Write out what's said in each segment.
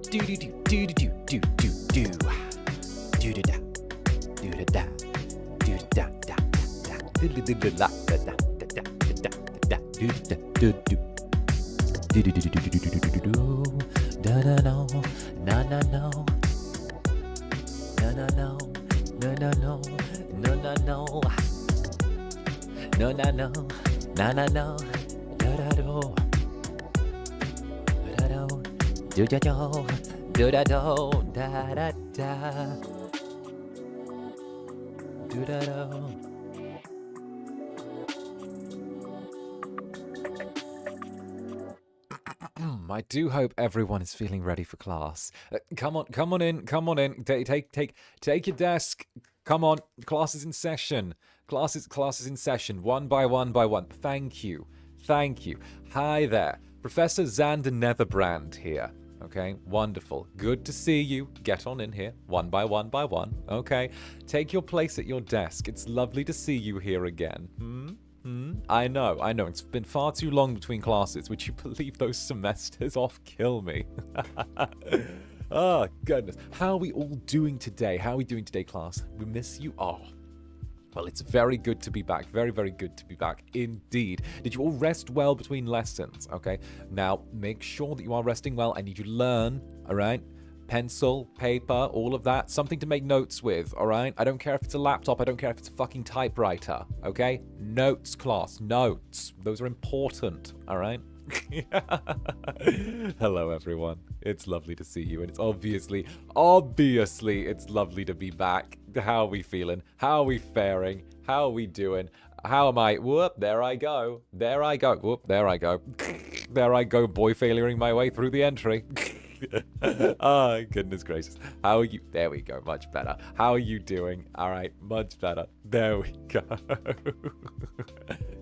Do do do do do do do do do da da do da da do da da da do da da da da da da da do da do do do do do do do do do do da da no na na no na na no no no no no no no no no no na na no da da do da do do da do do da do da da da do da do. I do hope everyone is feeling ready for class. Come on in. Take your desk. Come on, class is in session. Class is in session. One by one. Thank you. Hi there, Professor Zander Netherbrand here. Okay, wonderful. Good to see you. Get on in here, one by one. Okay, take your place at your desk. It's lovely to see you here again. I know. It's been far too long between classes. Would you believe those semesters off kill me? Oh, goodness. How are we all doing today? Class? We miss you. Oh, well, it's very good to be back. Very, very good to be back indeed. Did you all rest well between lessons? Okay, now make sure that you are resting well. I need you to learn, all right? Pencil, paper, all of that. Something to make notes with, all right? I don't care if it's a laptop. I don't care if it's a fucking typewriter, okay? Notes, class, notes. Those are important, all right? Hello, everyone. It's lovely to see you, and it's obviously, it's lovely to be back. How are we feeling? How are we faring? How are we doing? How am I? Whoop, there I go. Whoop, there I go. There I go, boy failuring my way through the entry. Oh, goodness gracious. How are you? There we go. Much better. How are you doing? All right. Much better. There we go.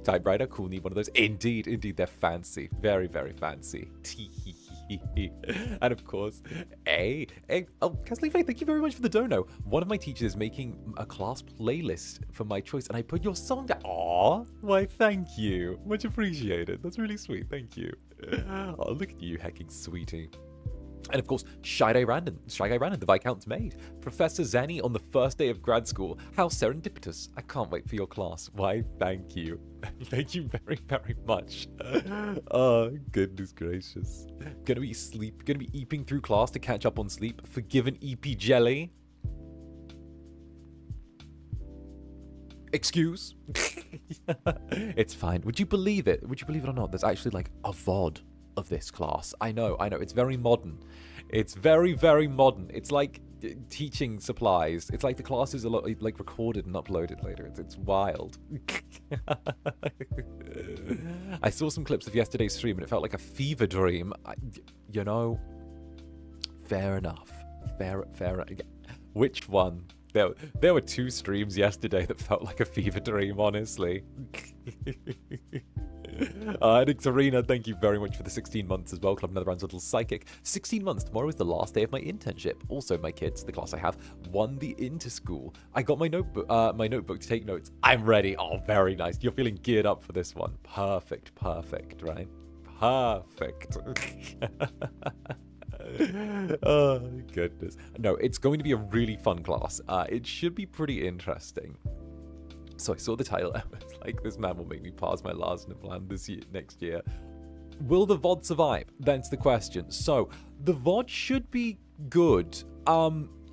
Typewriter. Cool. Need one of those. Indeed. They're fancy. Very, very fancy. And of course, Kathleen Faye, thank you very much for the dono. One of my teachers is making a class playlist for my choice, and I put your song down. Aw, why, thank you. Much appreciated. That's really sweet. Thank you. Oh, look at you, hecking sweetie. And of course, 𝓱𝓸𝓼𝓽, the Viscount's maid. Professor Zenny on the first day of grad school. How serendipitous. I can't wait for your class. Why, thank you. Thank you very, very much. Oh, goodness gracious. Gonna be eeping through class to catch up on sleep. Forgiven EP jelly. Excuse? It's fine. Would you believe it? Would you believe it or not? There's actually like a VOD of this class. I know. It's very modern. It's very, very modern. It's like teaching supplies. It's like the classes are like recorded and uploaded later. It's wild. I saw some clips of yesterday's stream and it felt like a fever dream. Fair enough. Fair. Which one? There were two streams yesterday that felt like a fever dream, honestly. 𝓂𝓸𝓾𝓻, thank you very much for the 16 months as well. Club Netherbrand's little psychic. 16 months. Tomorrow is the last day of my internship. Also, my kids, the class I have, won the inter-school. I got my notebook to take notes. I'm ready. Oh, very nice. You're feeling geared up for this one. Perfect, right? Perfect. Oh, goodness. No, it's going to be a really fun class. It should be pretty interesting. So I saw the title, I was like, this man will make me pass my last plan next year. Will the VOD survive? That's the question. So, the VOD should be good.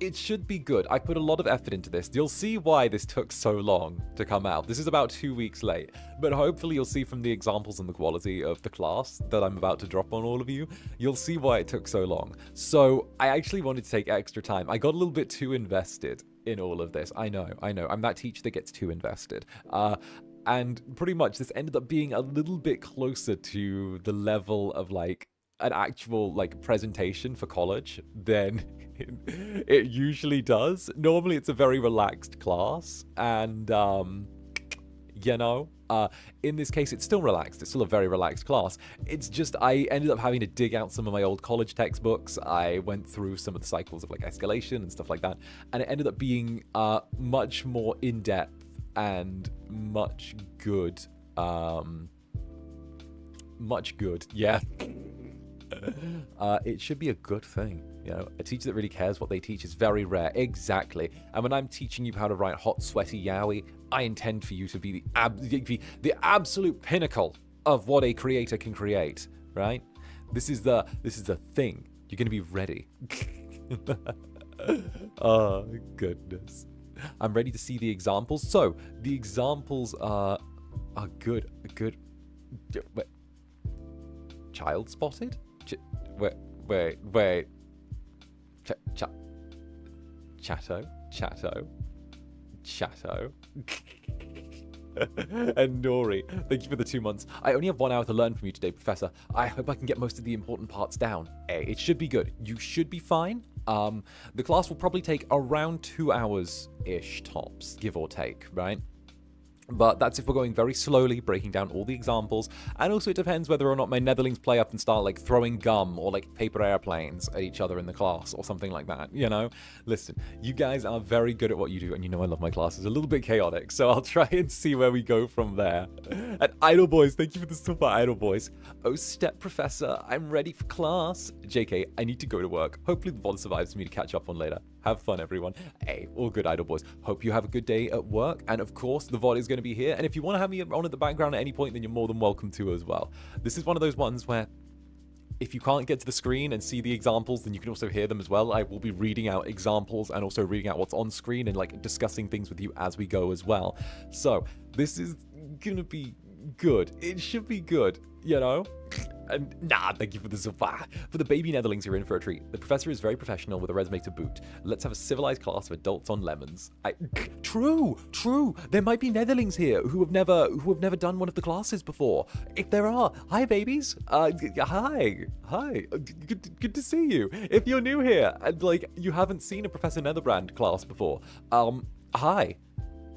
It should be good. I put a lot of effort into this. You'll see why this took so long to come out. This is about 2 weeks late. But hopefully you'll see from the examples and the quality of the class that I'm about to drop on all of you, you'll see why it took so long. So, I actually wanted to take extra time. I got a little bit too invested in all of this. I know. I'm that teacher that gets too invested. And pretty much this ended up being a little bit closer to the level of like an actual like presentation for college than it usually does. Normally it's a very relaxed class, and in this case it's still relaxed. It's still a very relaxed class. It's just I ended up having to dig out some of my old college textbooks. I went through some of the cycles of like escalation and stuff like that, and it ended up being much more in-depth and much good. Yeah. It should be a good thing. You know, a teacher that really cares what they teach is very rare. Exactly. And when I'm teaching you how to write hot, sweaty yaoi, I intend for you to be the absolute pinnacle of what a creator can create, right? This is the thing. You're going to be ready. Oh, goodness. I'm ready to see the examples. So, the examples are good. Wait. Child spotted? Wait. Chatto. And Nori, thank you for the 2 months. I only have 1 hour to learn from you today, Professor. I hope I can get most of the important parts down. Hey, it should be good. You should be fine. The class will probably take around 2 hours-ish tops, give or take, right? But that's if we're going very slowly, breaking down all the examples. And also it depends whether or not my netherlings play up and start like throwing gum or like paper airplanes at each other in the class or something like that, you know? Listen, you guys are very good at what you do, and you know I love my classes. A little bit chaotic, so I'll try and see where we go from there. And Idle Boys, thank you for the super Idle Boys. Oh, Step Professor, I'm ready for class. JK, I need to go to work. Hopefully the VOD survives for me to catch up on later. Have fun, everyone. Hey, all good, Idle Boys. Hope you have a good day at work. And of course, the VOD is going to be here. And if you want to have me on in the background at any point, then you're more than welcome to as well. This is one of those ones where if you can't get to the screen and see the examples, then you can also hear them as well. I will be reading out examples and also reading out what's on screen and like discussing things with you as we go as well. So this is going to be good. It should be good, you know? And thank you for the super. For the baby netherlings, you're in for a treat. The professor is very professional with a resume to boot. Let's have a civilized class of adults on lemons. True. There might be netherlings here who have never done one of the classes before. If there are, hi babies. Hi. Good to see you. If you're new here and like you haven't seen a Professor Netherbrand class before, hi.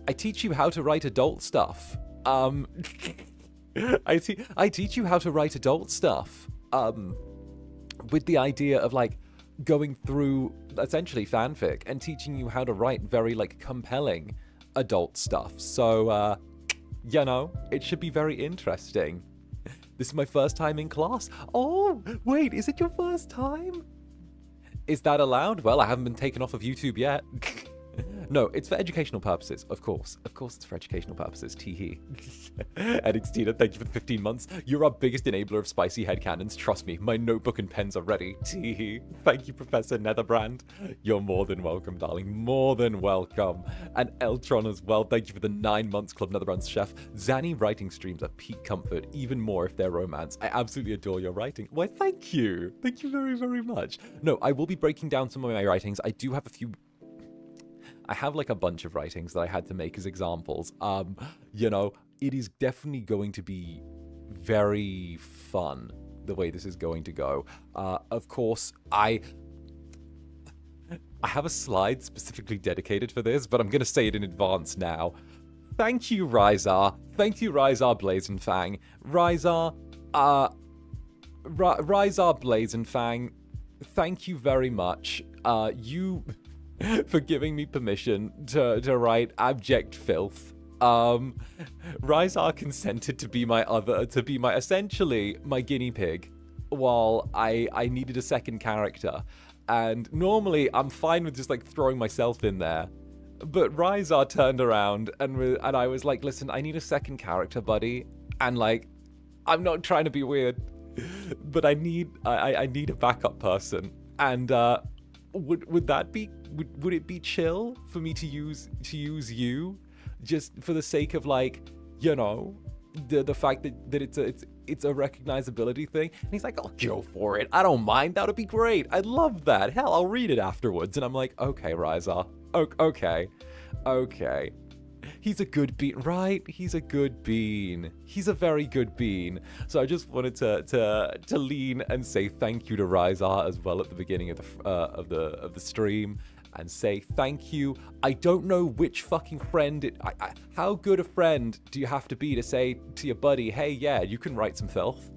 I teach you how to write adult stuff. I teach you how to write adult stuff, with the idea of like going through essentially fanfic and teaching you how to write very like compelling adult stuff. So, you know, it should be very interesting. This is my first time in class. Oh, wait, is it your first time? Is that allowed? Well, I haven't been taken off of YouTube yet. No, it's for educational purposes, of course. Of course it's for educational purposes, tee-hee. Edixtina, thank you for the 15 months. You're our biggest enabler of spicy headcanons. Trust me, my notebook and pens are ready. Tee-hee. Thank you, Professor Netherbrand. You're more than welcome, darling. More than welcome. And Eltron as well. Thank you for the 9 months, Club Netherbrand's chef. Zanny writing streams are peak comfort, even more if they're romance. I absolutely adore your writing. Why, thank you. Thank you very, very much. No, I will be breaking down some of my writings. I do have a few... I have like a bunch of writings that I had to make as examples. You know, it is definitely going to be very fun the way this is going to go. Of course, I have a slide specifically dedicated for this, but I'm going to say it in advance now. Thank you, Ryzar. Thank you, Ryzar 𝓂𝓸𝓾𝓻. Ryzar 𝓂𝓂𝓾𝓻, thank you very much. For giving me permission to write abject filth. Ryzar consented to be essentially my guinea pig while I needed a second character. And normally I'm fine with just like throwing myself in there. But Ryzar turned around and I was like, listen, I need a second character, buddy. And like, I'm not trying to be weird, but I need a backup person. And would it be chill for me to use you just for the sake of like, you know, the fact that it's a recognizability thing? And he's like, I'll go for it. I don't mind. That would be great. I'd love that. Hell, I'll read it afterwards. And I'm like, okay, Ryzar. Okay. He's a good bean, right? He's a good bean. He's a very good bean. So I just wanted to lean and say thank you to Ryzar as well at the beginning of the stream, and say thank you. I don't know which fucking friend how good a friend do you have to be to say to your buddy, hey, yeah, you can write some filth?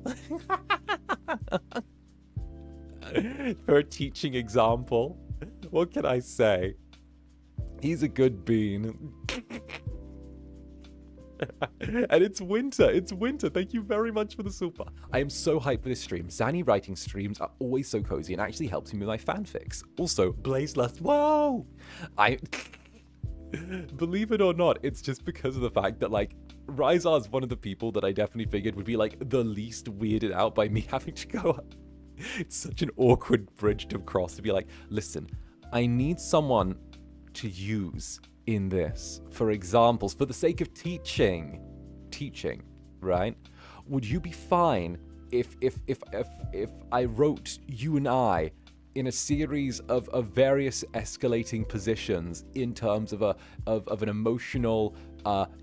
For a teaching example. What can I say? He's a good bean. And it's winter. It's winter. Thank you very much for the super. I am so hyped for this stream. Zanny writing streams are always so cozy and actually helps me with my fanfics. Also, Blaze Lust. Whoa! Believe it or not, it's just because of the fact that, like, Ryzar's one of the people that I definitely figured would be, like, the least weirded out by me having to go up. It's such an awkward bridge to cross to be like, listen, I need someone to use in this for examples for the sake of teaching, right? Would you be fine if I wrote you and I in a series of various escalating positions in terms of an emotional,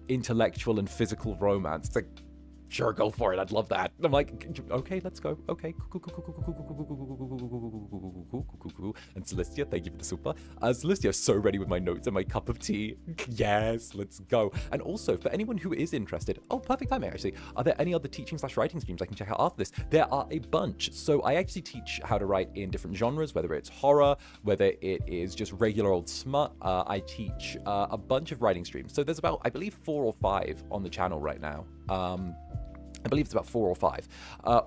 intellectual, and physical romance? It's like, sure, go for it. I'd love that. And I'm like, okay, let's go. Okay, cool. And Celestia, thank you for the super. Celestia, so ready with my notes and my cup of tea. Yes, let's go. And also, for anyone who is interested, oh, perfect timing, actually. Are there any other teaching/writing streams I can check out after this? There are a bunch. So I actually teach how to write in different genres, whether it's horror, whether it is just regular old smut. I teach a bunch of writing streams. So there's about, I believe, 4 or 5 on the channel right now. I believe it's about 4 or 5.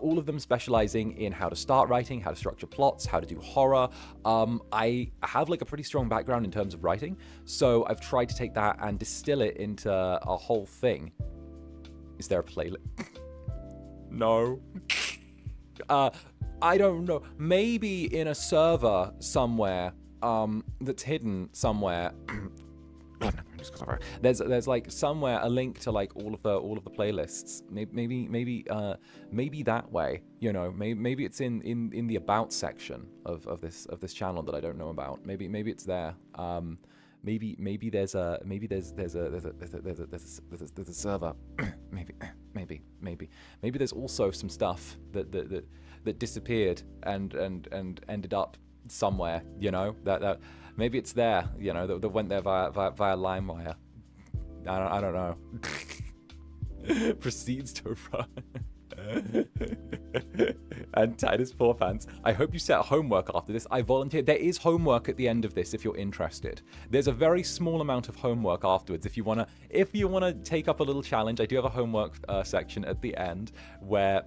All of them specializing in how to start writing, how to structure plots, how to do horror. I have like a pretty strong background in terms of writing, so I've tried to take that and distill it into a whole thing. Is there a playlist? No. I don't know. Maybe in a server somewhere that's hidden somewhere. There's like somewhere a link to like all of the playlists. Maybe that way, you know. Maybe it's in the about section of this channel that I don't know about. Maybe it's there. Maybe there's a server. Maybe there's also some stuff that disappeared and ended up somewhere, you know, that maybe it's there, you know, that went there via LimeWire. I don't know. Proceeds to run. And Titus Four Pants, I hope you set homework after this. I volunteered. There is homework at the end of this if you're interested. There's a very small amount of homework afterwards if you wanna take up a little challenge. I do have a homework section at the end where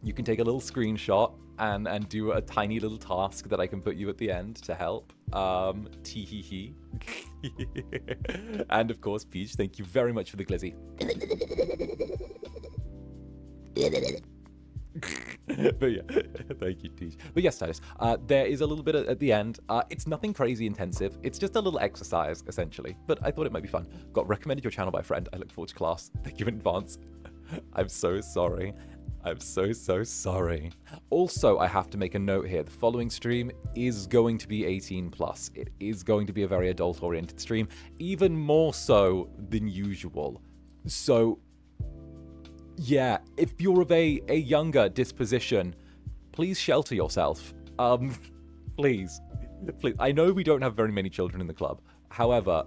you can take a little screenshot and do a tiny little task that I can put you at the end to help. Tee-hee-hee. And of course, Peach, thank you very much for the glizzy. But yeah, thank you, Peach. But yes, Titus, there is a little bit at the end. It's nothing crazy intensive. It's just a little exercise, essentially. But I thought it might be fun. Got recommended your channel by a friend. I look forward to class. Thank you in advance. I'm so sorry. I'm so sorry. Also, I have to make a note here. The following stream is going to be 18+. It is going to be a very adult-oriented stream, even more so than usual. So, yeah, if you're of a younger disposition, please shelter yourself. Please. I know we don't have very many children in the club. However,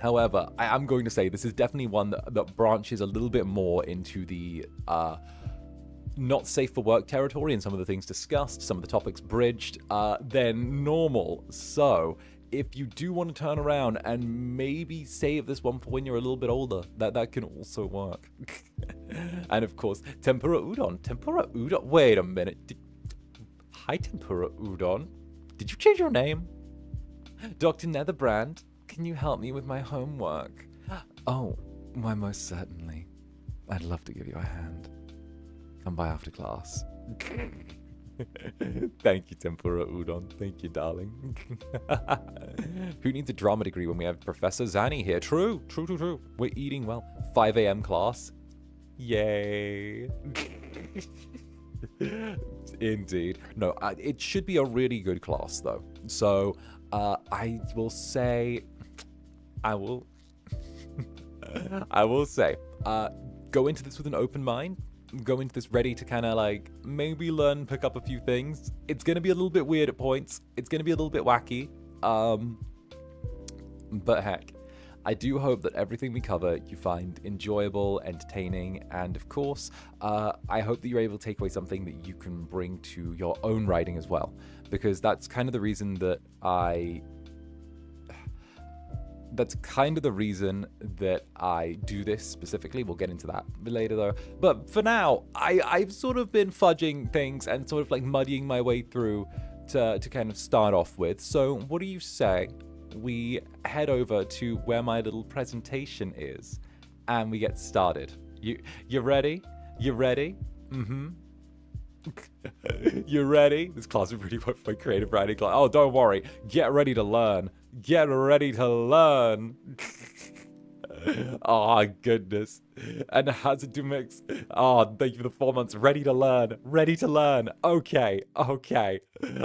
I am going to say this is definitely one that branches a little bit more into the not safe for work territory and some of the things discussed, some of the topics bridged, than normal. So if you do want to turn around and maybe save this one for when you're a little bit older, that can also work. And of course, tempura udon. Wait a minute. Hi, tempura udon. Did you change your name? Dr. Netherbrand, can you help me with my homework? Oh, why, most certainly. I'd love to give you a hand. Come by after class. Thank you, tempura udon. Thank you, darling. Who needs a drama degree when we have Professor Zanny here? True. We're eating well. 5 a.m. class. Yay. Indeed. No, it should be a really good class, though. So, I will say... I will say, go into this with an open mind. Go into this ready to kind of like maybe learn, pick up a few things. It's going to be a little bit weird at points. It's going to be a little bit wacky. But heck, I do hope that everything we cover you find enjoyable, entertaining, and of course, I hope that you're able to take away something that you can bring to your own writing as well. Because that's kind of the reason that That's kind of the reason that I do this specifically. We'll get into that later though. But for now, I've sort of been fudging things and sort of like muddying my way through to kind of start off with. So what do you say we head over to where my little presentation is and we get started? You ready? You ready? Mm-hmm. You ready? This class is really my creative writing class. Oh, don't worry. Get ready to learn. Get ready to learn. Oh, goodness. And how to do mix. Oh, thank you for the 4 months. Ready to learn. Ready to learn. Okay.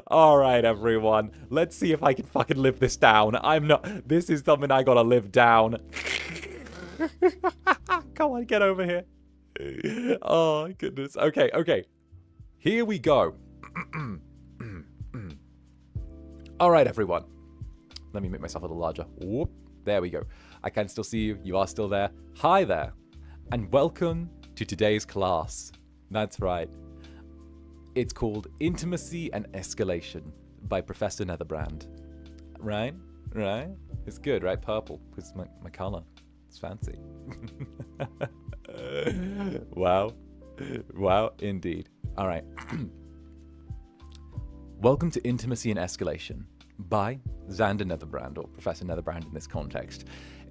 All right, everyone. Let's see if I can fucking live this down. This is something I gotta live down. Come on, get over here. Oh, goodness. Okay. Here we go. All right, everyone. Let me make myself a little larger. Whoop. There we go. I can still see you. You are still there. Hi there. And welcome to today's class. That's right. It's called Intimacy and Escalation by Professor Netherbrand. Right? It's good, right? Purple, because it's my color. It's fancy. Wow, indeed. All right. Welcome to Intimacy and Escalation by Zander Netherbrand, or Professor Netherbrand in this context.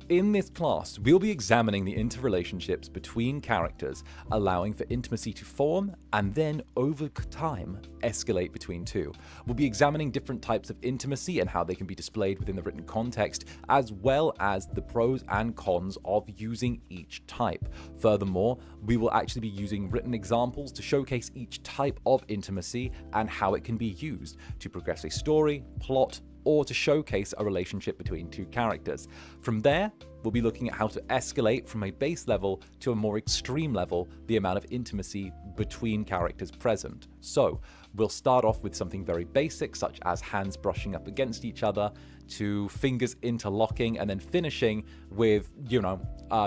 In this class, we'll be examining the interrelationships between characters, allowing for intimacy to form and then, over time, escalate between two. We'll be examining different types of intimacy and how they can be displayed within the written context, as well as the pros and cons of using each type. Furthermore, we will actually be using written examples to showcase each type of intimacy and how it can be used to progress a story, plot, or to showcase a relationship between two characters. From there, we'll be looking at how to escalate from a base level to a more extreme level the amount of intimacy between characters present. So, we'll start off with something very basic, such as hands brushing up against each other, to fingers interlocking, and then finishing with,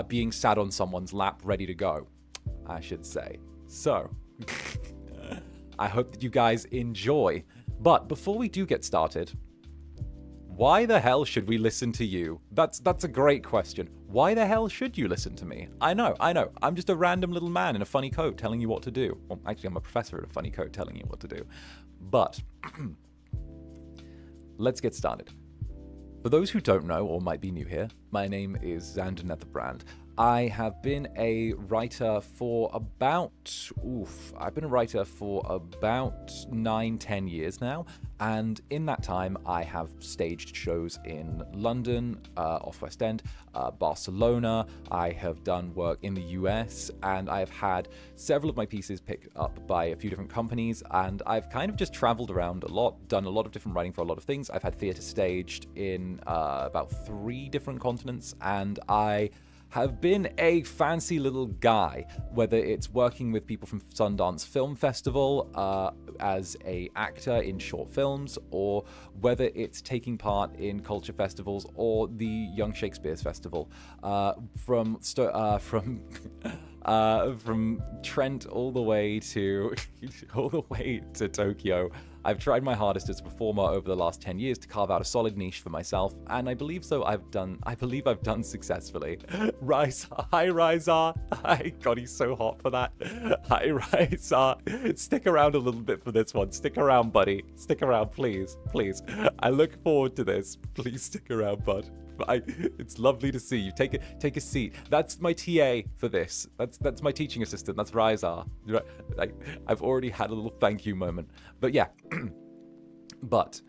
being sat on someone's lap ready to go, I should say. So, I hope that you guys enjoy. But before we do get started, why the hell should we listen to you? That's a great question. Why the hell should you listen to me? I know. I'm just a random little man in a funny coat telling you what to do. Well, actually, I'm a professor in a funny coat telling you what to do. But let's get started. For those who don't know or might be new here, my name is Zander Netherbrand. I have been a writer for about 9-10 years now, and in that time I have staged shows in London, off West End, Barcelona. I have done work in the US, and I've had several of my pieces picked up by a few different companies, and I've kind of just traveled around a lot, done a lot of different writing for a lot of things. I've had theatre staged in about 3 different continents, and I have been a fancy little guy, whether it's working with people from Sundance Film Festival as a actor in short films, or whether it's taking part in culture festivals or the Young Shakespeare's Festival, from Trent all the way to Tokyo. I've tried my hardest as a performer over the last 10 years to carve out a solid niche for myself, and I believe I've done successfully. Hi Ryza. Hi, God, he's so hot for that. Hi Ryza. Stick around a little bit for this one. Stick around, buddy. Stick around, please. I look forward to this. Please stick around, bud. It's lovely to see you. Take a seat. That's my TA for this. That's my teaching assistant. That's Ryza. I've already had a little thank you moment. But yeah, but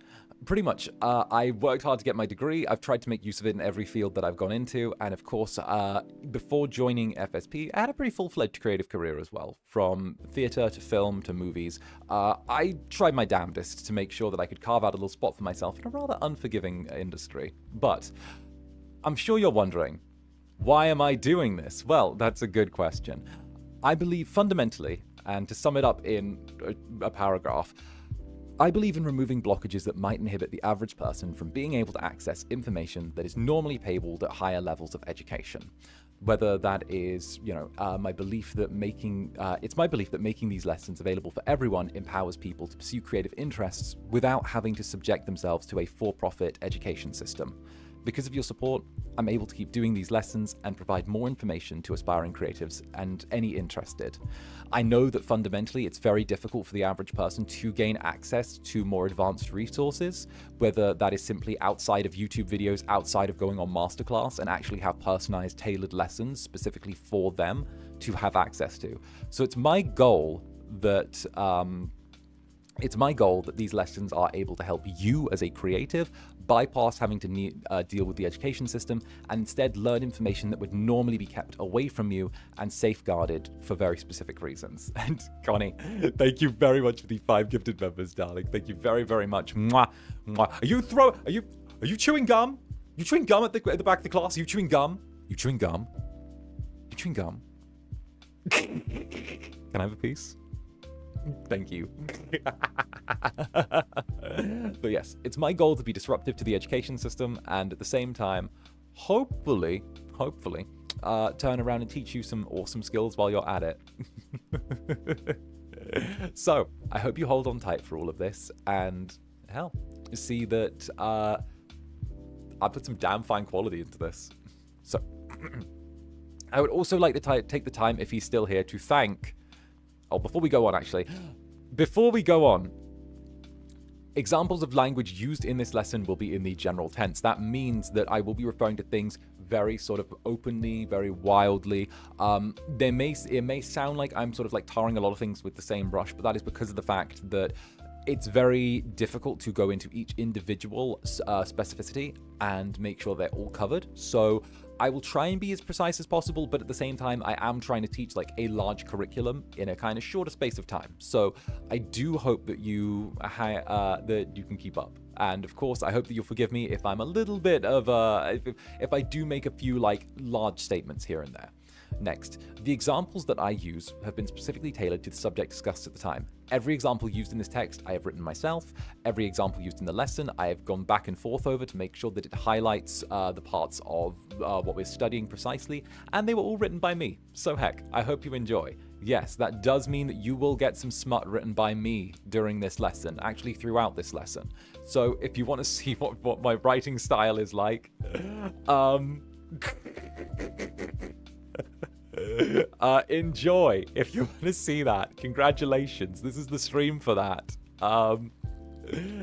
pretty much, I worked hard to get my degree. I've tried to make use of it in every field that I've gone into. And of course, before joining FSP, I had a pretty full-fledged creative career as well. From theatre to film to movies. I tried my damnedest to make sure that I could carve out a little spot for myself in a rather unforgiving industry. But I'm sure you're wondering, why am I doing this? Well, that's a good question. I believe fundamentally, and to sum it up in a paragraph, I believe in removing blockages that might inhibit the average person from being able to access information that is normally paywalled at higher levels of education. Whether that is, my belief that making these lessons available for everyone empowers people to pursue creative interests without having to subject themselves to a for-profit education system. Because of your support, I'm able to keep doing these lessons and provide more information to aspiring creatives and any interested. I know that fundamentally it's very difficult for the average person to gain access to more advanced resources, whether that is simply outside of YouTube videos, outside of going on masterclass, and actually have personalized, tailored lessons specifically for them to have access to. So it's my goal that these lessons are able to help you as a creative bypass having to deal with the education system and instead learn information that would normally be kept away from you and safeguarded for very specific reasons. And Connie, thank you very much for the 5 gifted members, darling. Thank you very, very much. Mwah, mwah. Are you chewing gum? You chewing gum at the back of the class? Are you chewing gum? You chewing gum? You chewing gum? Can I have a piece? Thank you. But yes, it's my goal to be disruptive to the education system and at the same time, hopefully, turn around and teach you some awesome skills while you're at it. So, I hope you hold on tight for all of this and, hell, see that I put some damn fine quality into this. So, I would also like to take the time, if he's still here, to thank... Oh, before we go on, examples of language used in this lesson will be in the general tense. That means that I will be referring to things very sort of openly, very wildly. It may sound like I'm sort of like tarring a lot of things with the same brush, but that is because of the fact that it's very difficult to go into each individual specificity and make sure they're all covered. So I will try and be as precise as possible, but at the same time, I am trying to teach like a large curriculum in a kind of shorter space of time. So I do hope that you can keep up. And of course, I hope that you'll forgive me if I'm a little bit of if I do make a few like large statements here and there. Next, the examples that I use have been specifically tailored to the subject discussed at the time. Every example used in this text I have written myself. Every example used in the lesson I have gone back and forth over to make sure that it highlights the parts of what we're studying precisely, and they were all written by me. So heck, I hope you enjoy. Yes, that does mean that you will get some smut written by me during this lesson, actually throughout this lesson. So if you want to see what my writing style is like, enjoy. If you want to see that, congratulations. This is the stream for that.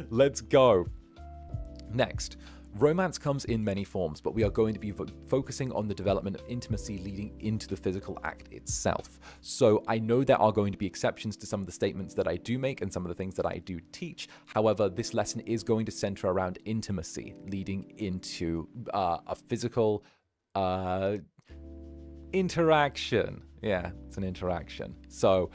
Let's go. Next, romance comes in many forms, but we are going to be focusing on the development of intimacy leading into the physical act itself. So I know there are going to be exceptions to some of the statements that I do make and some of the things that I do teach. However, this lesson is going to center around intimacy leading into a physical interaction. Yeah, it's an interaction. So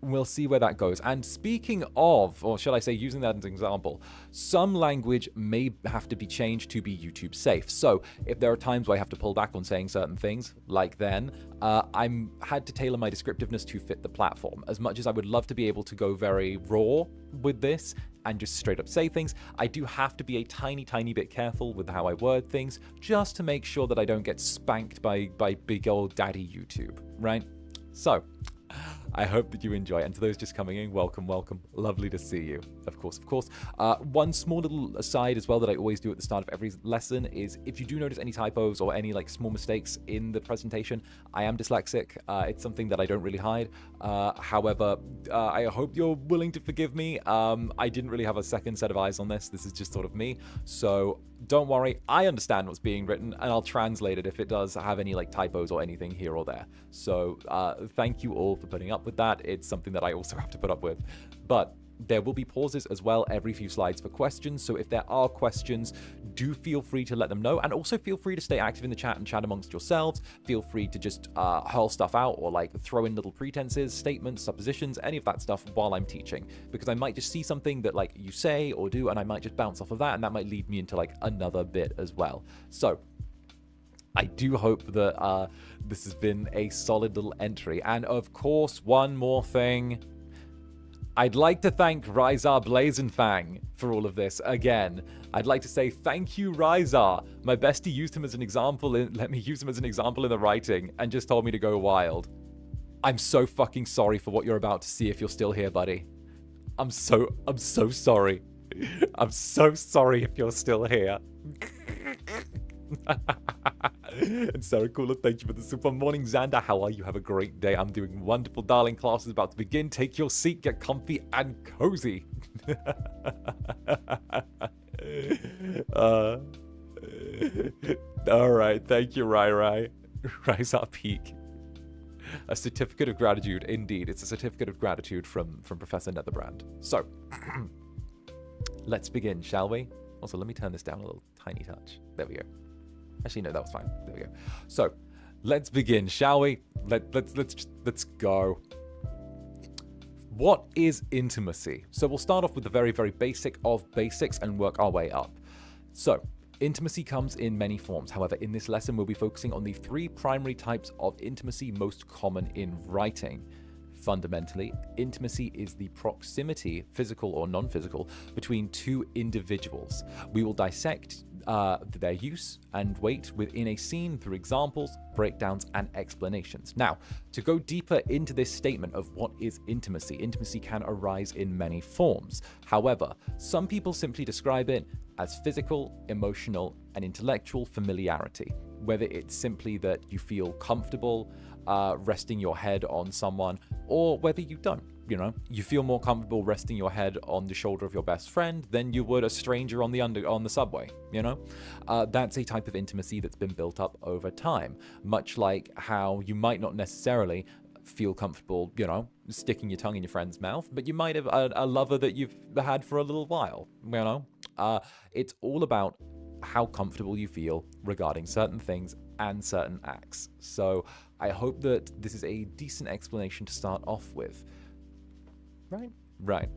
we'll see where that goes. And speaking of, or shall I say using that as an example, some language may have to be changed to be YouTube safe. So if there are times where I have to pull back on saying certain things, like then, I'm had to tailor my descriptiveness to fit the platform. As much as I would love to be able to go very raw with this and just straight up say things, I do have to be a tiny bit careful with how I word things, just to make sure that I don't get spanked by big old daddy YouTube, right? So I hope that you enjoy. And to those just coming in, welcome. Lovely to see you. Of course. One small little aside as well that I always do at the start of every lesson is if you do notice any typos or any like small mistakes in the presentation, I am dyslexic. It's something that I don't really hide. However, I hope you're willing to forgive me. I didn't really have a second set of eyes on this. This is just sort of me. So don't worry. I understand what's being written and I'll translate it if it does have any like typos or anything here or there. So thank you all for putting up with that. It's something that I also have to put up with. But there will be pauses as well every few slides for questions. So if there are questions, do feel free to let them know. And also feel free to stay active in the chat and chat amongst yourselves. Feel free to just hurl stuff out or like throw in little pretenses, statements, suppositions, any of that stuff while I'm teaching. Because I might just see something that like you say or do, and I might just bounce off of that. And that might lead me into like another bit as well. So I do hope that this has been a solid little entry. And of course, one more thing. I'd like to thank 𝓱𝓸𝓼𝓽 for all of this again. I'd like to say thank you, 𝓱𝓸𝓼. My bestie used him as an example, let me use him as an example in the writing and just told me to go wild. I'm so fucking sorry for what you're about to see if you're still here, buddy. I'm so sorry. I'm so sorry if you're still here. And 𝔂𝓸𝓾𝓻, thank you for the super morning. Zander, how are you? Have a great day. I'm doing wonderful, darling. Class is about to begin. Take your seat, get comfy and cozy. All right, thank you, Rai. Rise our peak. A certificate of gratitude, indeed. It's a certificate of gratitude from Professor Netherbrand. So, let's begin, shall we? Also, let me turn this down a little tiny touch. There we go. Actually, no, that was fine. There we go. So, let's begin, shall we? Let's go. What is intimacy? So we'll start off with the very, very basic of basics and work our way up. So, intimacy comes in many forms. However, in this lesson, we'll be focusing on the 3 primary types of intimacy most common in writing. Fundamentally, intimacy is the proximity, physical or non-physical, between 2 individuals. We will dissect their use and weight within a scene through examples, breakdowns, and explanations. Now, to go deeper into this statement of what is intimacy, intimacy can arise in many forms. However, some people simply describe it as physical, emotional, and intellectual familiarity, whether it's simply that you feel comfortable resting your head on someone, or whether you don't. You know, you feel more comfortable resting your head on the shoulder of your best friend than you would a stranger on the subway, you know? That's a type of intimacy that's been built up over time, much like how you might not necessarily feel comfortable, you know, sticking your tongue in your friend's mouth, but you might have a lover that you've had for a little while, you know? It's all about how comfortable you feel regarding certain things and certain acts. So I hope that this is a decent explanation to start off with. Right.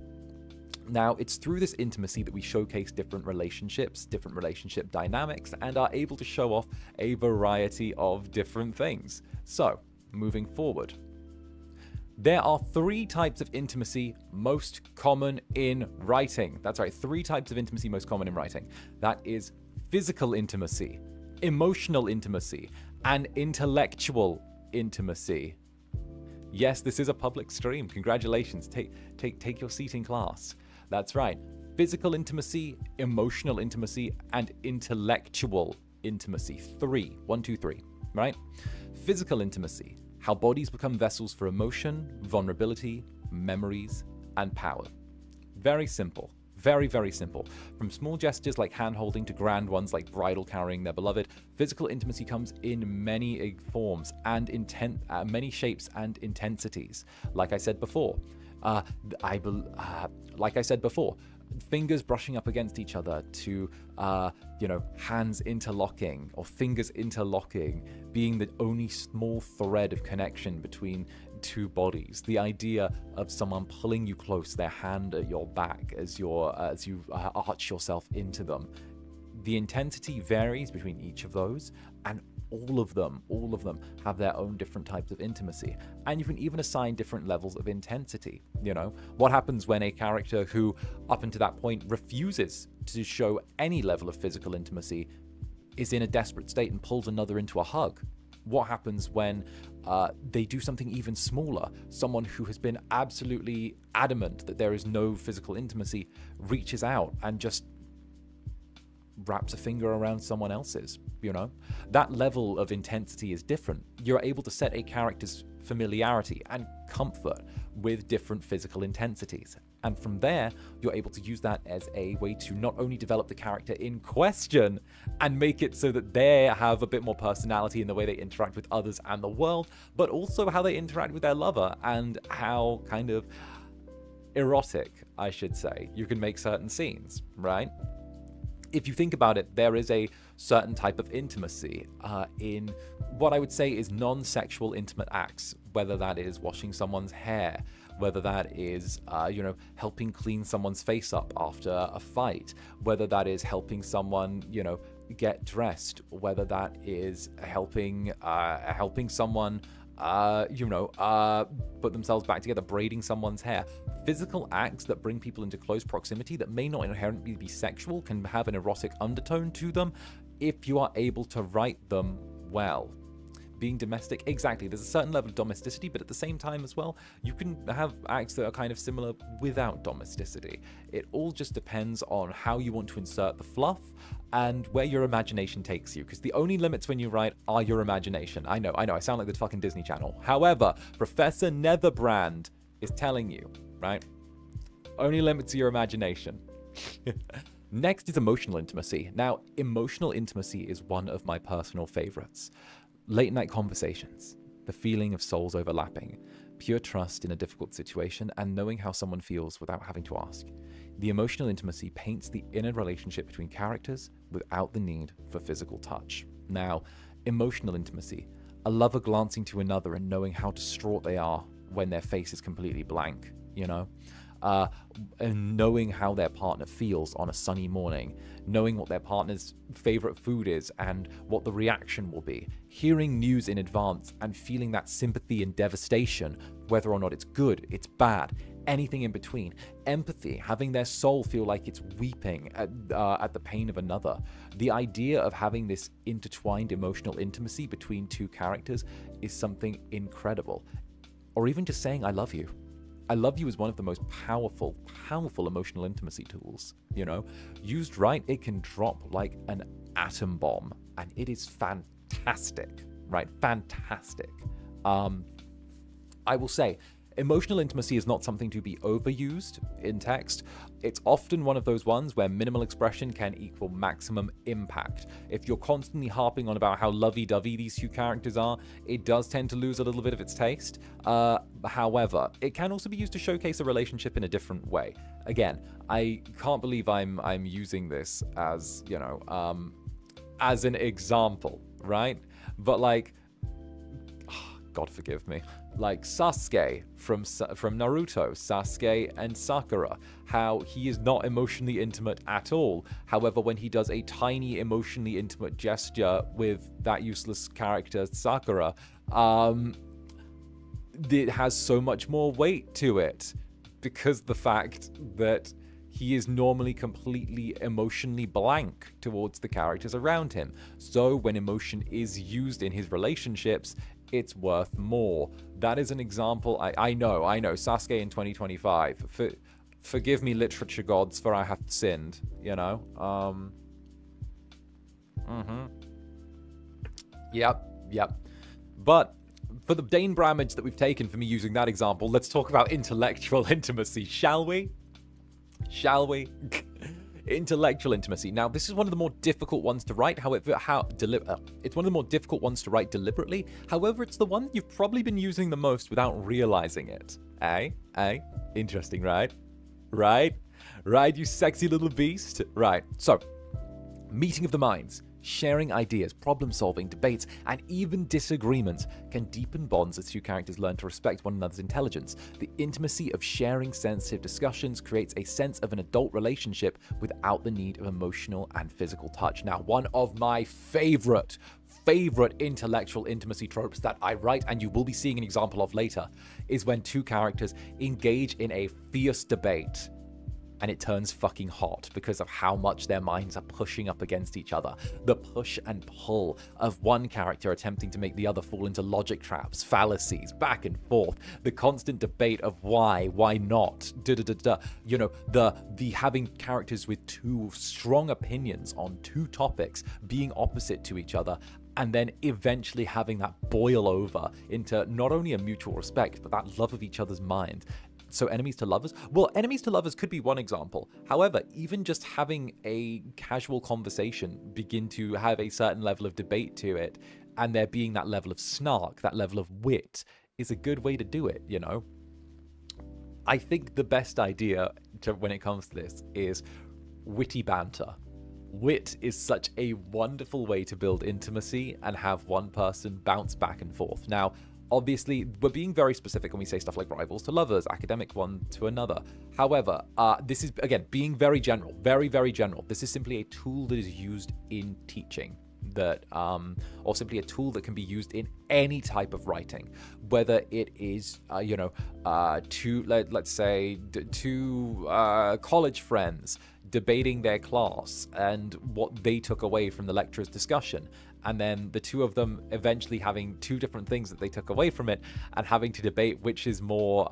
Now, it's through this intimacy that we showcase different relationships, different relationship dynamics, and are able to show off a variety of different things. So, moving forward. There are 3 types of intimacy most common in writing. That's right, 3 types of intimacy most common in writing. That is physical intimacy, emotional intimacy, and intellectual intimacy. Yes, this is a public stream. Congratulations. Take your seat in class. That's right. Physical intimacy, emotional intimacy, and intellectual intimacy. 3. 1, 2, 3. Right? Physical intimacy. How bodies become vessels for emotion, vulnerability, memories, and power. Very simple. Very, very simple. From small gestures like hand-holding to grand ones like bridal carrying their beloved, physical intimacy comes in many forms and many shapes and intensities. Like I said before, fingers brushing up against each other to, hands interlocking or fingers interlocking, being the only small thread of connection between 2 bodies. The idea of someone pulling you close, their hand at your back as you arch yourself into them. The intensity varies between each of those, and all of them have their own different types of intimacy. And you can even assign different levels of intensity. You know, what happens when a character who up until that point refuses to show any level of physical intimacy is in a desperate state and pulls another into a hug? What happens when they do something even smaller? Someone who has been absolutely adamant that there is no physical intimacy reaches out and just wraps a finger around someone else's, you know? That level of intensity is different. You're able to set a character's familiarity and comfort with different physical intensities. And from there, you're able to use that as a way to not only develop the character in question and make it so that they have a bit more personality in the way they interact with others and the world, but also how they interact with their lover and how kind of erotic, I should say, you can make certain scenes, right? If you think about it, there is a certain type of intimacy in what I would say is non-sexual intimate acts, whether that is washing someone's hair, whether that is, helping clean someone's face up after a fight, whether that is helping someone, get dressed, whether that is helping someone, put themselves back together, braiding someone's hair. Physical acts that bring people into close proximity that may not inherently be sexual can have an erotic undertone to them if you are able to write them well. being domestic, exactly. There's a certain level of domesticity, but at the same time as well, you can have acts that are kind of similar without domesticity. It all just depends on how you want to insert the fluff and where your imagination takes you, because the only limits when you write are your imagination. I know, I sound like the fucking Disney Channel. However, Professor Netherbrand is telling you, right? Only limits to your imagination. Next is emotional intimacy. Now, emotional intimacy is one of my personal favorites. Late night conversations, the feeling of souls overlapping, pure trust in a difficult situation, and knowing how someone feels without having to ask. The emotional intimacy paints the inner relationship between characters without the need for physical touch. Now, emotional intimacy, a lover glancing to another and knowing how distraught they are when their face is completely blank, you know? And knowing how their partner feels on a sunny morning, knowing what their partner's favorite food is and what the reaction will be, hearing news in advance and feeling that sympathy and devastation, whether or not it's good, it's bad, anything in between. Empathy, having their soul feel like it's weeping at the pain of another. The idea of having this intertwined emotional intimacy between two characters is something incredible. Or even just saying, I love you. I love you is one of the most powerful emotional intimacy tools, you know? Used right, it can drop like an atom bomb, and it is fantastic, right? Fantastic. I will say, emotional intimacy is not something to be overused in text. It's often one of those ones where minimal expression can equal maximum impact. If you're constantly harping on about how lovey-dovey these two characters are, it does tend to lose a little bit of its taste. However, it can also be used to showcase a relationship in a different way. Again, I can't believe I'm using this as, you know, as an example, right? But like, God forgive me, like Sasuke from Naruto, Sasuke and Sakura, how he is not emotionally intimate at all. However, when he does a tiny emotionally intimate gesture with that useless character Sakura, it has so much more weight to it because the fact that he is normally completely emotionally blank towards the characters around him. So when emotion is used in his relationships, it's worth more. That is an example. I know, Sasuke in 2025. Forgive me, literature gods, for I have sinned, you know? Yep. But for the Dane Bramage that we've taken for me using that example, let's talk about intellectual intimacy, shall we? Intellectual intimacy. Now, this is one of the more difficult ones to write. However, it's one of the more difficult ones to write deliberately. However, it's the one that you've probably been using the most without realizing it. Interesting, right? Right, you sexy little beast. Right. So, meeting of the minds. Sharing ideas, problem solving, debates, and even disagreements can deepen bonds as two characters learn to respect one another's intelligence. The intimacy of sharing sensitive discussions creates a sense of an adult relationship without the need of emotional and physical touch. Now, one of my favorite intellectual intimacy tropes that I write, and you will be seeing an example of later, is when two characters engage in a fierce debate and it turns fucking hot because of how much their minds are pushing up against each other. The push and pull of one character attempting to make the other fall into logic traps, fallacies, back and forth. The constant debate of why not, You know, the having characters with two strong opinions on two topics being opposite to each other, and then eventually having that boil over into not only a mutual respect, but that love of each other's mind. So enemies to lovers? Well, enemies to lovers could be one example. However, even just having a casual conversation begin to have a certain level of debate to it, and there being that level of snark, that level of wit, is a good way to do it, you know? I think the best idea when it comes to this is witty banter. Wit is such a wonderful way to build intimacy and have one person bounce back and forth. Now, obviously, we're being very specific when we say stuff like rivals to lovers, academic one to another. However, this is, again, being very general, very, very general. This is simply a tool that is used in teaching, or simply a tool that can be used in any type of writing, whether it is, let's say, two college friends debating their class and what they took away from the lecturer's discussion, and then the two of them eventually having two different things that they took away from it and having to debate which is more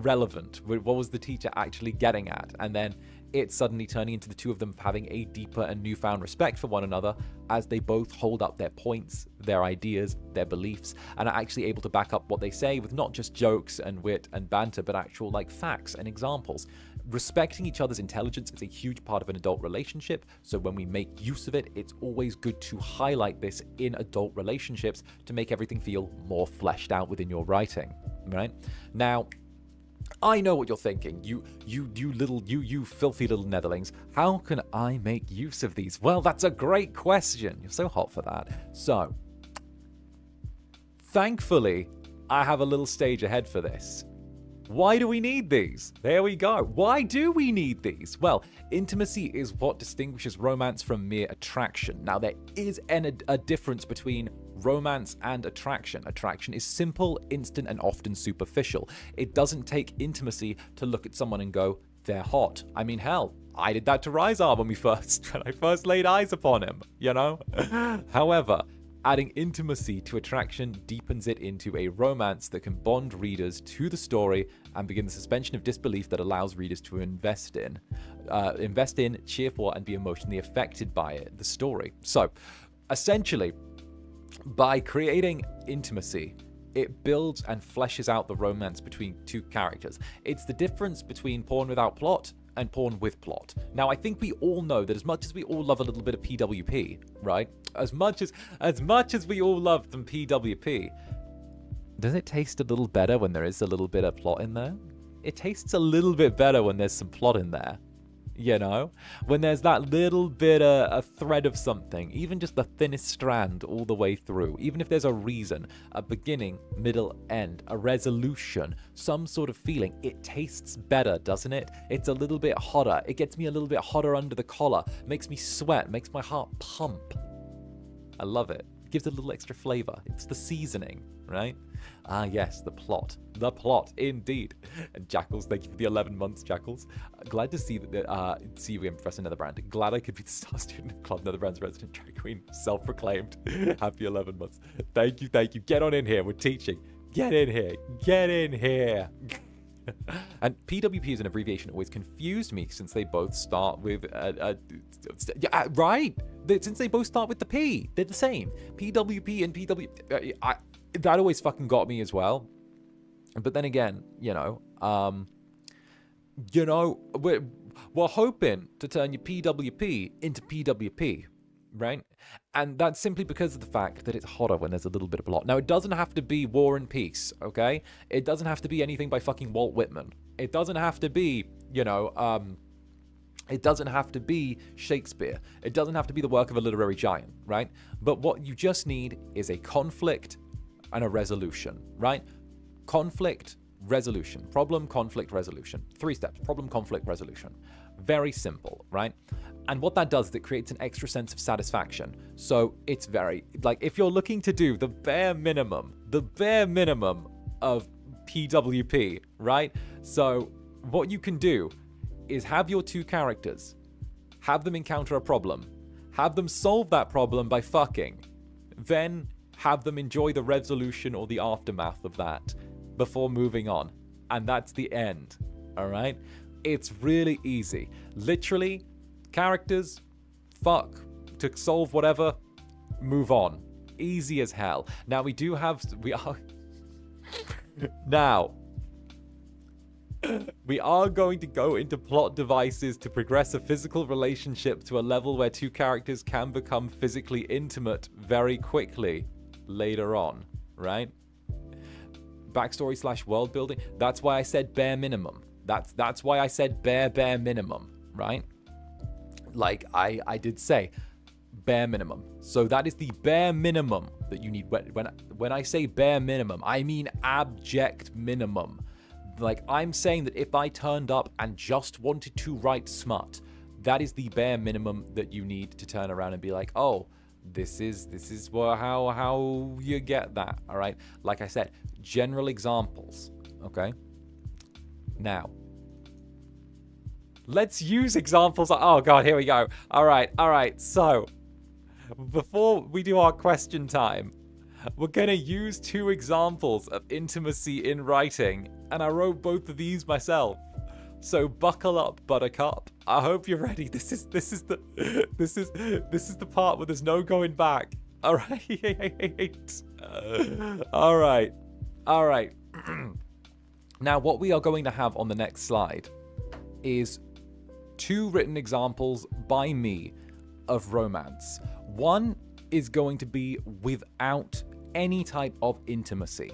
relevant. What was the teacher actually getting at? And then it suddenly turning into the two of them having a deeper and newfound respect for one another as they both hold up their points, their ideas, their beliefs, and are actually able to back up what they say with not just jokes and wit and banter, but actual like facts and examples. Respecting each other's intelligence is a huge part of an adult relationship, so when we make use of it, it's always good to highlight this in adult relationships to make everything feel more fleshed out within your writing, right? Now, I know what you're thinking, you filthy little netherlings. How can I make use of these? Well, that's a great question. You're so hot for that. So, thankfully, I have a little stage ahead for this. Why do we need these? There we go. Why do we need these? Well, intimacy is what distinguishes romance from mere attraction. Now, there is a difference between romance and attraction. Attraction is simple, instant, and often superficial. It doesn't take intimacy to look at someone and go, they're hot. I mean, hell, I did that to Rizar when I first laid eyes upon him, you know? However, adding intimacy to attraction deepens it into a romance that can bond readers to the story and begin the suspension of disbelief that allows readers to invest in, cheer for, and be emotionally affected by it, the story. So, essentially, by creating intimacy, it builds and fleshes out the romance between two characters. It's the difference between porn without plot and porn with plot. Now, I think we all know that as much as we all love a little bit of PWP, right? As much as we all love some PWP, does it taste a little better when there is a little bit of plot in there? It tastes a little bit better when there's some plot in there. You know, when there's that little bit of a thread of something, even just the thinnest strand all the way through, even if there's a reason, a beginning, middle, end, a resolution, some sort of feeling, it tastes better, doesn't it? It's a little bit hotter. It gets me a little bit hotter under the collar, makes me sweat, makes my heart pump. I love it. Gives it a little extra flavor. It's the seasoning, right? Ah, yes, the plot. The plot, indeed. And Jackals, thank you for the 11 months, Jackals. Glad to see that. See you again, Professor Netherbrand. Glad I could be the star student of Club Netherbrand's resident drag queen, self-proclaimed. Happy 11 months. Thank you, thank you. Get on in here. We're teaching. Get in here. Get in here. And PWP is an abbreviation that always confused me since they both start with right. Since they both start with the P, they're the same. PWP and PW. That always fucking got me as well. But then again, we're hoping to turn your PWP into PWP, right? And that's simply because of the fact that it's hotter when there's a little bit of plot. Now, it doesn't have to be War and Peace, okay? It doesn't have to be anything by fucking Walt Whitman. It doesn't have to be, it doesn't have to be Shakespeare. It doesn't have to be the work of a literary giant, right? But what you just need is a conflict and a resolution, right? Conflict, resolution. Problem, conflict, resolution. 3 steps. Problem, conflict, resolution. Very simple, right? And what that does is it creates an extra sense of satisfaction. So it's very, like, if you're looking to do the bare minimum of PWP, right? So what you can do is have your two characters, have them encounter a problem, have them solve that problem by fucking, then have them enjoy the resolution or the aftermath of that before moving on. And that's the end, all right? It's really easy. Literally, characters, fuck, to solve whatever, move on. Easy as hell. Now, we are going to go into plot devices to progress a physical relationship to a level where two characters can become physically intimate very quickly later on, right? Backstory / world building. That's why I said bare minimum. That's why I said bare minimum, right? Like I did say bare minimum. So that is the bare minimum that you need. When I say bare minimum, I mean abject minimum. Like, I'm saying that if I turned up and just wanted to write smut, that is the bare minimum that you need to turn around and be like, oh, this is how you get that, all right? Like I said, general examples, okay? Now, Let's use examples. Oh god, here we go. All right. So, before we do our question time, we're gonna use 2 examples of intimacy in writing, and I wrote both of these myself. So buckle up, Buttercup. I hope you're ready. This is the part where there's no going back. All right. All right. Now, what we are going to have on the next slide is 2 written examples by me of romance. One is going to be without any type of intimacy,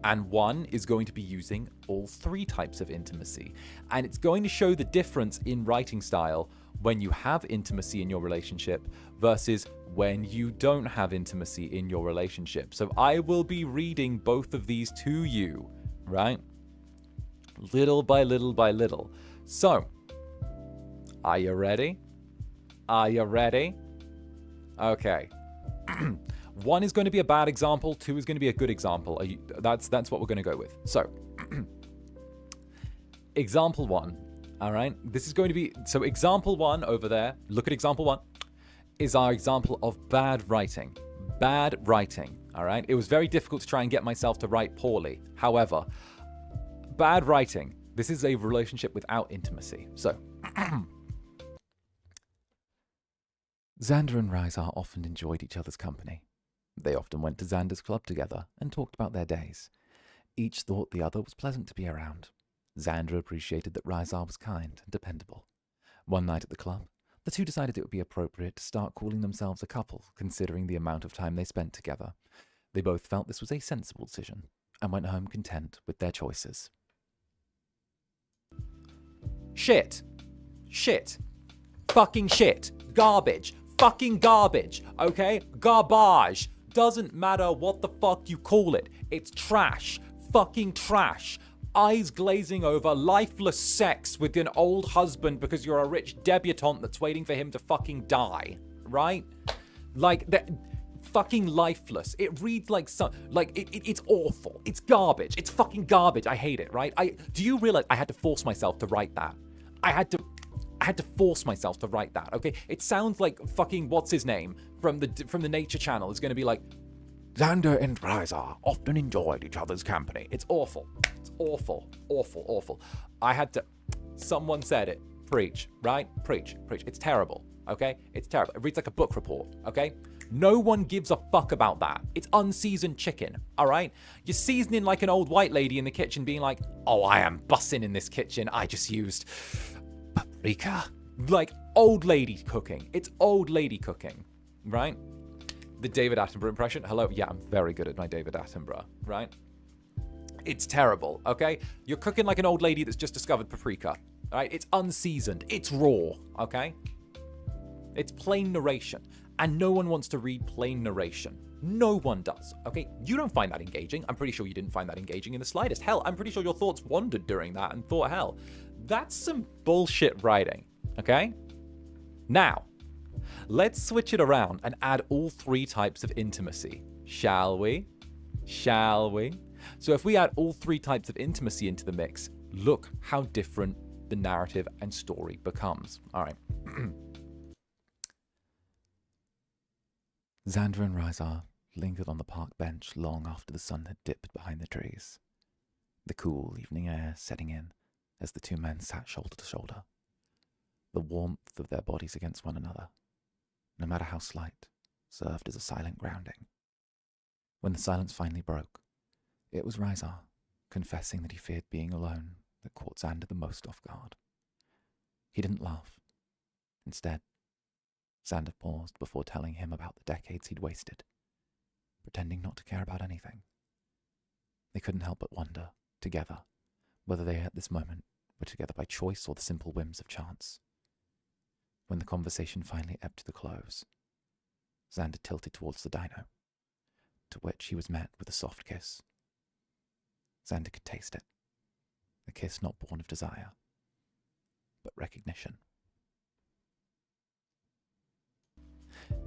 and one is going to be using all 3 types of intimacy. And it's going to show the difference in writing style when you have intimacy in your relationship versus when you don't have intimacy in your relationship. So I will be reading both of these to you, right? Little by little by little. So, are you ready? Are you ready? Okay. 1 is going to be a bad example. 2 is going to be a good example. That's what we're going to go with. So, example 1. All right. This is going to be, so example 1 over there. Look at example 1. Is our example of bad writing. Bad writing. All right. It was very difficult to try and get myself to write poorly. However, bad writing. This is a relationship without intimacy. So, Zander and 𝓱𝓸𝓼𝓽 often enjoyed each other's company. They often went to Zander's club together and talked about their days. Each thought the other was pleasant to be around. Zander appreciated that 𝓱𝓸𝓼𝓽 was kind and dependable. One night at the club, the 2 decided it would be appropriate to start calling themselves a couple, considering the amount of time they spent together. They both felt this was a sensible decision and went home content with their choices. Shit. Shit. Fucking shit. Garbage. Fucking garbage. Okay? Garbage. Doesn't matter what the fuck you call it. It's trash. Fucking trash. Eyes glazing over lifeless sex with an old husband because you're a rich debutante that's waiting for him to fucking die. Right? Like, that. Fucking lifeless. It reads like some, like it's awful. It's garbage. It's fucking garbage. I hate it, right? Do you realize I had to force myself to write that? I had to force myself to write that, okay? It sounds like fucking what's his name from the Nature Channel is going to be like, Zander and 𝓱𝓸𝓼𝓽 often enjoyed each other's company. It's awful. It's awful. Awful. Awful. I had to, someone said it. Preach, right? Preach. It's terrible, okay? It's terrible. It reads like a book report, okay? No one gives a fuck about that. It's unseasoned chicken, all right? You're seasoning like an old white lady in the kitchen being like, oh, I am bussing in this kitchen. I just used paprika. Like old lady cooking. It's old lady cooking, right? The David Attenborough impression. Hello? Yeah, I'm very good at my David Attenborough, right? It's terrible, okay? You're cooking like an old lady that's just discovered paprika, all right? It's unseasoned. It's raw, okay? It's plain narration. And no one wants to read plain narration. No one does, okay? You don't find that engaging. I'm pretty sure you didn't find that engaging in the slightest. Hell, I'm pretty sure your thoughts wandered during that and thought, hell, that's some bullshit writing, okay? Now, let's switch it around and add all 3 types of intimacy. Shall we? Shall we? So if we add all 3 types of intimacy into the mix, look how different the narrative and story becomes. All right. Zander and 𝓱𝓸𝓼𝓽 lingered on the park bench long after the sun had dipped behind the trees. The cool evening air setting in as the 2 men sat shoulder to shoulder. The warmth of their bodies against one another, no matter how slight, served as a silent grounding. When the silence finally broke, it was 𝓱𝓸𝓼𝓽, confessing that he feared being alone, that caught Zander the most off guard. He didn't laugh. Instead, Zander paused before telling him about the decades he'd wasted, pretending not to care about anything. They couldn't help but wonder, together, whether they at this moment were together by choice or the simple whims of chance. When the conversation finally ebbed to the close, Zander tilted towards the dino, to which he was met with a soft kiss. Zander could taste it, a kiss not born of desire, but recognition.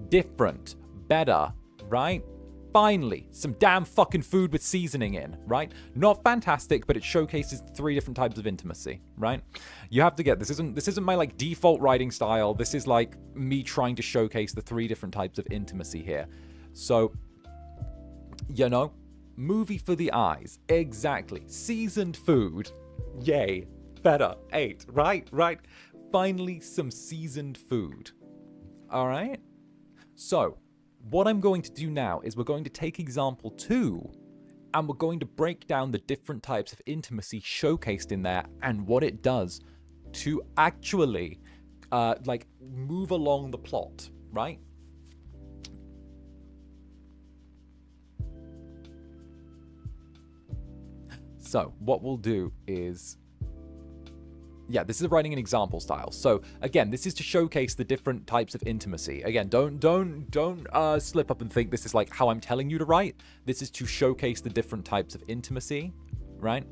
Different, better, right? finally, some damn fucking food with seasoning in, right? Not fantastic, but it showcases 3 different types of intimacy, right? You have to get, this isn't my like default writing style. This is like me trying to showcase the 3 different types of intimacy here. So, you know, movie for the eyes. Exactly. Seasoned food. Yay. Better. 8. Right? Finally, some seasoned food. All right? So, what I'm going to do now is we're going to take example 2 and we're going to break down the different types of intimacy showcased in there and what it does to actually like move along the plot, right? So what we'll do is, yeah, this is writing an example style. So again, this is to showcase the different types of intimacy. Again, don't slip up and think this is like how I'm telling you to write. This is to showcase the different types of intimacy, right?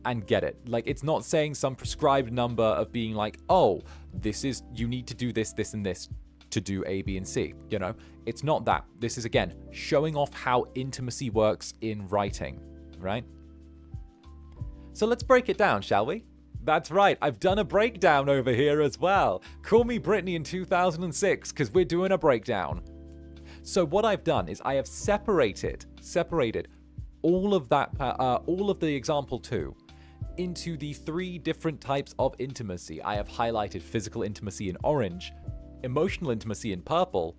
And get it. Like, it's not saying some prescribed number of being like, oh, this is, you need to do this, this, and this to do A, B, and C, you know? It's not that. This is, again, showing off how intimacy works in writing, right? So let's break it down, shall we? That's right, I've done a breakdown over here as well. Call me Brittany in 2006, because we're doing a breakdown. So what I've done is I have separated all of that, all of the example 2 into the 3 different types of intimacy. I have highlighted physical intimacy in orange, emotional intimacy in purple,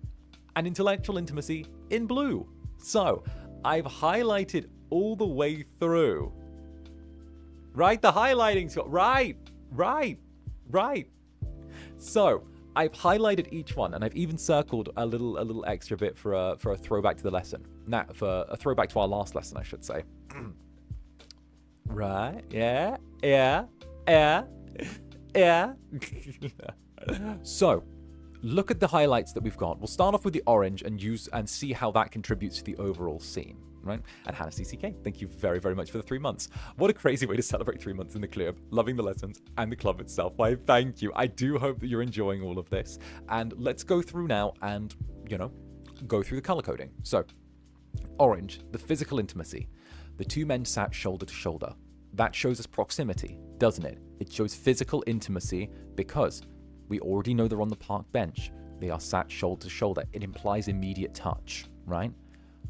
and intellectual intimacy in blue. So I've highlighted all the way through. Right, the highlighting's got, right. So I've highlighted each one, and I've even circled a little extra bit for a throwback to the lesson. Now, for a throwback to our last lesson, I should say. Right, yeah. So, look at the highlights that we've got. We'll start off with the orange and see how that contributes to the overall scene. Right? And Hannah CCK, thank you very, very much for the 3 months. What a crazy way to celebrate 3 months in the club. Loving the lessons and the club itself. Why, thank you. I do hope that you're enjoying all of this. And let's go through now and, you know, go through the color coding. So, orange, the physical intimacy. The 2 men sat shoulder to shoulder. That shows us proximity, doesn't it? It shows physical intimacy because we already know they're on the park bench. They are sat shoulder to shoulder. It implies immediate touch, right?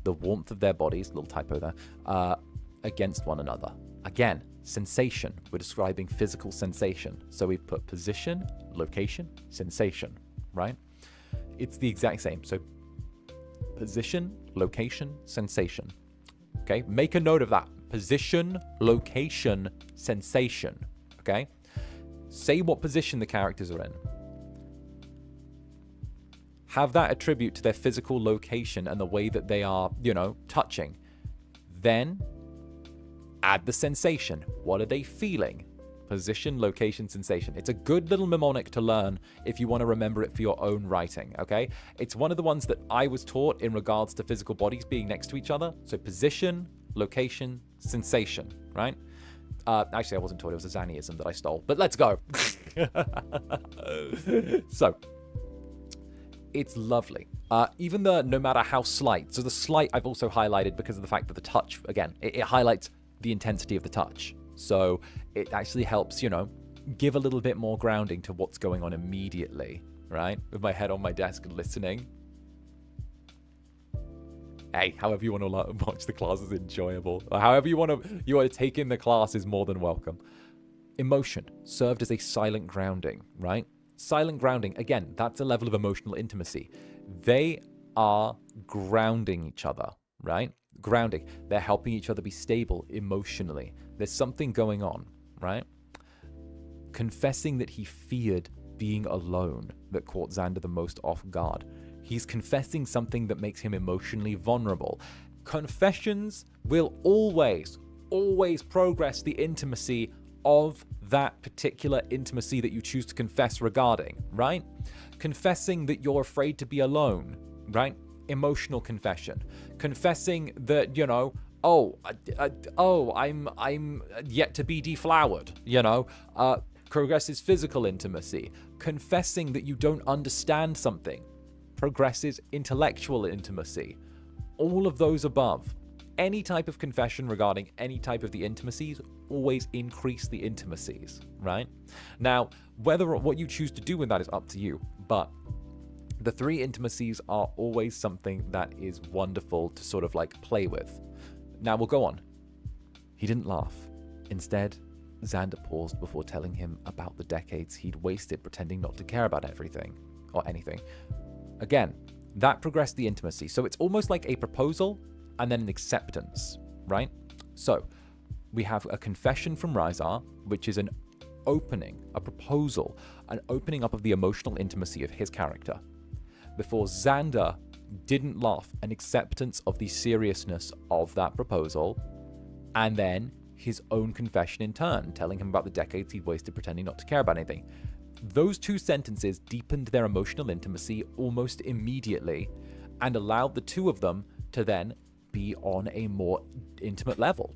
The warmth of their bodies, little typo there, against one another. Again, sensation. We're describing physical sensation. So we've put position, location, sensation, right? It's the exact same. So position, location, sensation. Okay, make a note of that. Position, location, sensation. Okay? Say what position the characters are in. Have that attribute to their physical location and the way that they are, you know, touching. Then add the sensation. What are they feeling? Position, location, sensation. It's a good little mnemonic to learn if you want to remember it for your own writing, okay? It's one of the ones that I was taught in regards to physical bodies being next to each other. So position, location, sensation, right? Actually, I wasn't taught. It was a Xaniism that I stole. But let's go. So, it's lovely. Even the no matter how slight. So the slight I've also highlighted because of the fact that the touch, again, it highlights the intensity of the touch. So it actually helps, you know, give a little bit more grounding to what's going on immediately, right? With my head on my desk and listening. Hey, however you want to watch the class is enjoyable. Or however you want to take in the class is more than welcome. Emotion served as a silent grounding, right? Silent grounding, again, that's a level of emotional intimacy. They are grounding each other, right? Grounding. They're helping each other be stable emotionally. There's something going on, right? Confessing that he feared being alone that caught Zander the most off guard. He's confessing something that makes him emotionally vulnerable. Confessions will always progress the intimacy of that particular intimacy that you choose to confess regarding, right? Confessing that you're afraid to be alone, right? Emotional confession. Confessing that, you know, I'm yet to be deflowered, you know? Progresses physical intimacy. Confessing that you don't understand something progresses intellectual intimacy. all of those above, any type of confession regarding any type of the intimacies always increase the intimacies, right? Now, whether or what you choose to do with that is up to you, but the 3 intimacies are always something that is wonderful to sort of like play with. Now we'll go on. He didn't laugh. Instead, Zander paused before telling him about the decades he'd wasted pretending not to care about everything or anything. Again, that progressed the intimacy. So it's almost like a proposal and then an acceptance, right? So we have a confession from 𝓱𝓸𝓼𝓽, which is an opening, a proposal, an opening up of the emotional intimacy of his character. Before Zander didn't laugh, an acceptance of the seriousness of that proposal, and then his own confession in turn, telling him about the decades he'd wasted pretending not to care about anything. Those 2 sentences deepened their emotional intimacy almost immediately and allowed the 2 of them to then be on a more intimate level.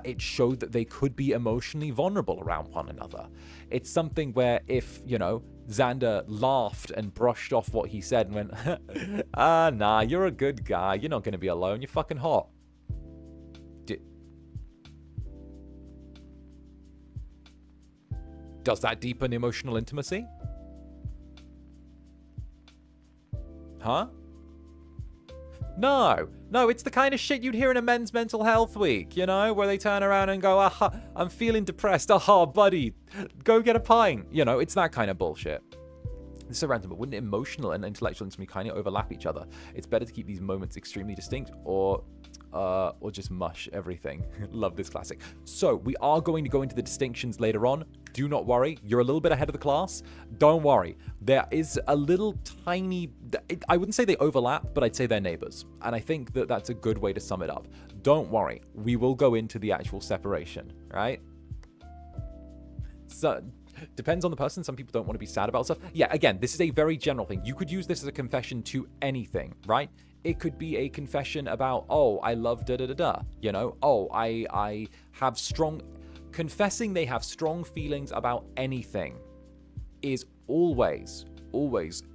It showed that they could be emotionally vulnerable around one another. It's something where if, you know, Zander laughed and brushed off what he said and went, nah, you're a good guy. You're not going to be alone. You're fucking hot. Does that deepen emotional intimacy? Huh? No, it's the kind of shit you'd hear in a men's mental health week, you know, where they turn around and go, aha, I'm feeling depressed. Aha, buddy, go get a pint. You know, it's that kind of bullshit. This is so random, but wouldn't emotional and intellectual intimacy kind of overlap each other? It's better to keep these moments extremely distinct or just mush everything. Love this classic. So we are going to go into the distinctions later on. Do not worry. You're a little bit ahead of the class. Don't worry. There is a little tiny... I wouldn't say they overlap, but I'd say they're neighbors. And I think that that's a good way to sum it up. Don't worry. We will go into the actual separation, right? So... depends on the person. Some people don't want to be sad about stuff. Yeah, again, this is a very general thing. You could use this as a confession to anything, right? It could be a confession about, oh, I love da-da-da-da, you know? Oh, I have strong... Confessing they have strong feelings about anything is always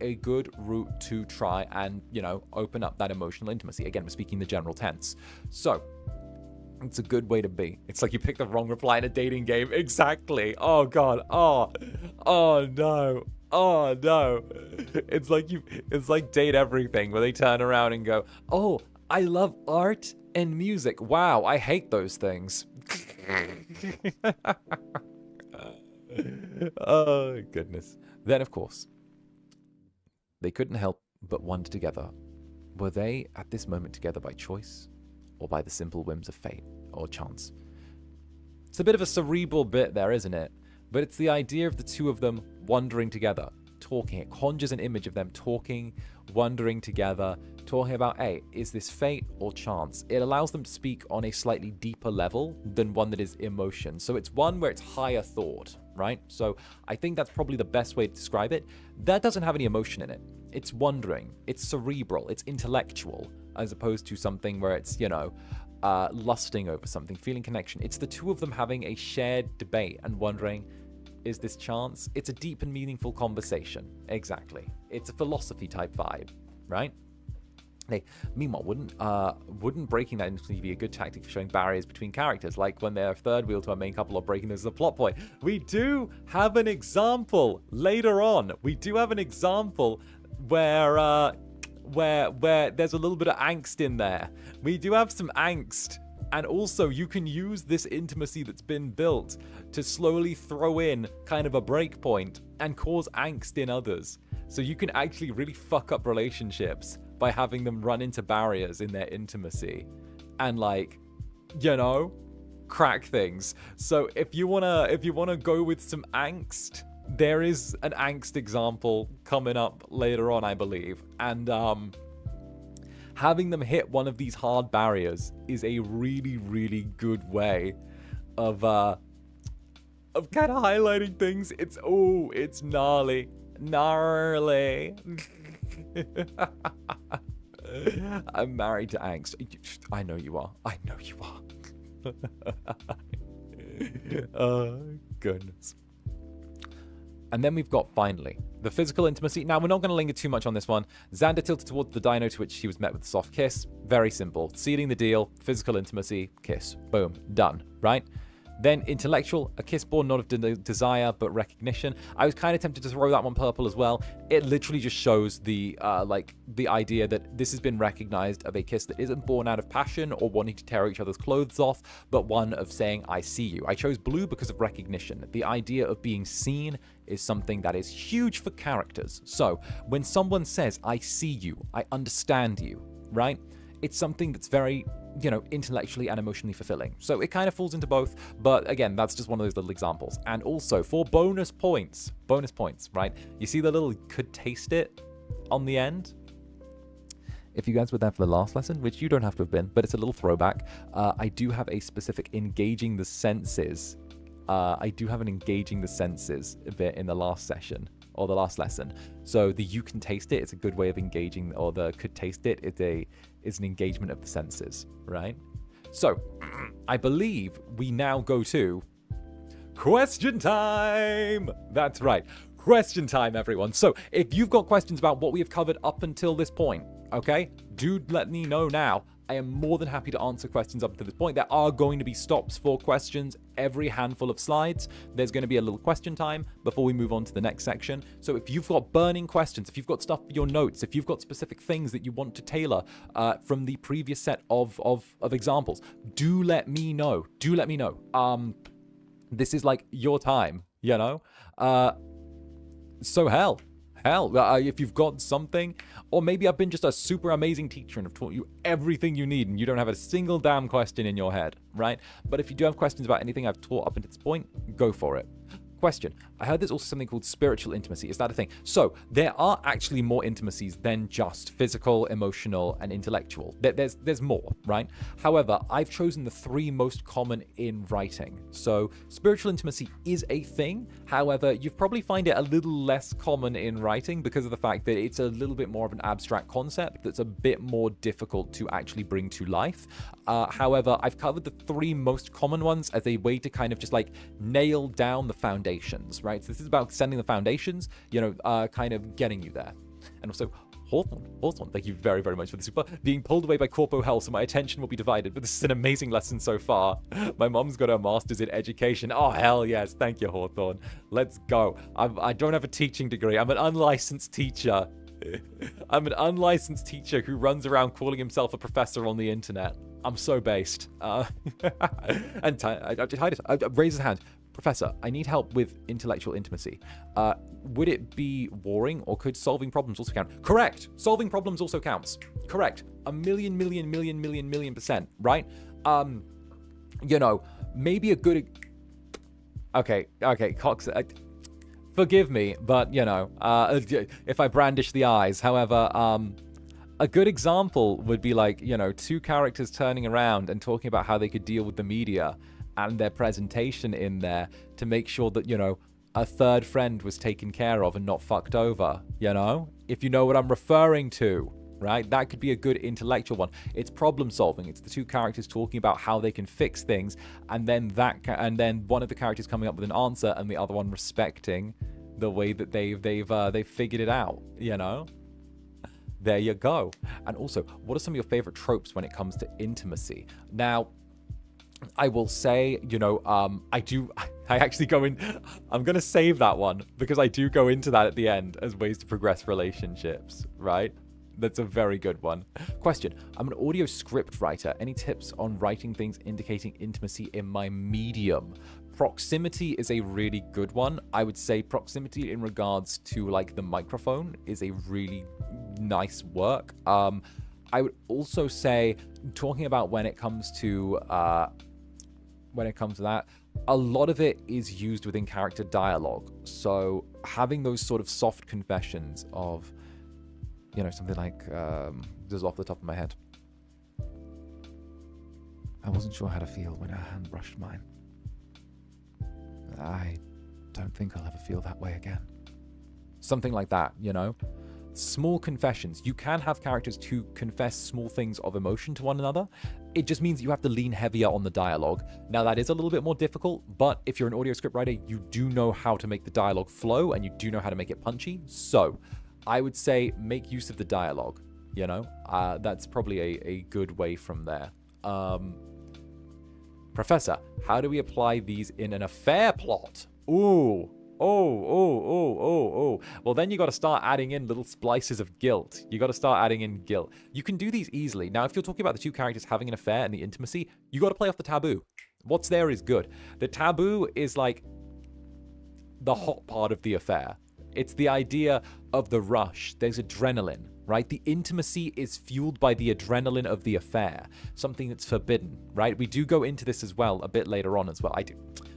a good route to try and, you know, open up that emotional intimacy. Again, we're speaking the general tense. So... it's a good way to be. It's like you picked the wrong reply in a dating game. Exactly. Oh, God. Oh no. Oh, no. It's like Date Everything, where they turn around and go, oh, I love art and music. Wow, I hate those things. Oh, goodness. Then, of course, they couldn't help but wonder together. Were they at this moment together by choice? Or by the simple whims of fate or chance? It's a bit of a cerebral bit there, isn't it? But it's the idea of the 2 of them wandering together, talking. It conjures an image of them talking, wandering together, talking about, hey, is this fate or chance? It allows them to speak on a slightly deeper level than one that is emotion. So it's one where it's higher thought, right? So I think that's probably the best way to describe it. That doesn't have any emotion in it. It's wondering. It's cerebral. It's intellectual, as opposed to something where it's, you know, lusting over something, feeling connection. It's the 2 of them having a shared debate and wondering, is this chance? It's a deep and meaningful conversation. Exactly. It's a philosophy type vibe, right? Hey, meanwhile, wouldn't breaking that intimacy be a good tactic for showing barriers between characters, like when they're third wheel to a main couple or breaking this as a plot point? We do have an example later on. We do have an example where there's a little bit of angst in there. We do have some angst. And also, you can use this intimacy that's been built to slowly throw in kind of a break point and cause angst in others. So you can actually really fuck up relationships by having them run into barriers in their intimacy and, like, you know, crack things. So if you wanna go with some angst, there is an angst example coming up later on, I believe. And having them hit one of these hard barriers is a really, really good way of kind of highlighting things. It's gnarly. I'm married to angst. I know you are. Oh, goodness. And then we've got, finally, the physical intimacy. Now, we're not going to linger too much on this one. Zander tilted towards the dino, to which he was met with a soft kiss. Very simple. Sealing the deal, physical intimacy, kiss. Boom. Done. Right? Then intellectual, a kiss born not of desire, but recognition. I was kind of tempted to throw that one purple as well. It literally just shows the idea that this has been recognized of a kiss that isn't born out of passion or wanting to tear each other's clothes off, but one of saying, I see you. I chose blue because of recognition. The idea of being seen is something that is huge for characters. So when someone says, I see you, I understand you, right? It's something that's very, intellectually and emotionally fulfilling. So it kind of falls into both, but again, that's just one of those little examples. And also for bonus points, right? You see the little could taste it on the end? If you guys were there for the last lesson, which you don't have to have been, but it's a little throwback, I do have a specific engaging the senses. I do have an engaging the senses a bit in the last session. Or the last lesson. So the you can taste it, it's a good way of engaging, or the could taste it, it's an engagement of the senses, right? So I believe we now go to question time. That's right. Question time, everyone. So if you've got questions about what we have covered up until this point, okay, do let me know now. I am more than happy to answer questions up to this point. There are going to be stops for questions every handful of slides. There's going to be a little question time before we move on to the next section. So if you've got burning questions, if you've got stuff for your notes, if you've got specific things that you want to tailor from the previous set of examples, do let me know. Do let me know. This is like your time, So hell, if you've got something, or maybe I've been just a super amazing teacher and have taught you everything you need and you don't have a single damn question in your head, right? But if you do have questions about anything I've taught up until this point, go for it. Question. I heard there's also something called spiritual intimacy. Is that a thing? So there are actually more intimacies than just physical, emotional, and intellectual. There's more, right? However, I've chosen the 3 most common in writing. So spiritual intimacy is a thing. However, you'd probably find it a little less common in writing because of the fact that it's a little bit more of an abstract concept that's a bit more difficult to actually bring to life. However, I've covered the 3 most common ones as a way to kind of just like nail down the foundations, right? So this is about sending the foundations, kind of getting you there. And also, Hawthorne, thank you very, very much for the super. Being pulled away by corpo hell, so my attention will be divided, but this is an amazing lesson so far. My mom's got her master's in education. Oh, hell yes. Thank you, Hawthorne. Let's go. I don't have a teaching degree. I'm an unlicensed teacher. I'm an unlicensed teacher who runs around calling himself a professor on the internet. I'm so based. And raise his hand. Professor, I need help with intellectual intimacy. Would it be warring or could solving problems also count? Correct. Solving problems also counts. Correct. A million %, right? Maybe a good... Okay, Cox... forgive me, but, if I brandish the eyes. However, a good example would be like, 2 characters turning around and talking about how they could deal with the media and their presentation in there to make sure that, a third friend was taken care of and not fucked over, If you know what I'm referring to, right? That could be a good intellectual one. It's problem solving. It's the 2 characters talking about how they can fix things, and then one of the characters coming up with an answer and the other one respecting the way that they've figured it out, There you go. And also, what are some of your favorite tropes when it comes to intimacy? Now, I will say, I actually go in, I'm going to save that one because I do go into that at the end as ways to progress relationships, right? That's a very good one. Question. I'm an audio script writer. Any tips on writing things indicating intimacy in my medium? Proximity is a really good one. I would say proximity in regards to like the microphone is a really nice work. I would also say talking about when it comes to that, a lot of it is used within character dialogue. So having those sort of soft confessions of, something like, just off the top of my head. I wasn't sure how to feel when her hand brushed mine. I don't think I'll ever feel that way again. Something like that, small confessions. You can have characters to confess small things of emotion to one another. It just means you have to lean heavier on the dialogue. Now, that is a little bit more difficult, but if you're an audio script writer, you do know how to make the dialogue flow and you do know how to make it punchy. So I would say make use of the dialogue, you know? That's probably a good way from there. Professor, how do we apply these in an affair plot? Ooh. Oh. Well, then you got to start adding in little splices of guilt. You got to start adding in guilt. You can do these easily. Now, if you're talking about the two characters having an affair and the intimacy, you got to play off the taboo. What's there is good. The taboo is like the hot part of the affair. It's the idea of the rush. There's adrenaline, right? The intimacy is fueled by the adrenaline of the affair, something that's forbidden, right? We do go into this as well a bit later on as well.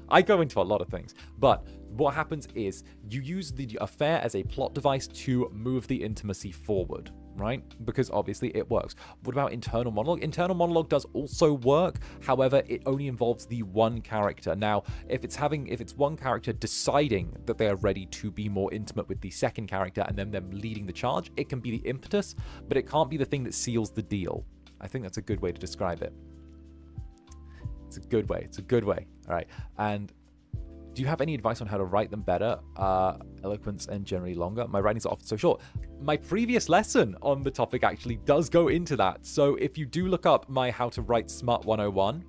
I go into a lot of things, but what happens is you use the affair as a plot device to move the intimacy forward, right? Because obviously it works. What about internal monologue? Internal monologue does also work. However, it only involves the one character. Now, if it's one character deciding that they are ready to be more intimate with the second character and then them leading the charge, it can be the impetus, but it can't be the thing that seals the deal. I think that's a good way to describe it. It's a good way. All right. And do you have any advice on how to write them better, eloquent and generally longer? My writings are often so short. My previous lesson on the topic actually does go into that. So if you do look up my How to Write Smut 101,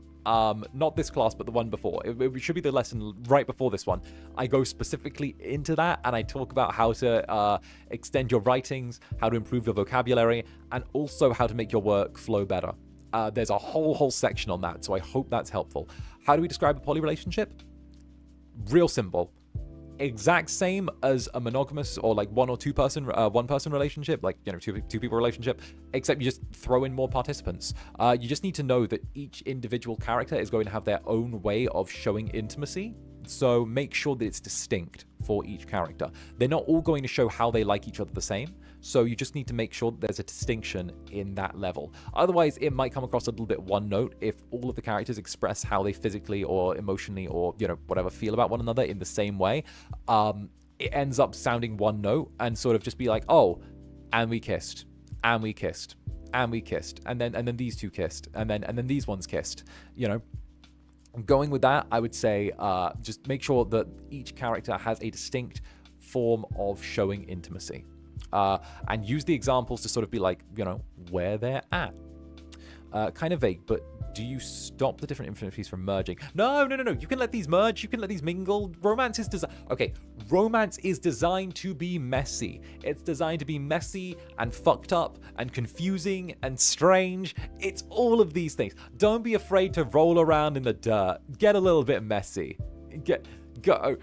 not this class, but the one before, it should be the lesson right before this one. I go specifically into that and I talk about how to extend your writings, how to improve your vocabulary, and also how to make your work flow better. There's a whole section on that, so I hope that's helpful. How do we describe a poly relationship? Real simple. Exact same as a monogamous or like one person relationship, like, you know, two people relationship, except you just throw in more participants. You just need to know that each individual character is going to have their own way of showing intimacy. So make sure that it's distinct for each character. They're not all going to show how they like each other the same. So you just need to make sure that there's a distinction in that level. Otherwise, it might come across a little bit one note if all of the characters express how they physically or emotionally or, you know, whatever feel about one another in the same way. It ends up sounding one note and sort of just be like, oh, and we kissed, and we kissed, and we kissed, and then these two kissed, and then these ones kissed, you know. Going with that, I would say just make sure that each character has a distinct form of showing intimacy. And use the examples to sort of be like, you know, where they're at. Kind of vague, but do you stop the different infinities from merging? No. You can let these merge. You can let these mingle. Romance is designed... Okay, romance is designed to be messy. It's designed to be messy and fucked up and confusing and strange. It's all of these things. Don't be afraid to roll around in the dirt. Get a little bit messy. Get a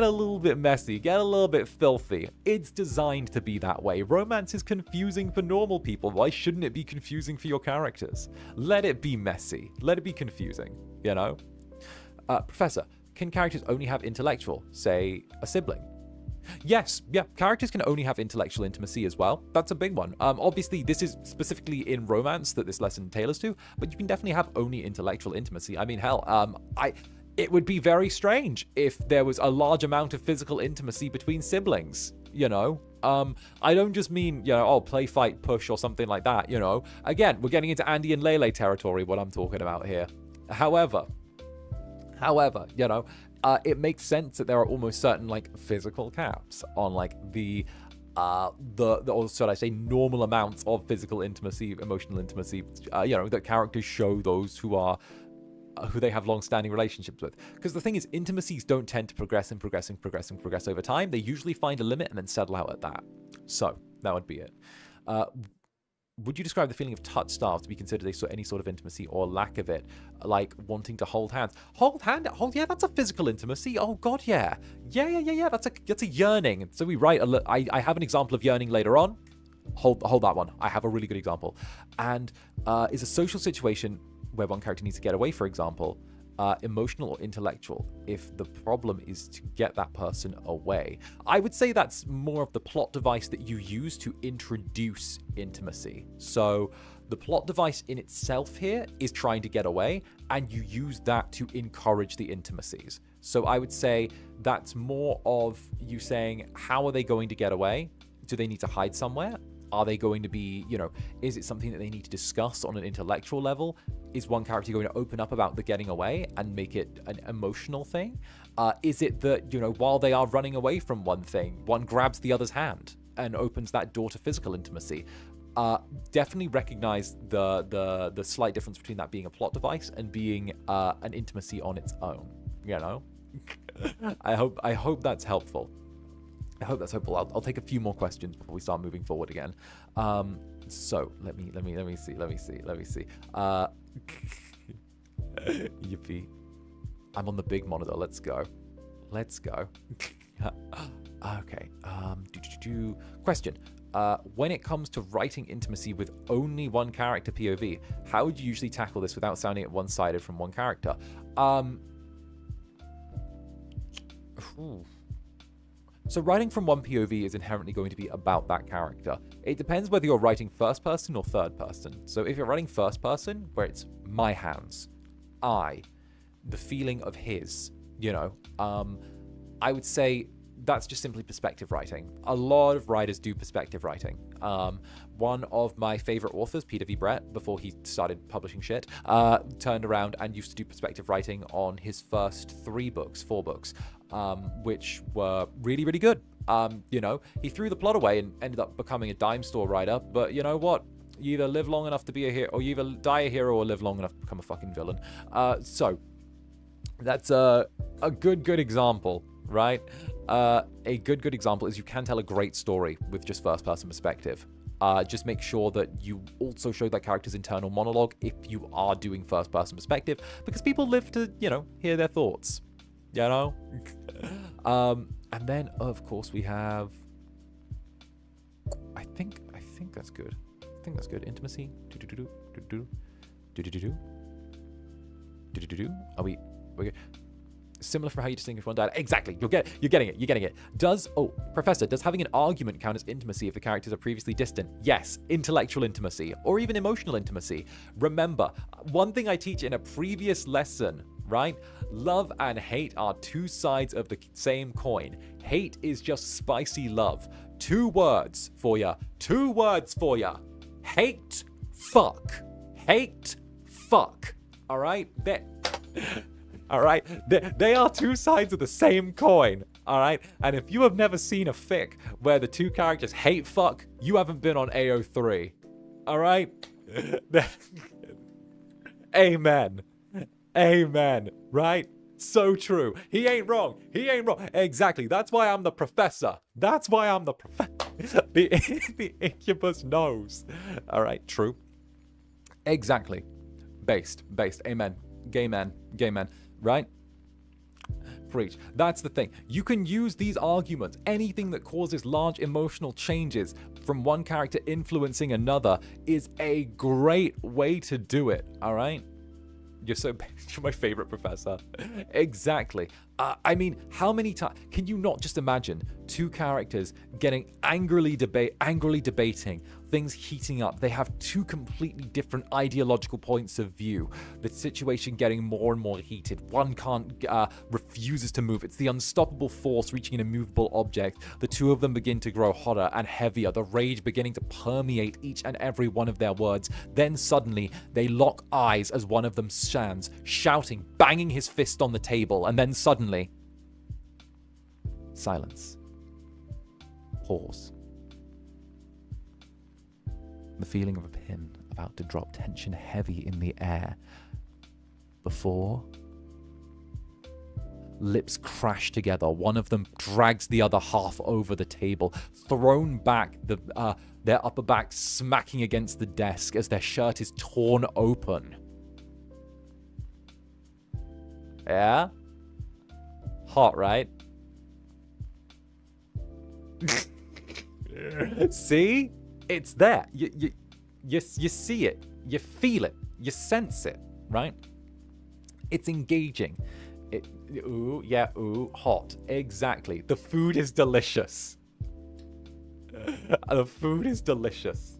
little bit messy, get a little bit filthy. It's designed to be that way. Romance is confusing for normal people. Why shouldn't it be confusing for your characters? Let it be messy. Let it be confusing, you know? Professor, can characters only have intellectual, say, a sibling? Yes, yeah, characters can only have intellectual intimacy as well. That's a big one. Obviously, this is specifically in romance that this lesson tailors to, but you can definitely have only intellectual intimacy. I mean, hell, it would be very strange if there was a large amount of physical intimacy between siblings, you know? I don't just mean, you know, oh, play, fight, push or something like that, you know? Again, we're getting into Andy and Lele territory, what I'm talking about here. However, you know, it makes sense that there are almost certain, like, physical caps on, like, or should I say normal amounts of physical intimacy, emotional intimacy, you know, that characters show those who they have long-standing relationships with. Because the thing is, intimacies don't tend to progress over time. They usually find a limit and then settle out at that. So, that would be it. Would you describe the feeling of touch starved to be considered any sort of intimacy or lack of it? Like wanting to hold hands. Hold yeah, that's a physical intimacy. Oh god, yeah. Yeah. That's a yearning. So we write I have an example of yearning later on. Hold that one. I have a really good example. And is a social situation where one character needs to get away, for example, emotional or intellectual, if the problem is to get that person away. I would say that's more of the plot device that you use to introduce intimacy. So the plot device in itself here is trying to get away, and you use that to encourage the intimacies. So I would say that's more of you saying, how are they going to get away? Do they need to hide somewhere? Are they going to be, is it something that they need to discuss on an intellectual level? Is one character going to open up about the getting away and make it an emotional thing? Is it that, while they are running away from one thing, one grabs the other's hand and opens that door to physical intimacy? Definitely recognize the slight difference between that being a plot device and being an intimacy on its own, I hope that's helpful. I hope that's helpful. I'll take a few more questions before we start moving forward again. So let me see. Yippee. I'm on the big monitor. Let's go. Okay. Question. When it comes to writing intimacy with only one character POV, how would you usually tackle this without sounding it one-sided from one character? So writing from one POV is inherently going to be about that character. It depends whether you're writing first person or third person. So if you're writing first person, where it's my hands, the feeling of his, I would say that's just simply perspective writing. A lot of writers do perspective writing. One of my favorite authors, Peter V. Brett, before he started publishing shit, turned around and used to do perspective writing on his first 4 books, which were really, really good. He threw the plot away and ended up becoming a dime store writer, but you know what? You either live long enough to be a hero, or you either die a hero or live long enough to become a fucking villain. So that's a good example, right? A good example is you can tell a great story with just first-person perspective. Just make sure that you also show that character's internal monologue if you are doing first-person perspective, because people live to, hear their thoughts, And then, of course, we have... I think that's good. Intimacy. Are we good? Similar for how you distinguish one dialect. Exactly. You're getting it. Professor, does having an argument count as intimacy if the characters are previously distant? Yes. Intellectual intimacy, or even emotional intimacy. Remember, one thing I teach in a previous lesson, right? Love and hate are 2 sides of the same coin. Hate is just spicy love. 2 words for ya. Hate, fuck. All right? All right, they are 2 sides of the same coin. All right, and if you have never seen a fic where the 2 characters hate fuck, you haven't been on AO3. All right, amen. Right? So true. He ain't wrong. Exactly. That's why I'm the professor. The Incubus knows. All right. True. Exactly. Based. Amen. Gay man. Right? Preach. That's the thing. You can use these arguments. Anything that causes large emotional changes from one character influencing another is a great way to do it. All right? You're my favorite professor. Exactly. I mean, how many times can you not just imagine 2 characters getting angrily debating, things heating up? They have 2 completely different ideological points of view. The situation getting more and more heated. One refuses to move. It's the unstoppable force reaching an immovable object. The 2 of them begin to grow hotter and heavier, the rage beginning to permeate each and every one of their words. Then suddenly, they lock eyes as one of them stands, shouting, banging his fist on the table, and then suddenly, silence. Pause. The feeling of a pin about to drop, tension heavy in the air. Before, lips crash together. One of them drags the other half over the table, thrown back, their upper back smacking against the desk as their shirt is torn open. Yeah? Hot, right? See? It's there. You see it. You feel it. You sense it, right? It's engaging. Hot. Exactly. The food is delicious. The food is delicious.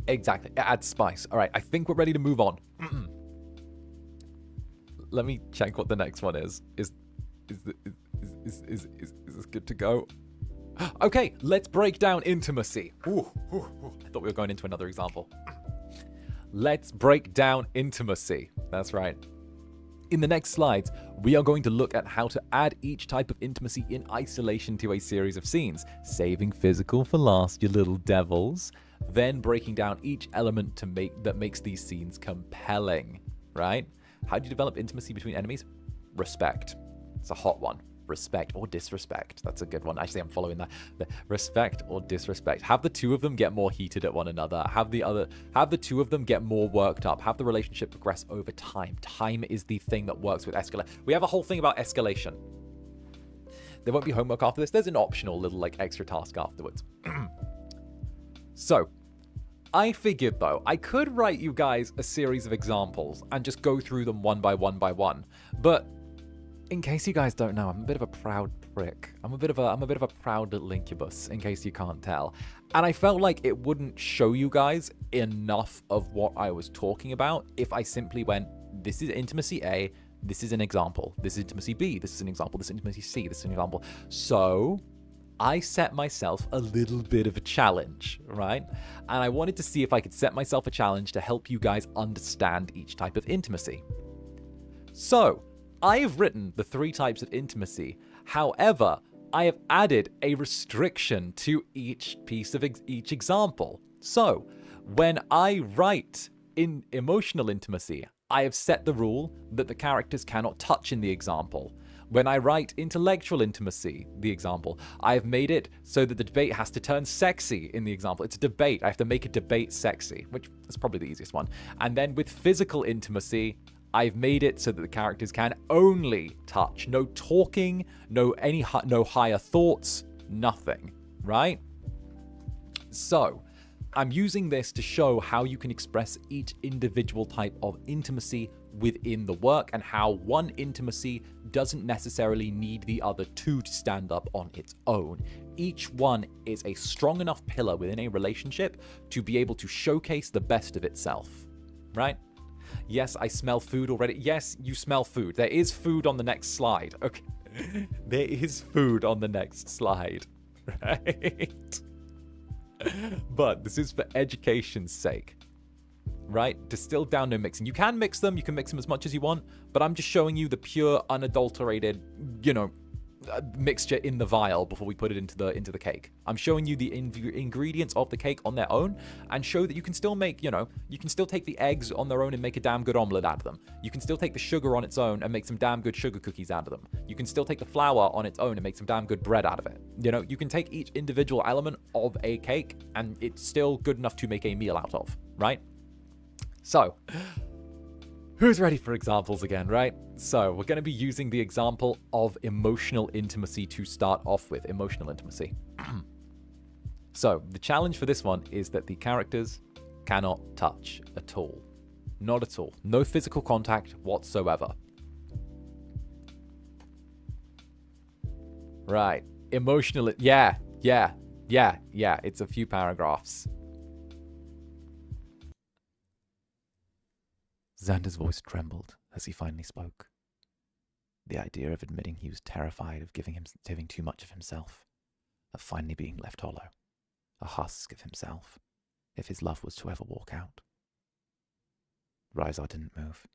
Exactly. It adds spice. All right. I think we're ready to move on. Let me check what the next one is. Is this good to go? Okay, let's break down intimacy. Ooh. I thought we were going into another example. Let's break down intimacy. That's right. In the next slides, we are going to look at how to add each type of intimacy in isolation to a series of scenes, saving physical for last, you little devils, then breaking down each element that makes these scenes compelling, right? How do you develop intimacy between enemies? Respect. It's a hot one. Respect or disrespect. That's a good one. Actually, I'm following that. Respect or disrespect. Have the two of them get more heated at one another. Have the two of them get more worked up. Have the relationship progress over time. Time is the thing that works with escalation. We have a whole thing about escalation. There won't be homework after this. There's an optional little like extra task afterwards. So, I figured though, I could write you guys a series of examples and just go through them one by one. But in case you guys don't know, I'm a bit of a proud prick. I'm a bit of a proud little incubus, in case you can't tell. And I felt like it wouldn't show you guys enough of what I was talking about if I simply went, this is intimacy A, this is an example. This is intimacy B, this is an example. This is intimacy C, this is an example. So I set myself a little bit of a challenge, right? And I wanted to see if I could set myself a challenge to help you guys understand each type of intimacy. So I have written the 3 types of intimacy. However, I have added a restriction to each piece of each example. So when I write in emotional intimacy, I have set the rule that the characters cannot touch in the example. When I write intellectual intimacy, the example, I have made it so that the debate has to turn sexy in the example. It's a debate. I have to make a debate sexy, which is probably the easiest one. And then with physical intimacy, I've made it so that the characters can only touch. No talking, no higher thoughts, nothing, right? So, I'm using this to show how you can express each individual type of intimacy within the work and how one intimacy doesn't necessarily need the other two to stand up on its own. Each one is a strong enough pillar within a relationship to be able to showcase the best of itself, right? Yes, I smell food already. Yes, you smell food. There is food on the next slide. Okay. There is food on the next slide, right? But this is for education's sake, right? Distilled down, no mixing. You can mix them. You can mix them as much as you want, but I'm just showing you the pure, unadulterated, mixture in the vial before we put it into the cake. I'm showing you the ingredients of the cake on their own and show that you can still make, you can still take the eggs on their own and make a damn good omelet out of them. You can still take the sugar on its own and make some damn good sugar cookies out of them. You can still take the flour on its own and make some damn good bread out of it. You can take each individual element of a cake and it's still good enough to make a meal out of, right? So, who's ready for examples again, right? So we're going to be using the example of emotional intimacy to start off with. Emotional intimacy. So the challenge for this one is that the characters cannot touch at all. Not at all. No physical contact whatsoever. Right. Emotional. Yeah. It's a few paragraphs. Zander's voice trembled as he finally spoke. The idea of admitting he was terrified of giving too much of himself, of finally being left hollow, a husk of himself, if his love was to ever walk out. Rizar didn't move,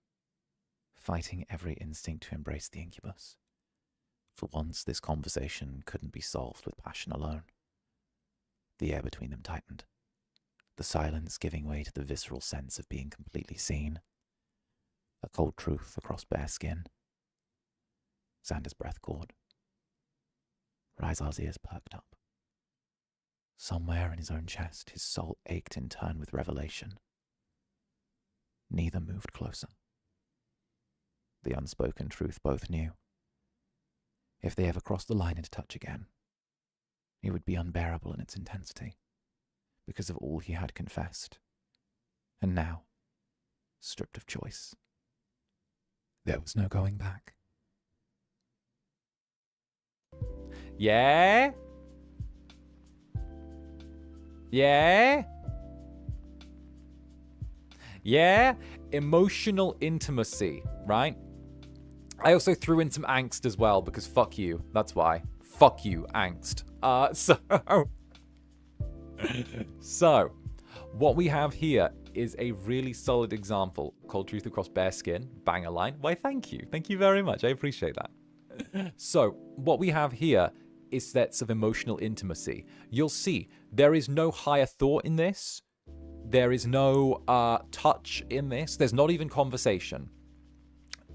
fighting every instinct to embrace the incubus. For once, this conversation couldn't be solved with passion alone. The air between them tightened, the silence giving way to the visceral sense of being completely seen. A cold truth across bare skin. Zander's breath caught. Rizar's ears perked up. Somewhere in his own chest, his soul ached in turn with revelation. Neither moved closer. The unspoken truth both knew. If they ever crossed the line into touch again, it would be unbearable in its intensity, because of all he had confessed. And now, stripped of choice, there was no going back. Yeah? Yeah? Yeah? Emotional intimacy, right? I also threw in some angst as well because fuck you. That's why. Fuck you, angst. So, what we have here is a really solid example. Cold truth across bare skin. Banger line. Why, thank you. Thank you very much. I appreciate that. So, what we have here is sets of emotional intimacy. You'll see there is no higher thought in this. There is no touch in this. There's not even conversation.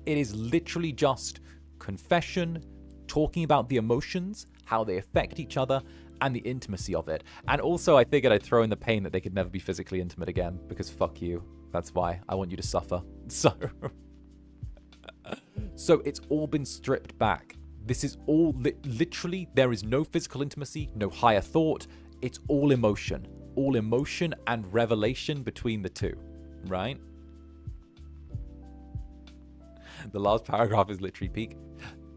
It is literally just confession, talking about the emotions, how they affect each other, and the intimacy of it. And also, I figured I'd throw in the pain that they could never be physically intimate again, because fuck you. That's why I want you to suffer. So it's all been stripped back. This is all literally, there is no physical intimacy, no higher thought. It's all emotion and revelation between the two, right? The last paragraph is literally peak.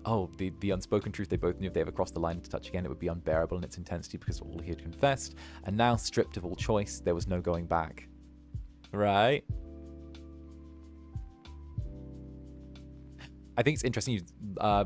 Oh, the unspoken truth they both knew if they ever crossed the line to touch again, it would be unbearable in its intensity because of all he had confessed. And now, stripped of all choice, there was no going back. Right? I think it's interesting you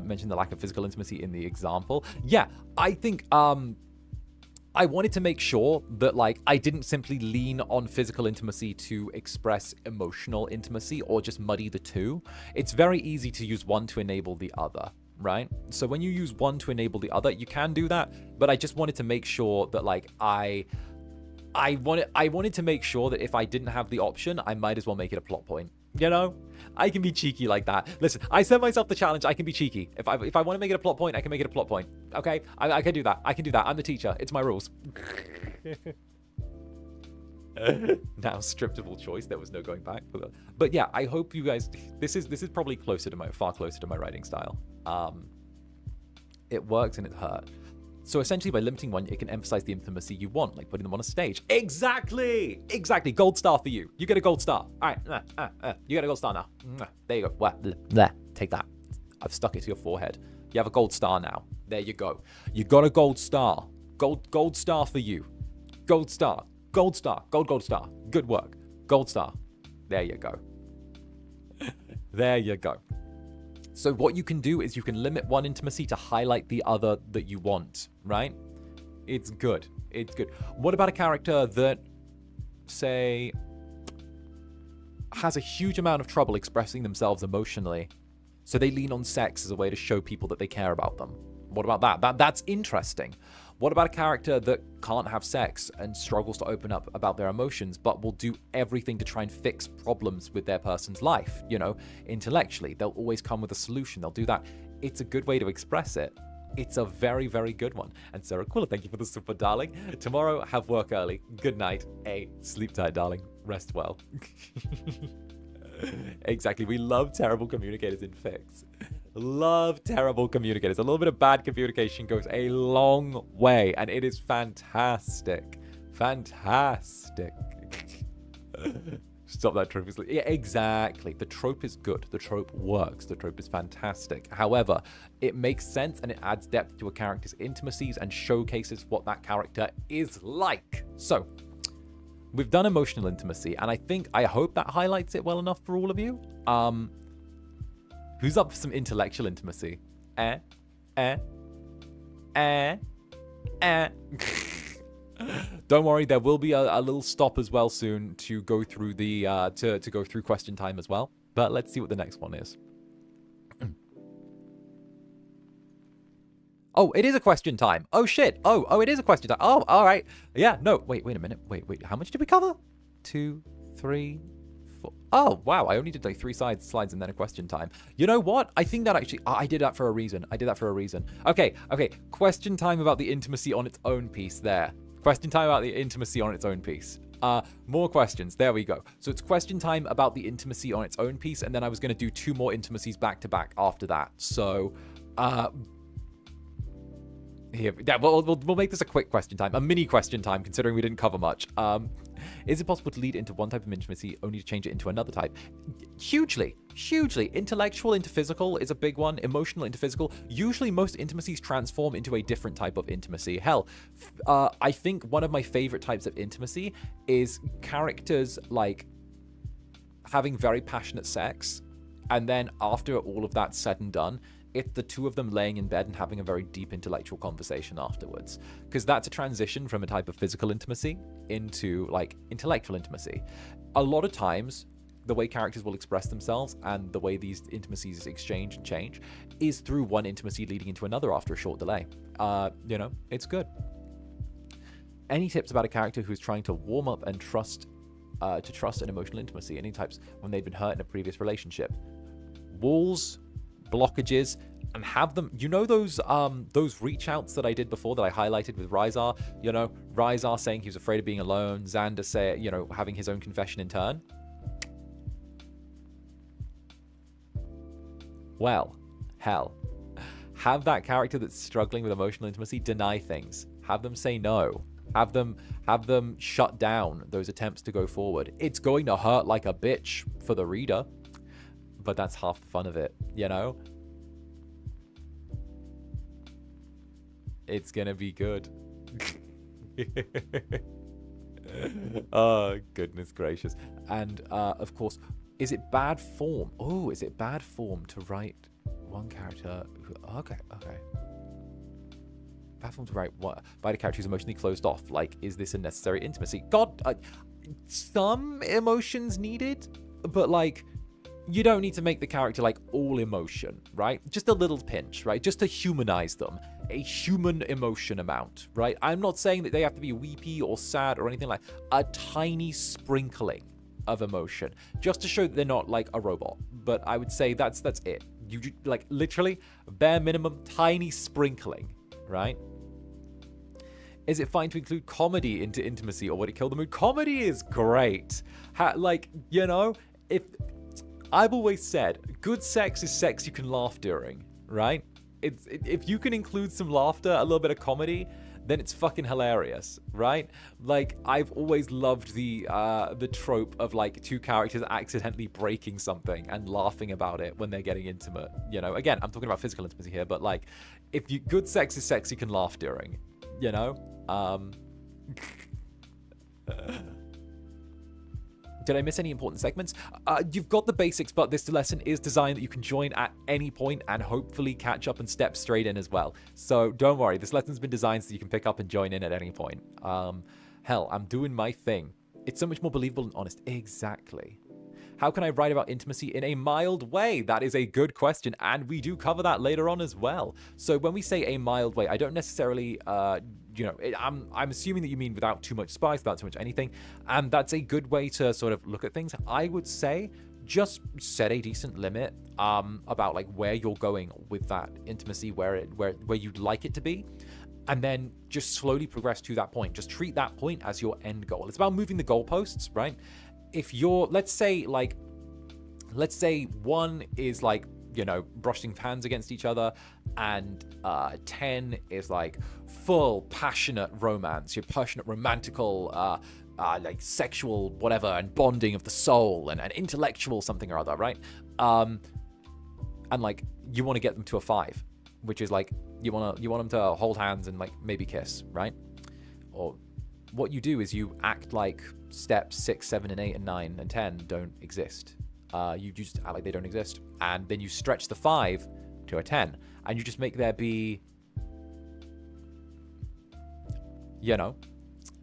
mentioned the lack of physical intimacy in the example. Yeah, I think I wanted to make sure that, like, I didn't simply lean on physical intimacy to express emotional intimacy or just muddy the two. It's very easy to use one to enable the other, right? So when you use one to enable the other, you can do that, but I just wanted to make sure that, like, I wanted to make sure that if I didn't have the option, I might as well make it a plot point. You know, I can be cheeky like that. Listen, I set myself the challenge. I can be cheeky. If I want to make it a plot point, I can make it a plot point. Okay, I can do that. I can do that. I'm the teacher. It's my rules. Now stripped of all choice. There was no going back. But yeah, I hope you guys. This is probably far closer to my writing style. It works and it hurt. So essentially, by limiting one, it can emphasize the intimacy you want, like putting them on a stage. Exactly! Exactly. Gold star for you. You get a gold star. All right. You get a gold star now. There you go. There. Take that. I've stuck it to your forehead. You have a gold star now. There you go. You got a gold star. Gold star for you. Gold star. Gold star. Gold star. Good work. Gold star. There you go. There you go. So what you can do is you can limit one intimacy to highlight the other that you want, right? It's good. It's good. What about a character that, say, has a huge amount of trouble expressing themselves emotionally, so they lean on sex as a way to show people that they care about them? What about that? That's interesting. What about a character that can't have sex and struggles to open up about their emotions, but will do everything to try and fix problems with their person's life, you know, intellectually? They'll always come with a solution. They'll do that. It's a good way to express it. It's a very, very good one. And Sarah Quilla, thank you for the super, darling. Tomorrow, have work early. Good night. Sleep tight, darling. Rest well. Exactly. We love terrible communicators in fics. Love terrible communicators. A little bit of bad communication goes a long way, and it is fantastic. Fantastic. Stop that trope. Yeah, exactly. The trope is good. The trope works. The trope is fantastic. However, it makes sense and it adds depth to a character's intimacies and showcases what that character is like. So, we've done emotional intimacy, and I hope that highlights it well enough for all of you. Who's up for some intellectual intimacy? Don't worry, there will be a little stop as well soon to go through the to go through question time as well. But let's see what the next one is. Oh, it is a question time. Oh shit. Oh, it is a question time. Oh, all right. Yeah. No. Wait a minute. Wait. How much did we cover? 2, 3, 4. Oh wow. I only did like 3 slides and then a question time. You know what? I think that actually I did that for a reason. Okay. Question time about the intimacy on its own piece there. Question time about the intimacy on its own piece. More questions. There we go. So it's question time about the intimacy on its own piece, and then I was going to do 2 more intimacies back to back after that. So, here, yeah, we'll make this a quick question time, a mini question time, considering we didn't cover much. Is it possible to lead into one type of intimacy only to change it into another type? Hugely. Intellectual into physical is a big one. Emotional into physical. Usually most intimacies transform into a different type of intimacy. Hell, I think one of my favorite types of intimacy is characters like having very passionate sex And then after all of that's said and done, it's the two of them laying in bed and having a very deep intellectual conversation afterwards. Because that's a transition from a type of physical intimacy into, like, intellectual intimacy. A lot of times, the way characters will express themselves and the way these intimacies exchange and change is through one intimacy leading into another after a short delay. You know, it's good. Any tips about a character who's trying to warm up and trust an emotional intimacy? Any types when they've been hurt in a previous relationship? Walls, blockages, and have them, you know, those reach outs that I did before that I highlighted with 𝓱𝓸𝓼𝓽, you know, 𝓱𝓸𝓼𝓽 saying he was afraid of being alone, Zander say, you know, having his own confession in turn. Well, hell, have that character that's struggling with emotional intimacy deny things. Have them say no. Have them shut down those attempts to go forward. It's going to hurt like a bitch for the reader, but that's half the fun of it, you know? It's gonna be good. Oh, goodness gracious. And, of course, is it bad form? Oh, is it bad form to write one character who... Okay. Bad form to write a character who's emotionally closed off. Like, is this a necessary intimacy? God, some emotions needed, but, like, you don't need to make the character, like, all emotion, right? Just a little pinch, right? Just to humanize them. A human emotion amount, right? I'm not saying that they have to be weepy or sad or anything like a tiny sprinkling of emotion, just to show that they're not, like, a robot. But I would say that's it. You, like, literally, bare minimum, tiny sprinkling, right? Is it fine to include comedy into intimacy, or would it kill the mood? Comedy is great. Like, you know, I've always said, good sex is sex you can laugh during, right? If you can include some laughter, a little bit of comedy, then it's fucking hilarious, right? Like, I've always loved the trope of, like, two characters accidentally breaking something and laughing about it when they're getting intimate. You know, again, I'm talking about physical intimacy here, but, like, good sex is sex you can laugh during, you know? Did I miss any important segments? You've got the basics, but this lesson is designed that you can join at any point and hopefully catch up and step straight in as well. So don't worry, this lesson's been designed so you can pick up and join in at any point. Hell, I'm doing my thing. It's so much more believable and honest. Exactly. How can I write about intimacy in a mild way? That is a good question, and we do cover that later on as well. So when we say a mild way, I don't necessarily, you know, I'm assuming that you mean without too much spice, without too much anything, and that's a good way to sort of look at things. I would say just set a decent limit about, like, where you're going with that intimacy, where you'd like it to be. And then just slowly progress to that point. Just treat that point as your end goal. It's about moving the goalposts, right? If you're, let's say one is, like, you know, brushing hands against each other, and 10 is, like, full passionate romance, your passionate romantical, like, sexual whatever, and bonding of the soul, and intellectual something or other, right? And, like, you want to get them to a 5, which is, like, you want them to hold hands and, like, maybe kiss, right? Or what you do is you act like steps 6, 7, and 8, and 9, and 10 don't exist. You just act like they don't exist. And then you stretch the 5 to a 10. And you just make there be, you know,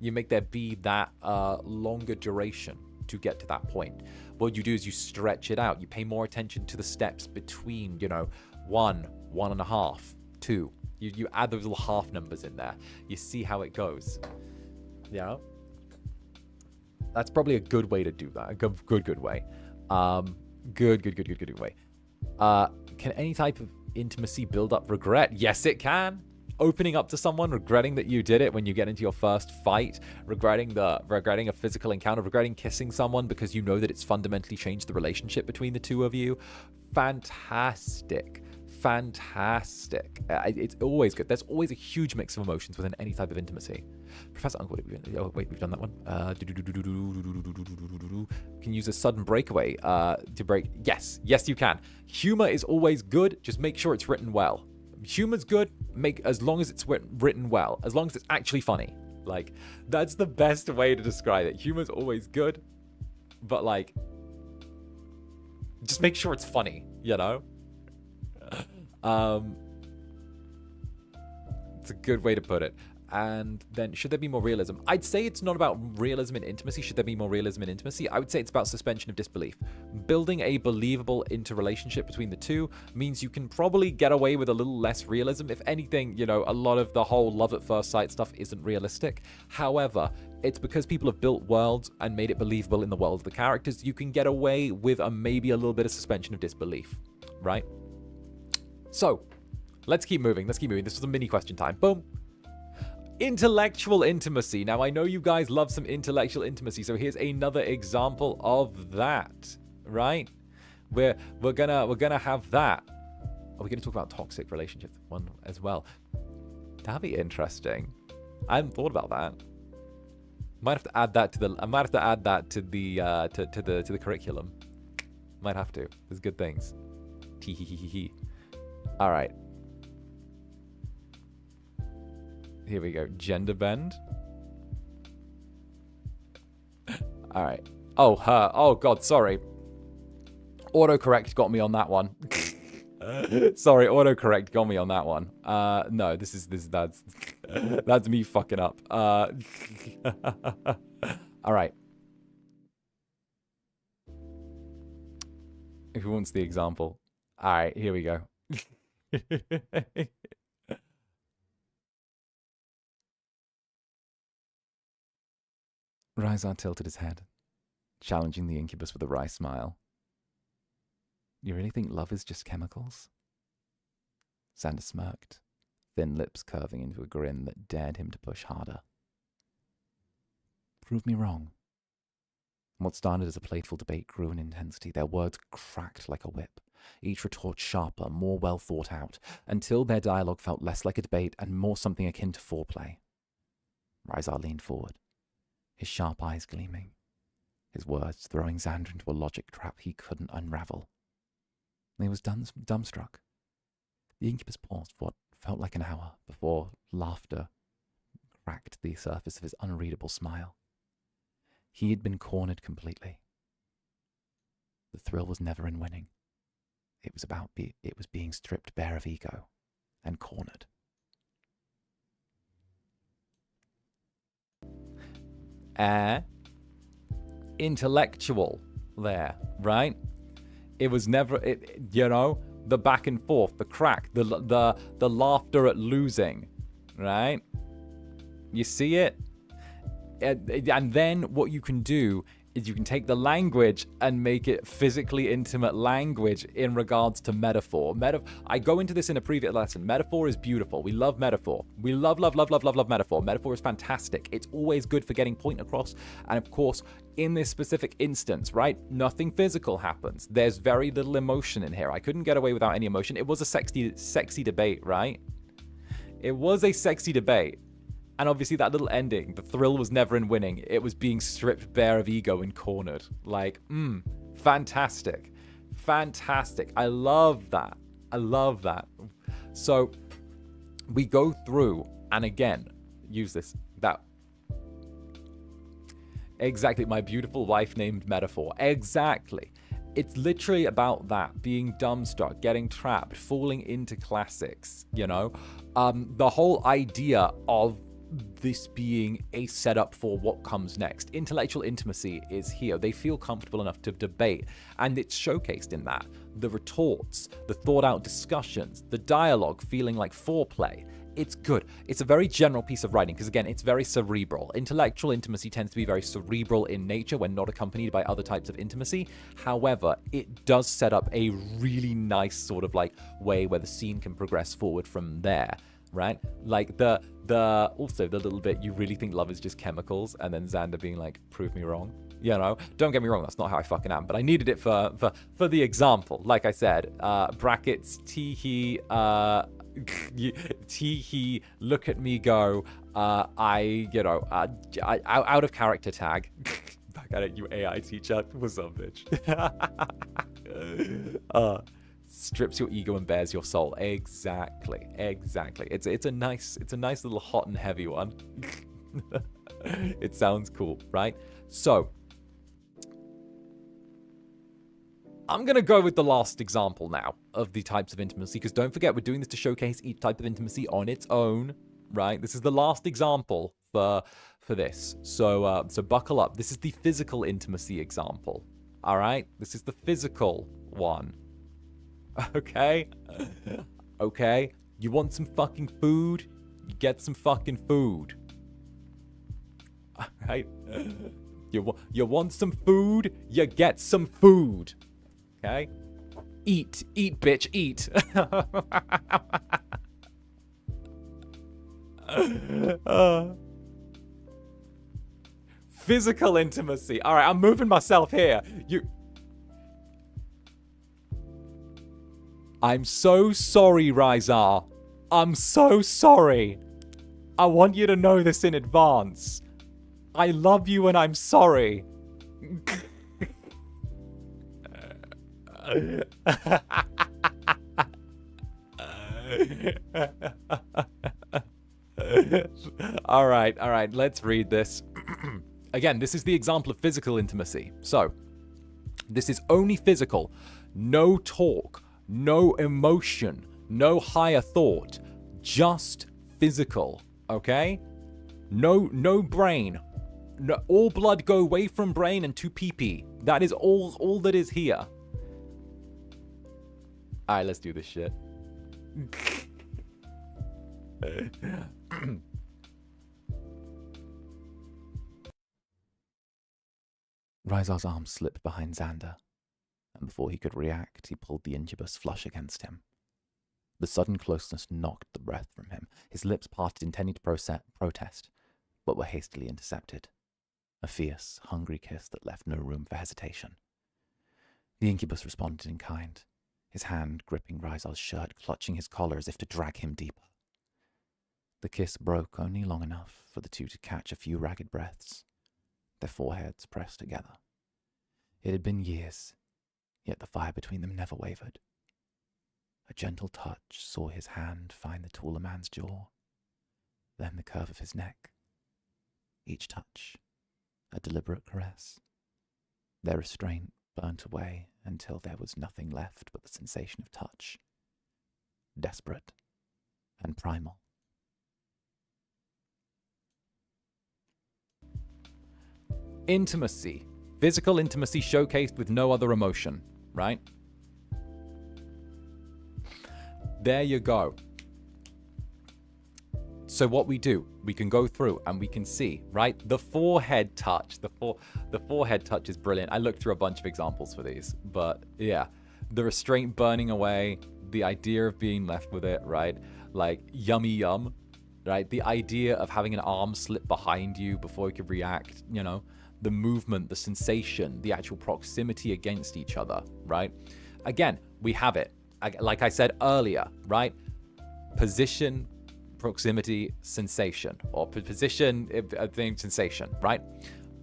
you make there be that longer duration to get to that point. What you do is you stretch it out. You pay more attention to the steps between, you know, 1, 1.5, 2. You add those little half numbers in there. You see how it goes. Yeah. That's probably a good way to do that. A good way. Good way. Can any type of intimacy build up regret? Yes, it can. Opening up to someone, regretting that you did it when you get into your first fight, regretting a physical encounter, regretting kissing someone because you know that it's fundamentally changed the relationship between the two of you. Fantastic. It's always good. There's always a huge mix of emotions within any type of intimacy. Professor Uncle, oh wait, we've done that one. Can use a sudden breakaway to break. Yes, you can. Humor is always good. Just make sure it's written well. Humor's good. As long as it's written well. As long as it's actually funny. Like, that's the best way to describe it. Humor's always good, but, like, Just make sure it's funny, you know? It's a good way to put it. And then, should there be more realism? I'd say it's not about realism and intimacy. Should there be more realism and intimacy? I would say it's about suspension of disbelief. Building a believable interrelationship between the two means you can probably get away with a little less realism. If anything, you know, a lot of the whole love at first sight stuff isn't realistic. However, it's because people have built worlds and made it believable in the world of the characters, you can get away with maybe a little bit of suspension of disbelief, right? So, let's keep moving. Let's keep moving. This was a mini question time. Boom. Intellectual intimacy. Now, I know you guys love some intellectual intimacy, so here's another example of that, right? We're gonna have that. Are we gonna talk about toxic relationships one as well? That'd be interesting. I hadn't thought about that. Might have to add that to the. I might have to add that to the to the curriculum. Might have to. There's good things. Tee hee hee hee hee. All right. Here we go. Gender bend. All right. Oh, her. Oh, God. Sorry. Autocorrect got me on that one. Sorry. Autocorrect got me on that one. No, that's me fucking up. All right. Who wants the example? All right. Here we go. Rizar tilted his head, challenging the Incubus with a wry smile. You really think love is just chemicals? Zander smirked, thin lips curving into a grin that dared him to push harder. Prove me wrong. What started as a playful debate grew in intensity. Their words cracked like a whip, each retort sharper, more well thought out, until their dialogue felt less like a debate and more something akin to foreplay. Rizar leaned forward, his sharp eyes gleaming, his words throwing Zander into a logic trap he couldn't unravel. He was dumbstruck. The Incubus paused for what felt like an hour before laughter cracked the surface of his unreadable smile. He had been cornered completely. The thrill was never in winning. It was being stripped bare of ego and cornered. Intellectual there, right? It was never, you know, the back and forth, the crack, the laughter at losing, right? You see it? And then what you can do is you can take the language and make it physically intimate language in regards to metaphor. I go into this in a previous lesson. Metaphor is beautiful. We love metaphor. We love metaphor. Metaphor is fantastic. It's always good for getting point across. And of course, in this specific instance, right, nothing physical happens. There's very little emotion in here. I couldn't get away without any emotion. It was a sexy debate, right? It was a sexy debate. And obviously that little ending, the thrill was never in winning. It was being stripped bare of ego and cornered. Like, fantastic. Fantastic. I love that. I love that. So we go through, and again, use this, that. Exactly, my beautiful wife named metaphor. Exactly. It's literally about that, being dumbstruck, getting trapped, falling into classics, you know? The whole idea of this being a setup for what comes next. Intellectual intimacy is here. They feel comfortable enough to debate, and it's showcased in that. The retorts, the thought-out discussions, the dialogue feeling like foreplay. It's good. It's a very general piece of writing because, again, it's very cerebral. Intellectual intimacy tends to be very cerebral in nature when not accompanied by other types of intimacy. However, it does set up a really nice sort of like way where the scene can progress forward from there. Right? Like also the little bit, you really think love is just chemicals, and then Zander being like, prove me wrong. You know, don't get me wrong, that's not how I fucking am, but I needed it for the example. Like I said, brackets, tee-hee, tee-hee, look at me go, out of character tag. Back at it, you AI teacher. What's up, bitch? Strips your ego and bears your soul. Exactly. It's a nice little hot and heavy one. It sounds cool, right? So I'm going to go with the last example now of the types of intimacy, because don't forget, we're doing this to showcase each type of intimacy on its own, right? This is the last example for this. So buckle up. This is the physical intimacy example, all right? This is the physical one, okay? Okay? You want some fucking food? You get some fucking food, all right? You want some food? You get some food. Okay? Eat, bitch, eat. Physical intimacy. All right, I'm moving myself here. I'm so sorry, Rizar. I'm so sorry. I want you to know this in advance. I love you and I'm sorry. All right, let's read this. Again, this is the example of physical intimacy. So, this is only physical. No talk, no emotion, no higher thought. Just physical, okay? No brain. No, all blood go away from brain and to pee-pee. That is all that is here. All right, let's do this shit. Rizar's arm slipped behind Zander, and before he could react, he pulled the Incubus flush against him. The sudden closeness knocked the breath from him. His lips parted, intending to protest, but were hastily intercepted. A fierce, hungry kiss that left no room for hesitation. The Incubus responded in kind, his hand gripping Rizar's shirt, clutching his collar as if to drag him deeper. The kiss broke only long enough for the two to catch a few ragged breaths, their foreheads pressed together. It had been years, yet the fire between them never wavered. A gentle touch saw his hand find the taller man's jaw, then the curve of his neck. Each touch, a deliberate caress. Their restraint burnt away until there was nothing left but the sensation of touch, desperate and primal. Intimacy. Physical intimacy showcased with no other emotion, right? There you go. So what we do, we can go through and we can see, right? The forehead touch. The forehead touch is brilliant. I looked through a bunch of examples for these, but yeah. The restraint burning away, the idea of being left with it, right? Like, yummy yum, right? The idea of having an arm slip behind you before you could react, you know? The movement, the sensation, the actual proximity against each other, right? Again, we have it. Like I said earlier, right? Position, proximity, sensation, or position, thing, sensation, right?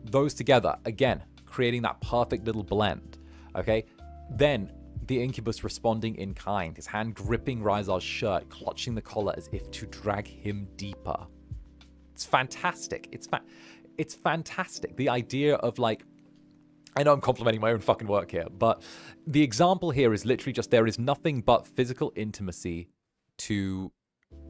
Those together, again, creating that perfect little blend, okay? Then the Incubus responding in kind, his hand gripping Rizar's shirt, clutching the collar as if to drag him deeper. It's fantastic. It's fantastic. The idea of, like, I know I'm complimenting my own fucking work here, but the example here is literally just there is nothing but physical intimacy to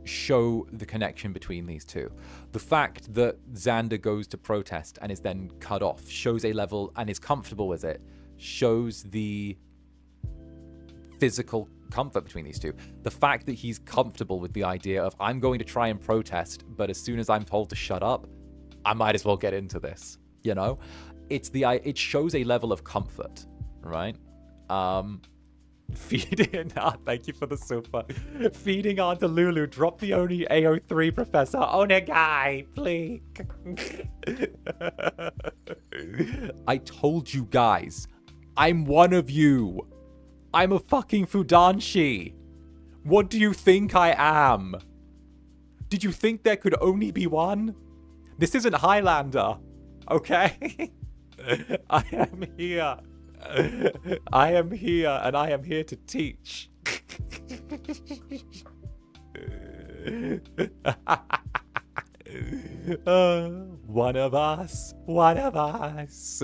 show the connection between these two. The fact that Zander goes to protest and is then cut off shows a level, and is comfortable with it, shows the physical comfort between these two. The fact that he's comfortable with the idea of, I'm going to try and protest, but as soon as I'm told to shut up, I might as well get into this, you know? It shows a level of comfort, right? Feeding, thank you for the super. Feeding on to Lulu, drop the only AO3 professor. Onegai, please. I told you guys, I'm one of you. I'm a fucking Fudanshi. What do you think I am? Did you think there could only be one? This isn't Highlander, okay? I am here. I am here, and I am here to teach. One of us. One of us.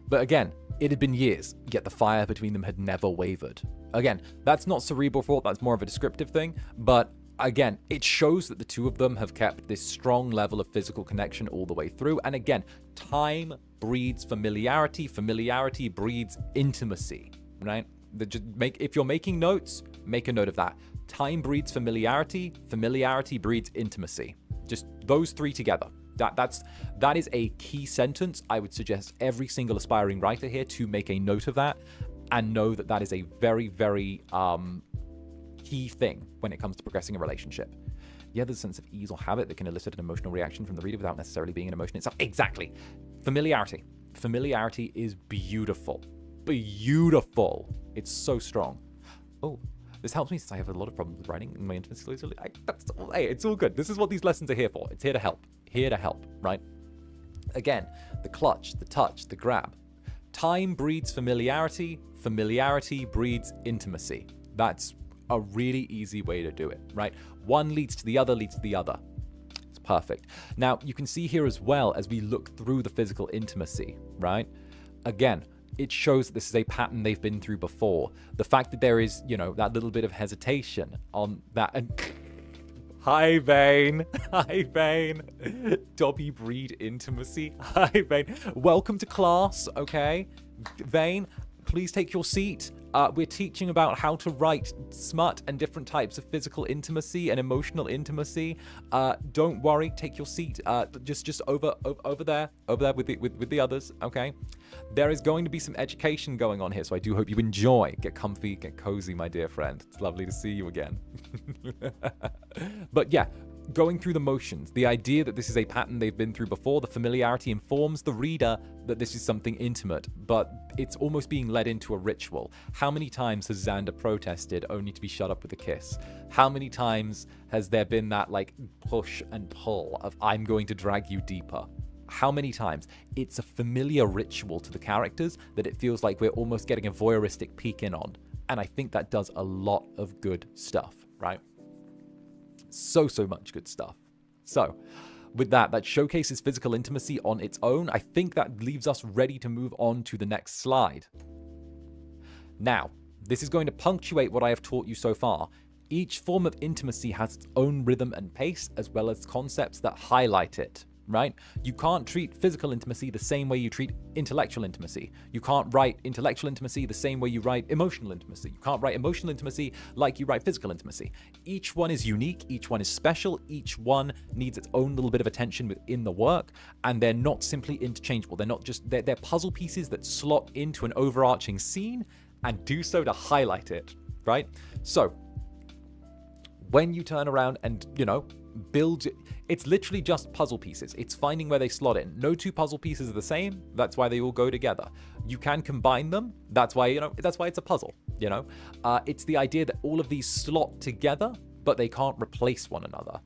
But again, It had been years, yet the fire between them had never wavered. Again, that's not cerebral thought, that's more of a descriptive thing, but again, it shows that the two of them have kept this strong level of physical connection all the way through. And again, time breeds familiarity, familiarity breeds intimacy, right? If you're making notes, make a note of that. Time breeds familiarity, familiarity breeds intimacy. Just those three together. That is a key sentence. I would suggest every single aspiring writer here to make a note of that and know that that is a very, very key thing when it comes to progressing a relationship. Yeah, there's a sense of ease or habit that can elicit an emotional reaction from the reader without necessarily being an emotion itself. Exactly. Familiarity. Familiarity is beautiful. Beautiful. It's so strong. Oh, this helps me since I have a lot of problems with writing in my intimacy. Hey, it's all good. This is what these lessons are here for. It's here to help. Here to help, right? Again, the clutch, the touch, the grab. Time breeds familiarity. Familiarity breeds intimacy. That's a really easy way to do it, right? One leads to the other, leads to the other. It's perfect. Now, you can see here as well as we look through the physical intimacy, right? Again, it shows that this is a pattern they've been through before. The fact that there is, that little bit of hesitation on that. And hi, Vane. Hi, Vane. Dobby breed intimacy. Hi, Vane. Welcome to class, okay? Vane, please take your seat. We're teaching about how to write smut and different types of physical intimacy and emotional intimacy. Don't worry, take your seat. Just over there with the others. Okay. There is going to be some education going on here, so I do hope you enjoy. Get comfy, get cozy, my dear friend. It's lovely to see you again. But yeah. Going through the motions, the idea that this is a pattern they've been through before, the familiarity informs the reader that this is something intimate, but it's almost being led into a ritual. How many times has Zander protested only to be shut up with a kiss? How many times has there been that push and pull of I'm going to drag you deeper? How many times? It's a familiar ritual to the characters that it feels like we're almost getting a voyeuristic peek in on. And I think that does a lot of good stuff, right? So much good stuff. So with that showcases physical intimacy on its own. I think that leaves us ready to move on to the next slide. Now, this is going to punctuate what I have taught you so far. Each form of intimacy has its own rhythm and pace, as well as concepts that highlight it, right? You can't treat physical intimacy the same way you treat intellectual intimacy. You can't write intellectual intimacy the same way you write emotional intimacy. You can't write emotional intimacy like you write physical intimacy. Each one is unique, each one is special, each one needs its own little bit of attention within the work, and they're not simply interchangeable. They're not just, they're puzzle pieces that slot into an overarching scene and do so to highlight it, right? So, when you turn around and, build, it's literally just puzzle pieces. It's finding where they slot in. No two puzzle pieces are the same. That's why they all go together. You can combine them. That's why, that's why it's a puzzle, It's the idea that all of these slot together, but they can't replace one another,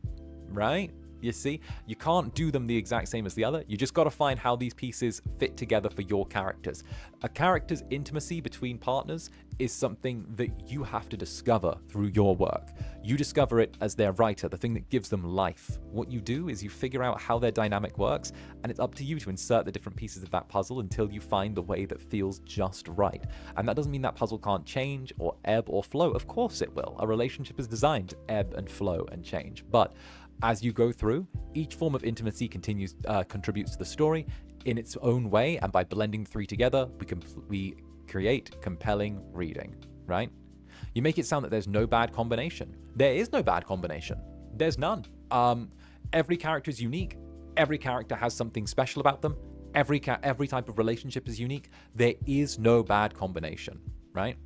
right? You see, you can't do them the exact same as the other. You just got to find how these pieces fit together for your characters. A character's intimacy between partners is something that you have to discover through your work. You discover it as their writer, the thing that gives them life. What you do is you figure out how their dynamic works, and it's up to you to insert the different pieces of that puzzle until you find the way that feels just right. And that doesn't mean that puzzle can't change or ebb or flow. Of course it will. A relationship is designed to ebb and flow and change. But as you go through, each form of intimacy contributes to the story in its own way, and by blending the three together, we create compelling reading, right? You make it sound that there's no bad combination. There is no bad combination. There's none. Every character is unique. Every character has something special about them. Every type of relationship is unique. There is no bad combination, right?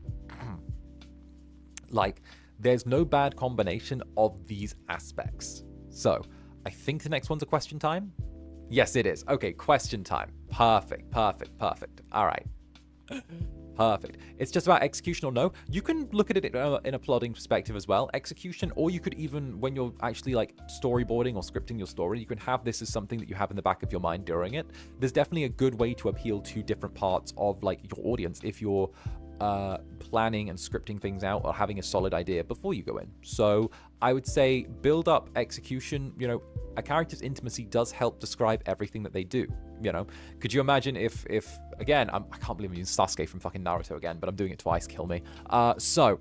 There's no bad combination of these aspects. So, I think the next one's a question time? Yes, it is. Okay, question time. Perfect. All right. Perfect. It's just about execution or no. You can look at it in a plotting perspective as well. Execution, or you could even, when you're actually storyboarding or scripting your story, you can have this as something that you have in the back of your mind during it. There's definitely a good way to appeal to different parts of your audience if you're planning and scripting things out or having a solid idea before you go in. So I would say build up execution, a character's intimacy does help describe everything that they do, you know? Could you imagine if again, I can't believe I'm using Sasuke from fucking Naruto again, but I'm doing it twice, kill me. So,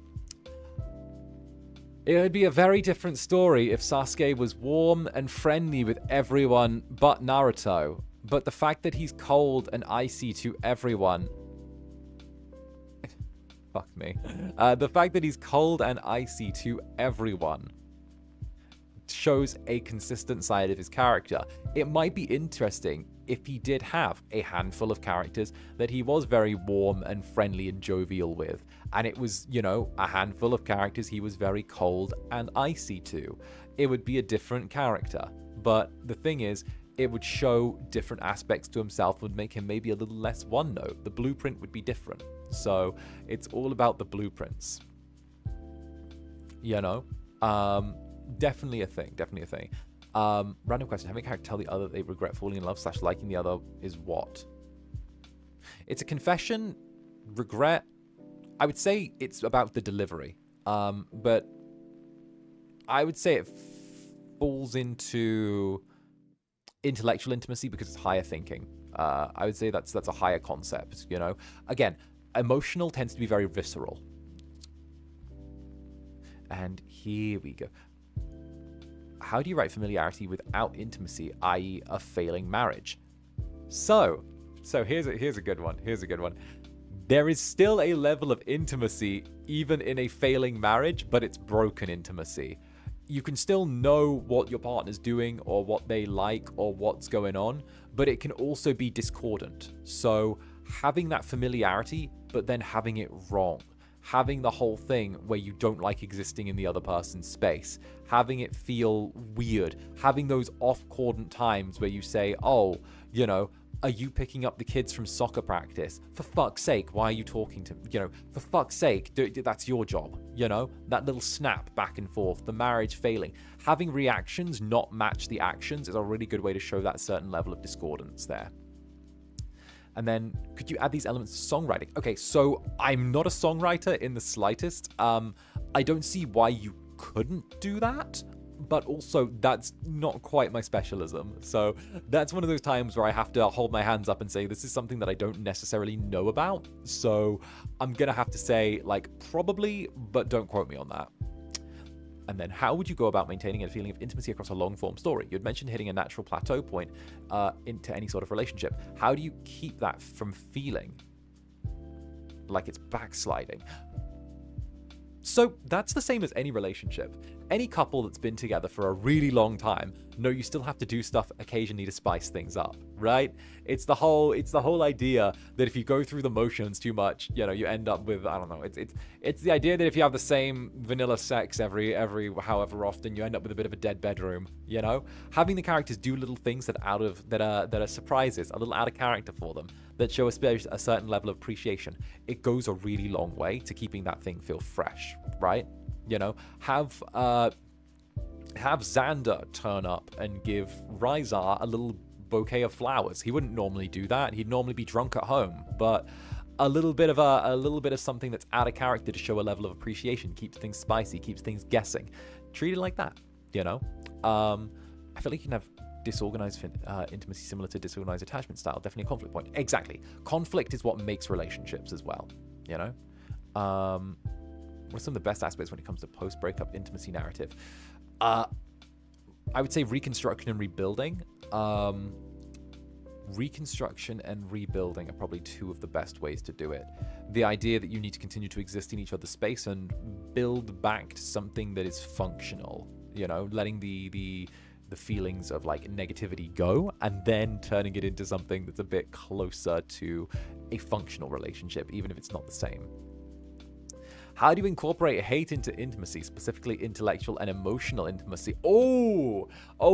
it would be a very different story if Sasuke was warm and friendly with everyone but Naruto. But the fact that he's cold and icy to everyone... Fuck me. The fact that he's cold and icy to everyone shows a consistent side of his character. It might be interesting if he did have a handful of characters that he was very warm and friendly and jovial with, and it was, you know, a handful of characters he was very cold and icy to. It would be a different character. But the thing is, it would show different aspects to himself, would make him maybe a little less one note. The blueprint would be different. So it's all about the blueprints. You know? Definitely a thing. Definitely a thing. Random question. Having a character tell the other they regret falling in love / liking the other is what? It's a confession, regret. I would say it's about the delivery. But I would say it falls into intellectual intimacy because it's higher thinking. I would say that's a higher concept, you know? Again, emotional tends to be very visceral. And here we go. How do you write familiarity without intimacy, i.e. a failing marriage? So here's a good one. Here's a good one. There is still a level of intimacy even in a failing marriage, but it's broken intimacy. You can still know what your partner's doing or what they like or what's going on, but it can also be discordant. So having that familiarity, but then having it wrong. Having the whole thing where you don't like existing in the other person's space. Having it feel weird. Having those off-cordant times where you say, oh, you know, are you picking up the kids from soccer practice? For fuck's sake, why are you talking to, you know, for fuck's sake, that's your job, you know? That little snap back and forth, the marriage failing. Having reactions not match the actions is a really good way to show that certain level of discordance there. And then, could you add these elements to songwriting? Okay, so I'm not a songwriter in the slightest. I don't see why you couldn't do that. But also, that's not quite my specialism. So that's one of those times where I have to hold my hands up and say, this is something that I don't necessarily know about. So I'm going to have to say, like, probably, but don't quote me on that. And then how would you go about maintaining a feeling of intimacy across a long-form story? You'd mentioned hitting a natural plateau point into any sort of relationship. How do you keep that from feeling like it's backsliding? So that's the same as any relationship. Any couple that's been together for a really long time know you still have to do stuff occasionally to spice things up, right? It's the whole idea that if you go through the motions too much, you know, you end up with, I don't know, it's the idea that if you have the same vanilla sex every however often, you end up with a bit of a dead bedroom, you know? Having the characters do little things that are surprises, a little out of character for them, that show a certain level of appreciation, it goes a really long way to keeping that thing feel fresh, right? You know, have Zander turn up and give Rysar a little bouquet of flowers. He wouldn't normally do that. He'd normally be drunk at home, but a little bit of something that's out of character to show a level of appreciation keeps things spicy, keeps things guessing. Treat it like that, you know. I feel like you can have disorganized intimacy similar to disorganized attachment style. Definitely a conflict point. Exactly. Conflict is what makes relationships as well, you know. What are some of the best aspects when it comes to post-breakup intimacy narrative? I would say reconstruction and rebuilding. Reconstruction and rebuilding are probably two of the best ways to do it. The idea that you need to continue to exist in each other's space and build back to something that is functional, you know, letting the feelings of like negativity go and then turning it into something that's a bit closer to a functional relationship, even if it's not the same. How do you incorporate hate into intimacy, specifically intellectual and emotional intimacy? Oh,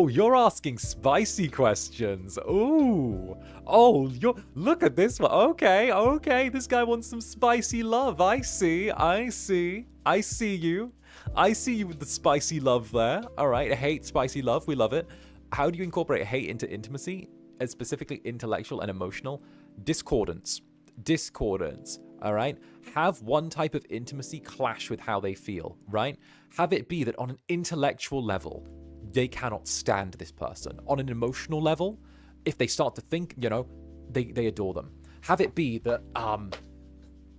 you're asking spicy questions. Look at this one. Okay, this guy wants some spicy love. I see you. I see you with the spicy love there. All right, hate, spicy love, we love it. How do you incorporate hate into intimacy, and specifically intellectual and emotional? Discordance. All right, have one type of intimacy clash with how they feel, right? Have it be that on an intellectual level, they cannot stand this person. On an emotional level, if they start to think, you know, they adore them. Have it be that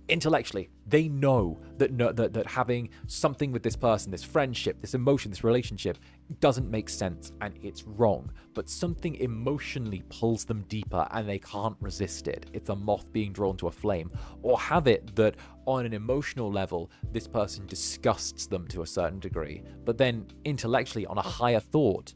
intellectually they know that having something with this person, this friendship, this emotion, this relationship doesn't make sense and it's wrong, but something emotionally pulls them deeper and they can't resist it. It's a moth being drawn to a flame. Or have it that on an emotional level this person disgusts them to a certain degree, but then intellectually, on a higher thought,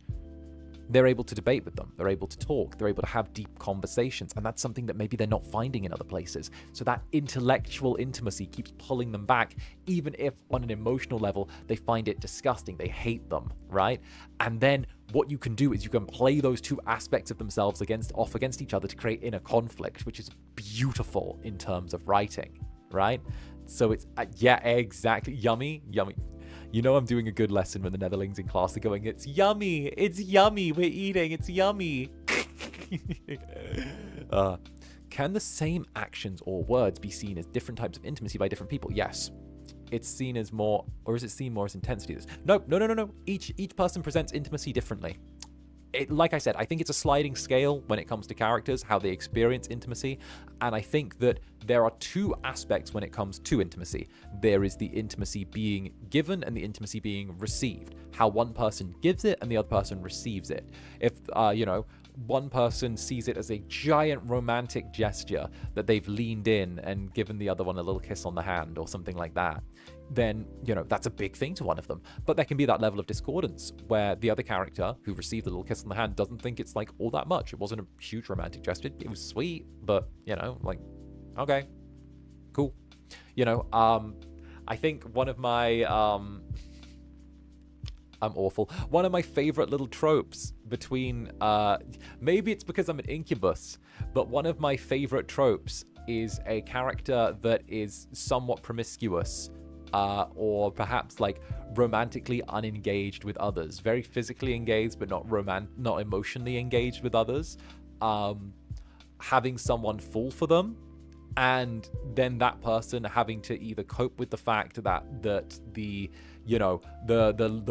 they're able to debate with them, they're able to talk, they're able to have deep conversations, and that's something that maybe they're not finding in other places. So that intellectual intimacy keeps pulling them back, even if on an emotional level they find it disgusting, they hate them, right? And then what you can do is you can play those two aspects of themselves off against each other to create inner conflict, which is beautiful in terms of writing, right? So it's, yeah, exactly, yummy. You know I'm doing a good lesson when the Netherlings in class are going, it's yummy, we're eating, it's yummy. Can the same actions or words be seen as different types of intimacy by different people? Yes. It's seen as more, or is it seen more as intensity? No. Each person presents intimacy differently. Like I said, I think it's a sliding scale when it comes to characters, how they experience intimacy. And I think that there are two aspects when it comes to intimacy. There is the intimacy being given and the intimacy being received. How one person gives it and the other person receives it. If, one person sees it as a giant romantic gesture that they've leaned in and given the other one a little kiss on the hand or something like that, then, that's a big thing to one of them. But there can be that level of discordance where the other character who received the little kiss on the hand doesn't think it's like all that much. It wasn't a huge romantic gesture. It was sweet, but, okay, cool. I think one of my, I'm awful. One of my favorite little tropes between, maybe it's because I'm an incubus, but one of my favorite tropes is a character that is somewhat promiscuous, or perhaps like romantically unengaged with others, very physically engaged, but not emotionally engaged with others, having someone fall for them. And then that person having to either cope with the fact that the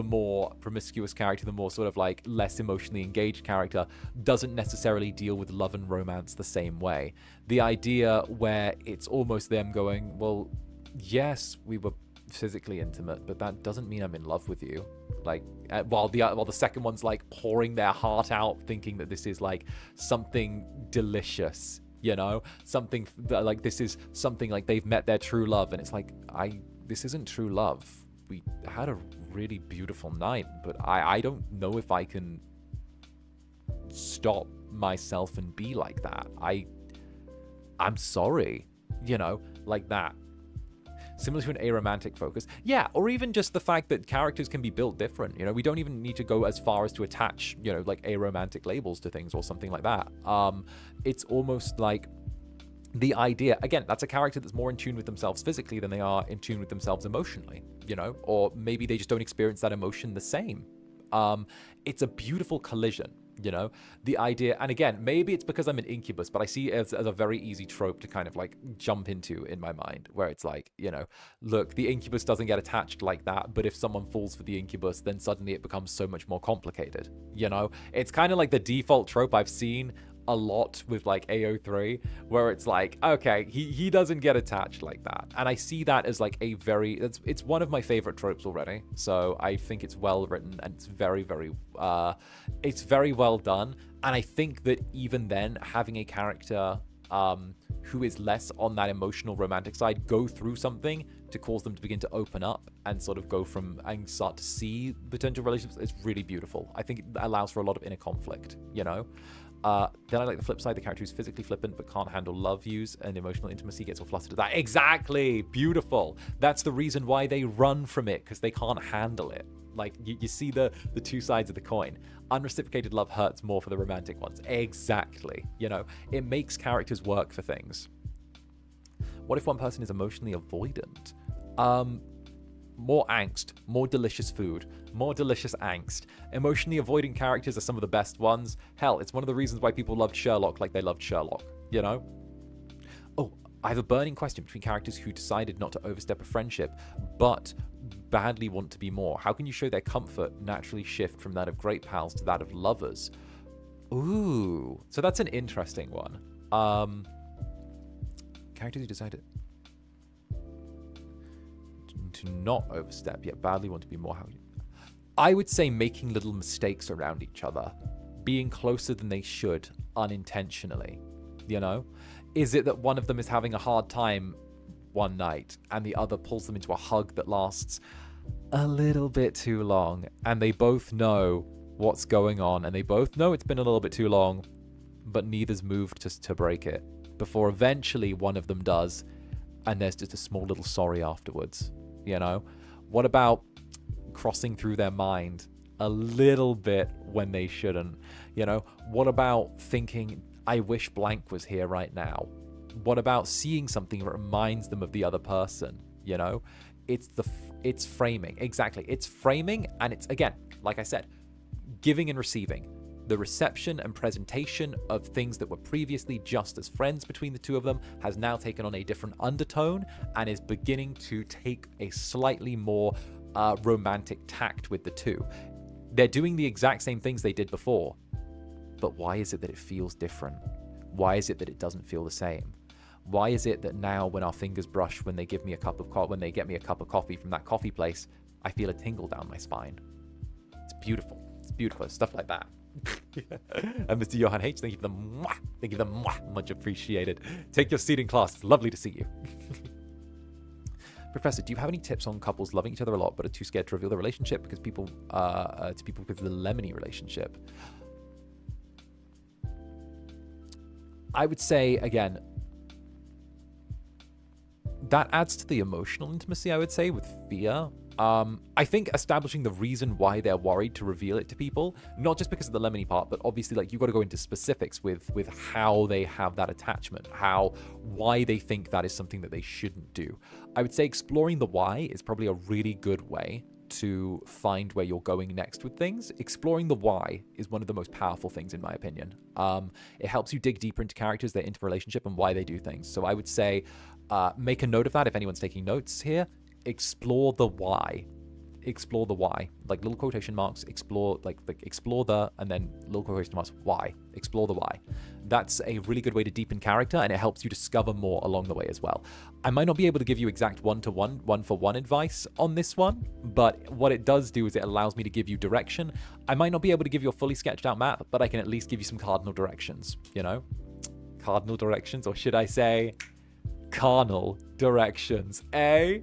more promiscuous character, the more sort of like less emotionally engaged character, doesn't necessarily deal with love and romance the same way. The idea where it's almost them going, well, yes, we were physically intimate, but that doesn't mean I'm in love with you. Like, while the second one's like pouring their heart out, thinking that this is like something delicious. Something that, like, this is something like they've met their true love, and it's like, this isn't true love. We had a really beautiful night, but I don't know if I can stop myself and be like that. I'm sorry, like that. Similar to an aromantic focus. Yeah, or even just the fact that characters can be built different. We don't even need to go as far as to attach, like aromantic labels to things or something like that. It's almost like the idea, again, that's a character that's more in tune with themselves physically than they are in tune with themselves emotionally, or maybe they just don't experience that emotion the same. It's a beautiful collision. The idea, and again, maybe it's because I'm an incubus, but I see it as a very easy trope to kind of like jump into in my mind, where it's like, look, the incubus doesn't get attached like that, but if someone falls for the incubus, then suddenly it becomes so much more complicated. It's kind of like the default trope I've seen a lot with like AO3, where it's like, okay, he doesn't get attached like that, and I see that as like it's one of my favorite tropes already. So I think it's well written and it's very, very it's very well done. And I think that even then, having a character who is less on that emotional romantic side go through something to cause them to begin to open up and sort of go from and start to see potential relationships, it's really beautiful. I think it allows for a lot of inner conflict. Then I like the flip side, the character who's physically flippant but can't handle love views and emotional intimacy gets all flustered at that. Exactly! Beautiful! That's the reason why they run from it, because they can't handle it. Like, you see the two sides of the coin. Unreciprocated love hurts more for the romantic ones. Exactly. It makes characters work for things. What if one person is emotionally avoidant? More angst, more delicious food, more delicious angst. Emotionally avoiding characters are some of the best ones. Hell, it's one of the reasons why people loved Sherlock like they loved Sherlock, Oh, I have a burning question between characters who decided not to overstep a friendship, but badly want to be more. How can you show their comfort naturally shift from that of great pals to that of lovers? Ooh, so that's an interesting one. Characters who decided to not overstep, yet badly want to be more. I would say making little mistakes around each other, being closer than they should unintentionally, you know? Is it that one of them is having a hard time one night and the other pulls them into a hug that lasts a little bit too long, and they both know what's going on and they both know it's been a little bit too long, but neither's moved to break it before eventually one of them does, and there's just a small little sorry afterwards, you know? What about crossing through their mind a little bit when they shouldn't, you know? What about thinking, I wish blank was here right now? What about seeing something that reminds them of the other person, you know? It's framing. Exactly. It's framing, and it's, again, like I said, giving and receiving. The reception and presentation of things that were previously just as friends between the two of them has now taken on a different undertone and is beginning to take a slightly more romantic tact with the two. They're doing the exact same things they did before, but why is it that it feels different? Why is it that it doesn't feel the same? Why is it that now when our fingers brush, when they give me a cup of when they get me a cup of coffee from that coffee place, I feel a tingle down my spine? It's beautiful. It's beautiful. Stuff like that. And Mr. Johan H, thank you for the mwah. Thank you for the mwah. Much appreciated. Take your seat in class. It's lovely to see you. Professor, do you have any tips on couples loving each other a lot but are too scared to reveal their relationship because people because of the lemony relationship? I would say, again, that adds to the emotional intimacy, I would say, with fear. I think establishing the reason why they're worried to reveal it to people, not just because of the lemony part, but obviously, like, you've got to go into specifics with how they have that attachment, why they think that is something that they shouldn't do. I would say exploring the why is probably a really good way to find where you're going next with things. Exploring the why is one of the most powerful things, in my opinion. It helps you dig deeper into characters, their interrelationship, and why they do things. So I would say make a note of that if anyone's taking notes here. Explore the why. Explore the why. Like little quotation marks, explore the, and then little quotation marks, why. Explore the why. That's a really good way to deepen character, and it helps you discover more along the way as well. I might not be able to give you exact one-to-one, one-for-one advice on this one, but what it does do is it allows me to give you direction. I might not be able to give you a fully sketched out map, but I can at least give you some cardinal directions, you know? Cardinal directions, or should I say carnal directions, eh?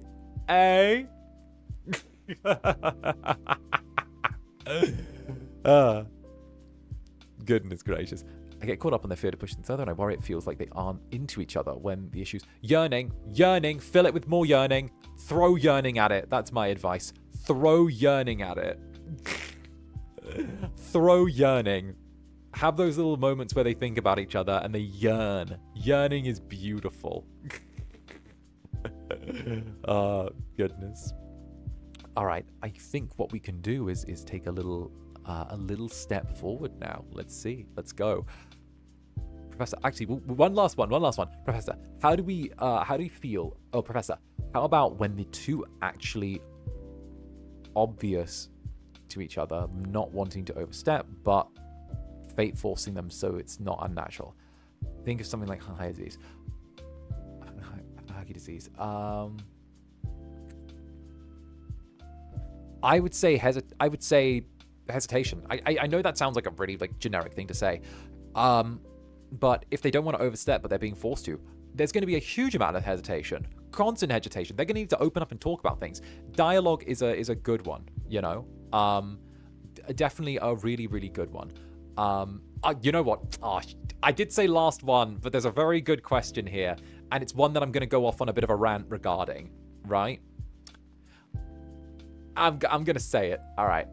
Goodness gracious. I get caught up on their fear to push each other, and I worry it feels like they aren't into each other when the issues... Yearning, fill it with more yearning. Throw yearning at it. That's my advice. Throw yearning at it. Throw yearning. Have those little moments where they think about each other and they yearn. Yearning is beautiful. Goodness. All right, I think what we can do is take a little step forward now. Let's see. Let's go. Professor, actually, one last one. Professor, how do you feel? Oh, Professor, how about when the two actually obvious to each other, not wanting to overstep, but fate forcing them so it's not unnatural? Think of something like Hagi disease. I would say hesitation. I know that sounds like a really generic thing to say, but if they don't want to overstep but they're being forced to, there's going to be a huge amount of hesitation, constant hesitation. They're going to need to open up and talk about things. Dialogue is a good one, you know. Definitely a really, really good one. You know what? I did say last one, but there's a very good question here, and it's one that I'm going to go off on a bit of a rant regarding, right? I'm going to say it. All right.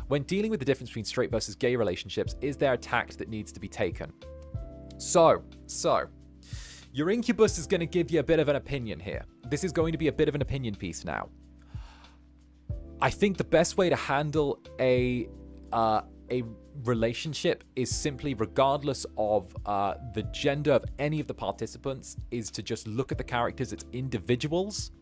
When dealing with the difference between straight versus gay relationships, is there a tact that needs to be taken? So, your Incubus is going to give you a bit of an opinion here. This is going to be a bit of an opinion piece now. I think the best way to handle a a relationship is simply, regardless of the gender of any of the participants, is to just look at the characters as individuals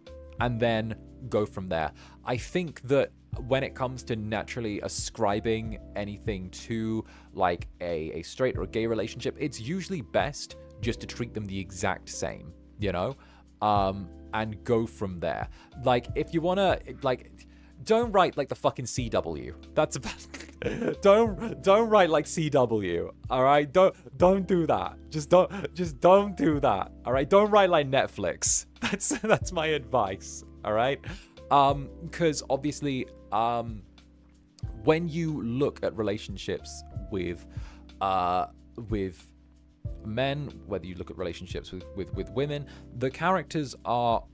and then go from there. I think that when it comes to naturally ascribing anything to like a straight or a gay relationship, it's usually best just to treat them the exact same, you know, and go from there. Like, if you want to, like, don't write like the fucking CW. That's about don't write like CW. All right, don't do that. Just don't do that. All right, don't write like Netflix. That's my advice. All right, because obviously, when you look at relationships with men, whether you look at relationships with women, the characters are,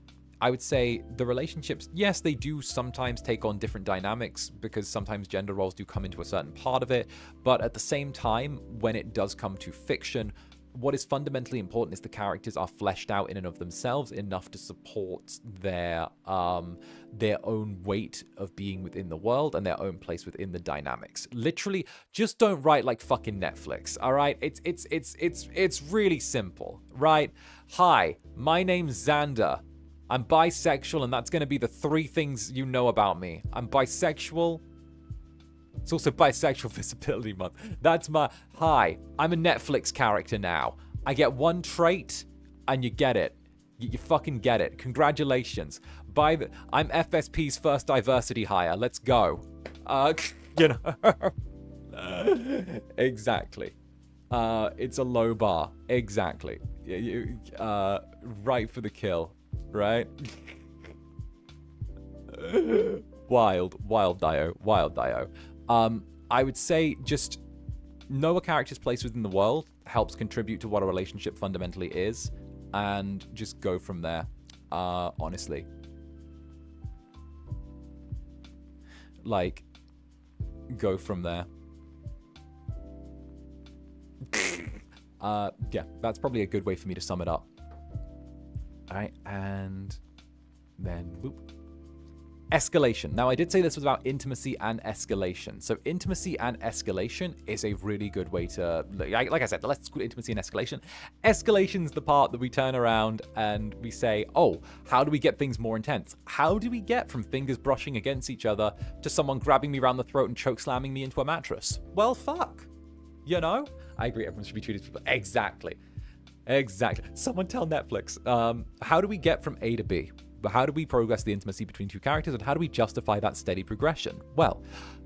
I would say, the relationships, yes, they do sometimes take on different dynamics because sometimes gender roles do come into a certain part of it. But at the same time, when it does come to fiction, what is fundamentally important is the characters are fleshed out in and of themselves enough to support their own weight of being within the world and their own place within the dynamics. Literally, just don't write like fucking Netflix. All right, it's really simple, right? Hi, my name's Zander. I'm bisexual, and that's going to be the 3 things you know about me. I'm bisexual. It's also Bisexual Visibility Month. That's my... Hi, I'm a Netflix character now. I get 1 trait, and you get it. You fucking get it. Congratulations. I'm FSP's first diversity hire. Let's go. You know. Exactly. It's a low bar. Exactly. Right for the kill. Right? Wild Dio. I would say just know a character's place within the world helps contribute to what a relationship fundamentally is, and just go from there, honestly. Like, go from there. Yeah, that's probably a good way for me to sum it up. All right, and then whoop. Escalation. Now, I did say this was about intimacy and escalation. So intimacy and escalation is a really good way to, like I said, let's call intimacy and escalation. Escalation's the part that we turn around and we say, oh, how do we get things more intense? How do we get from fingers brushing against each other to someone grabbing me around the throat and choke slamming me into a mattress? Well, fuck. You know? I agree, everyone should be treated as people. Exactly. Someone tell Netflix. How do we get from A to B? But how do we progress the intimacy between 2 characters, and how do we justify that steady progression? Well,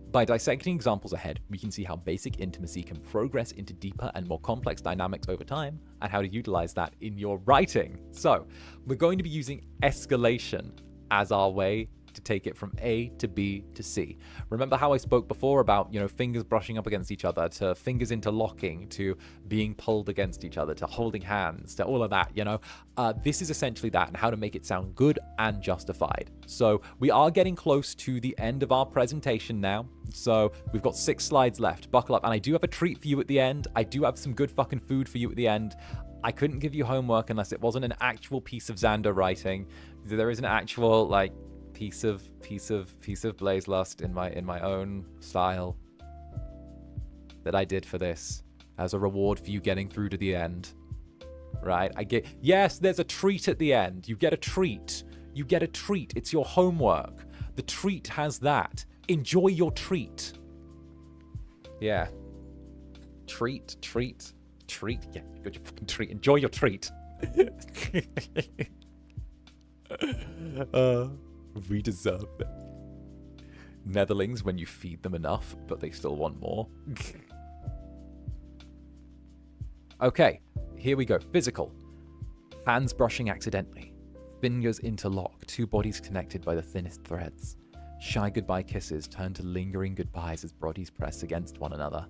by dissecting examples ahead, we can see how basic intimacy can progress into deeper and more complex dynamics over time, and how to utilize that in your writing. So, we're going to be using escalation as our way to take it from A to B to C. Remember how I spoke before about, you know, fingers brushing up against each other, to fingers interlocking, to being pulled against each other, to holding hands, to all of that, you know? This is essentially that, and how to make it sound good and justified. So we are getting close to the end of our presentation now. So we've got 6 slides left. Buckle up. And I do have a treat for you at the end. I do have some good fucking food for you at the end. I couldn't give you homework unless it wasn't an actual piece of Zander writing. There is an actual, like, piece of Blaze Lust in my own style that I did for this as a reward for you getting through to the end. Right? Yes, there's a treat at the end. You get a treat. It's your homework. The treat has that. Enjoy your treat. Yeah. Treat. Yeah, you got your fucking treat. Enjoy your treat. We deserve it. Netherlings when you feed them enough, but they still want more. Okay, here we go. Physical. Hands brushing accidentally. Fingers interlock. 2 bodies connected by the thinnest threads. Shy goodbye kisses turn to lingering goodbyes as bodies press against one another.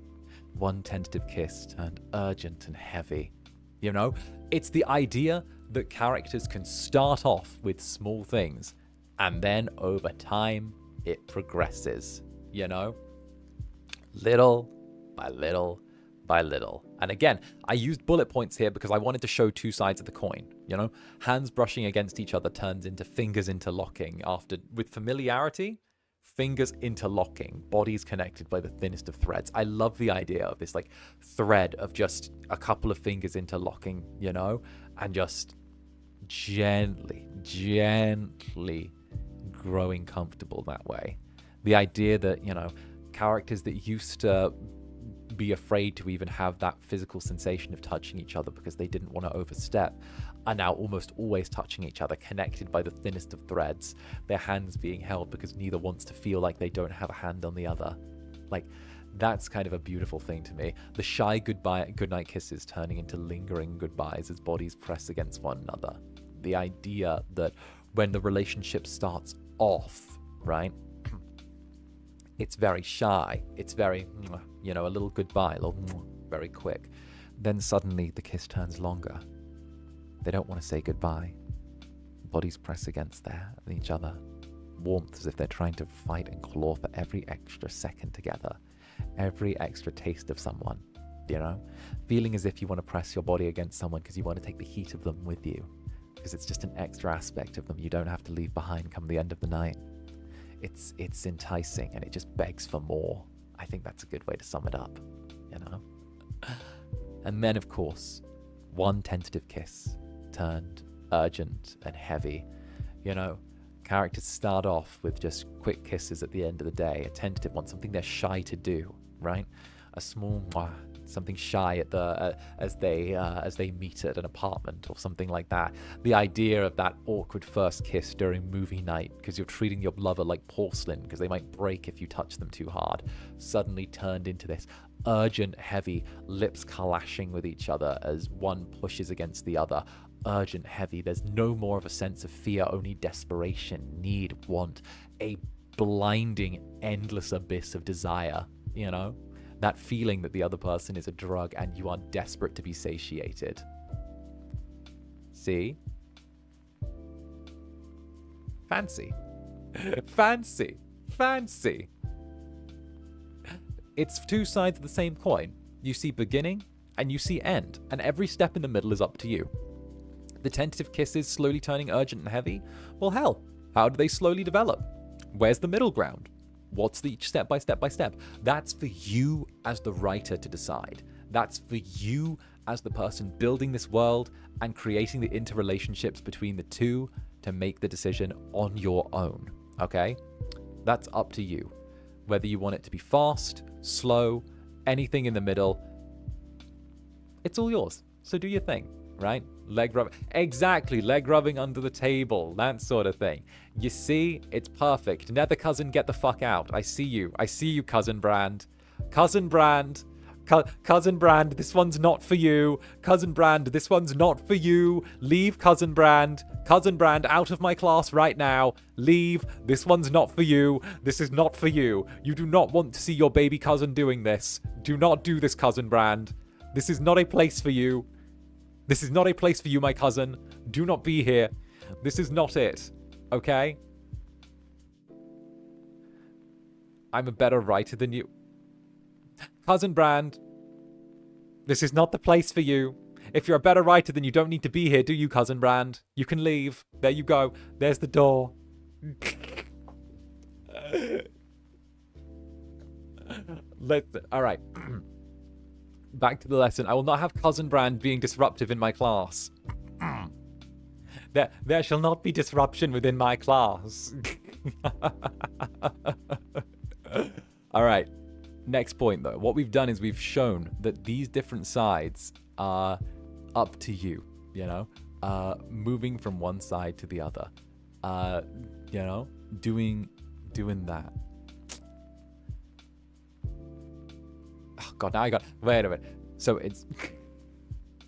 1 tentative kiss turned urgent and heavy. You know, it's the idea that characters can start off with small things, and then over time, it progresses, you know? Little by little by little. And again, I used bullet points here because I wanted to show 2 sides of the coin, you know? Hands brushing against each other turns into fingers interlocking with familiarity. fingers interlocking, bodies connected by the thinnest of threads. I love the idea of this like thread of just a couple of fingers interlocking, you know, and just gently growing comfortable that way. The idea that, you know, characters that used to be afraid to even have that physical sensation of touching each other because they didn't want to overstep are now almost always touching each other, connected by the thinnest of threads, their hands being held because neither wants to feel like they don't have a hand on the other. Like, that's kind of a beautiful thing to me. The shy goodnight kisses turning into lingering goodbyes as bodies press against one another. The idea that when the relationship starts off, right, it's very shy, it's very, you know, a little goodbye, a little very quick. Then suddenly the kiss turns longer. They don't want to say goodbye. Bodies press against each other. Warmth as if they're trying to fight and claw for every extra second together. Every extra taste of someone, you know? Feeling as if you want to press your body against someone because you want to take the heat of them with you. Because it's just an extra aspect of them you don't have to leave behind come the end of the night. It's enticing and it just begs for more. I think that's a good way to sum it up, you know? And then, of course, one tentative kiss turned urgent and heavy. You know, characters start off with just quick kisses at the end of the day, a tentative one, something they're shy to do, right? A small mwah, something shy at the as they meet at an apartment or something like that. The idea of that awkward first kiss during movie night because you're treating your lover like porcelain because they might break if you touch them too hard, suddenly turned into this urgent, heavy, lips clashing with each other as one pushes against the other. Urgent, heavy. There's no more of a sense of fear, only desperation, need, want, a blinding, endless abyss of desire, you know? That feeling that the other person is a drug and you are desperate to be satiated. See? Fancy. Fancy. Fancy. It's two sides of the same coin. You see beginning and you see end, and every step in the middle is up to you. The tentative kisses slowly turning urgent and heavy? Well, hell, how do they slowly develop? Where's the middle ground? What's the each step by step by step? That's for you as the writer to decide. That's for you as the person building this world and creating the interrelationships between the two to make the decision on your own, okay? That's up to you. Whether you want it to be fast, slow, anything in the middle, it's all yours. So do your thing, right? Leg rub, exactly, leg rubbing under the table, that sort of thing. You see, it's perfect. Nether cousin, get the fuck out. I see you, cousin Brand. Cousin Brand, cousin Brand, this one's not for you. Cousin Brand, this one's not for you. Leave, cousin Brand. Cousin Brand, out of my class right now. Leave, this one's not for you. This is not for you. You do not want to see your baby cousin doing this. Do not do this, cousin Brand. This is not a place for you. This is not a place for you, my cousin. Do not be here. This is not it. Okay? I'm a better writer than you. Cousin Brand, this is not the place for you. If you're a better writer, then you don't need to be here, do you, cousin Brand? You can leave. There you go. There's the door. All right. Back to the lesson. I will not have cousin Brand being disruptive in my class. There shall not be disruption within my class. All right. Next point, though. What we've done is we've shown that these different sides are up to you, you know? Moving from one side to the other. You know? Doing that. Oh, God, now I got... Wait a minute. So it's...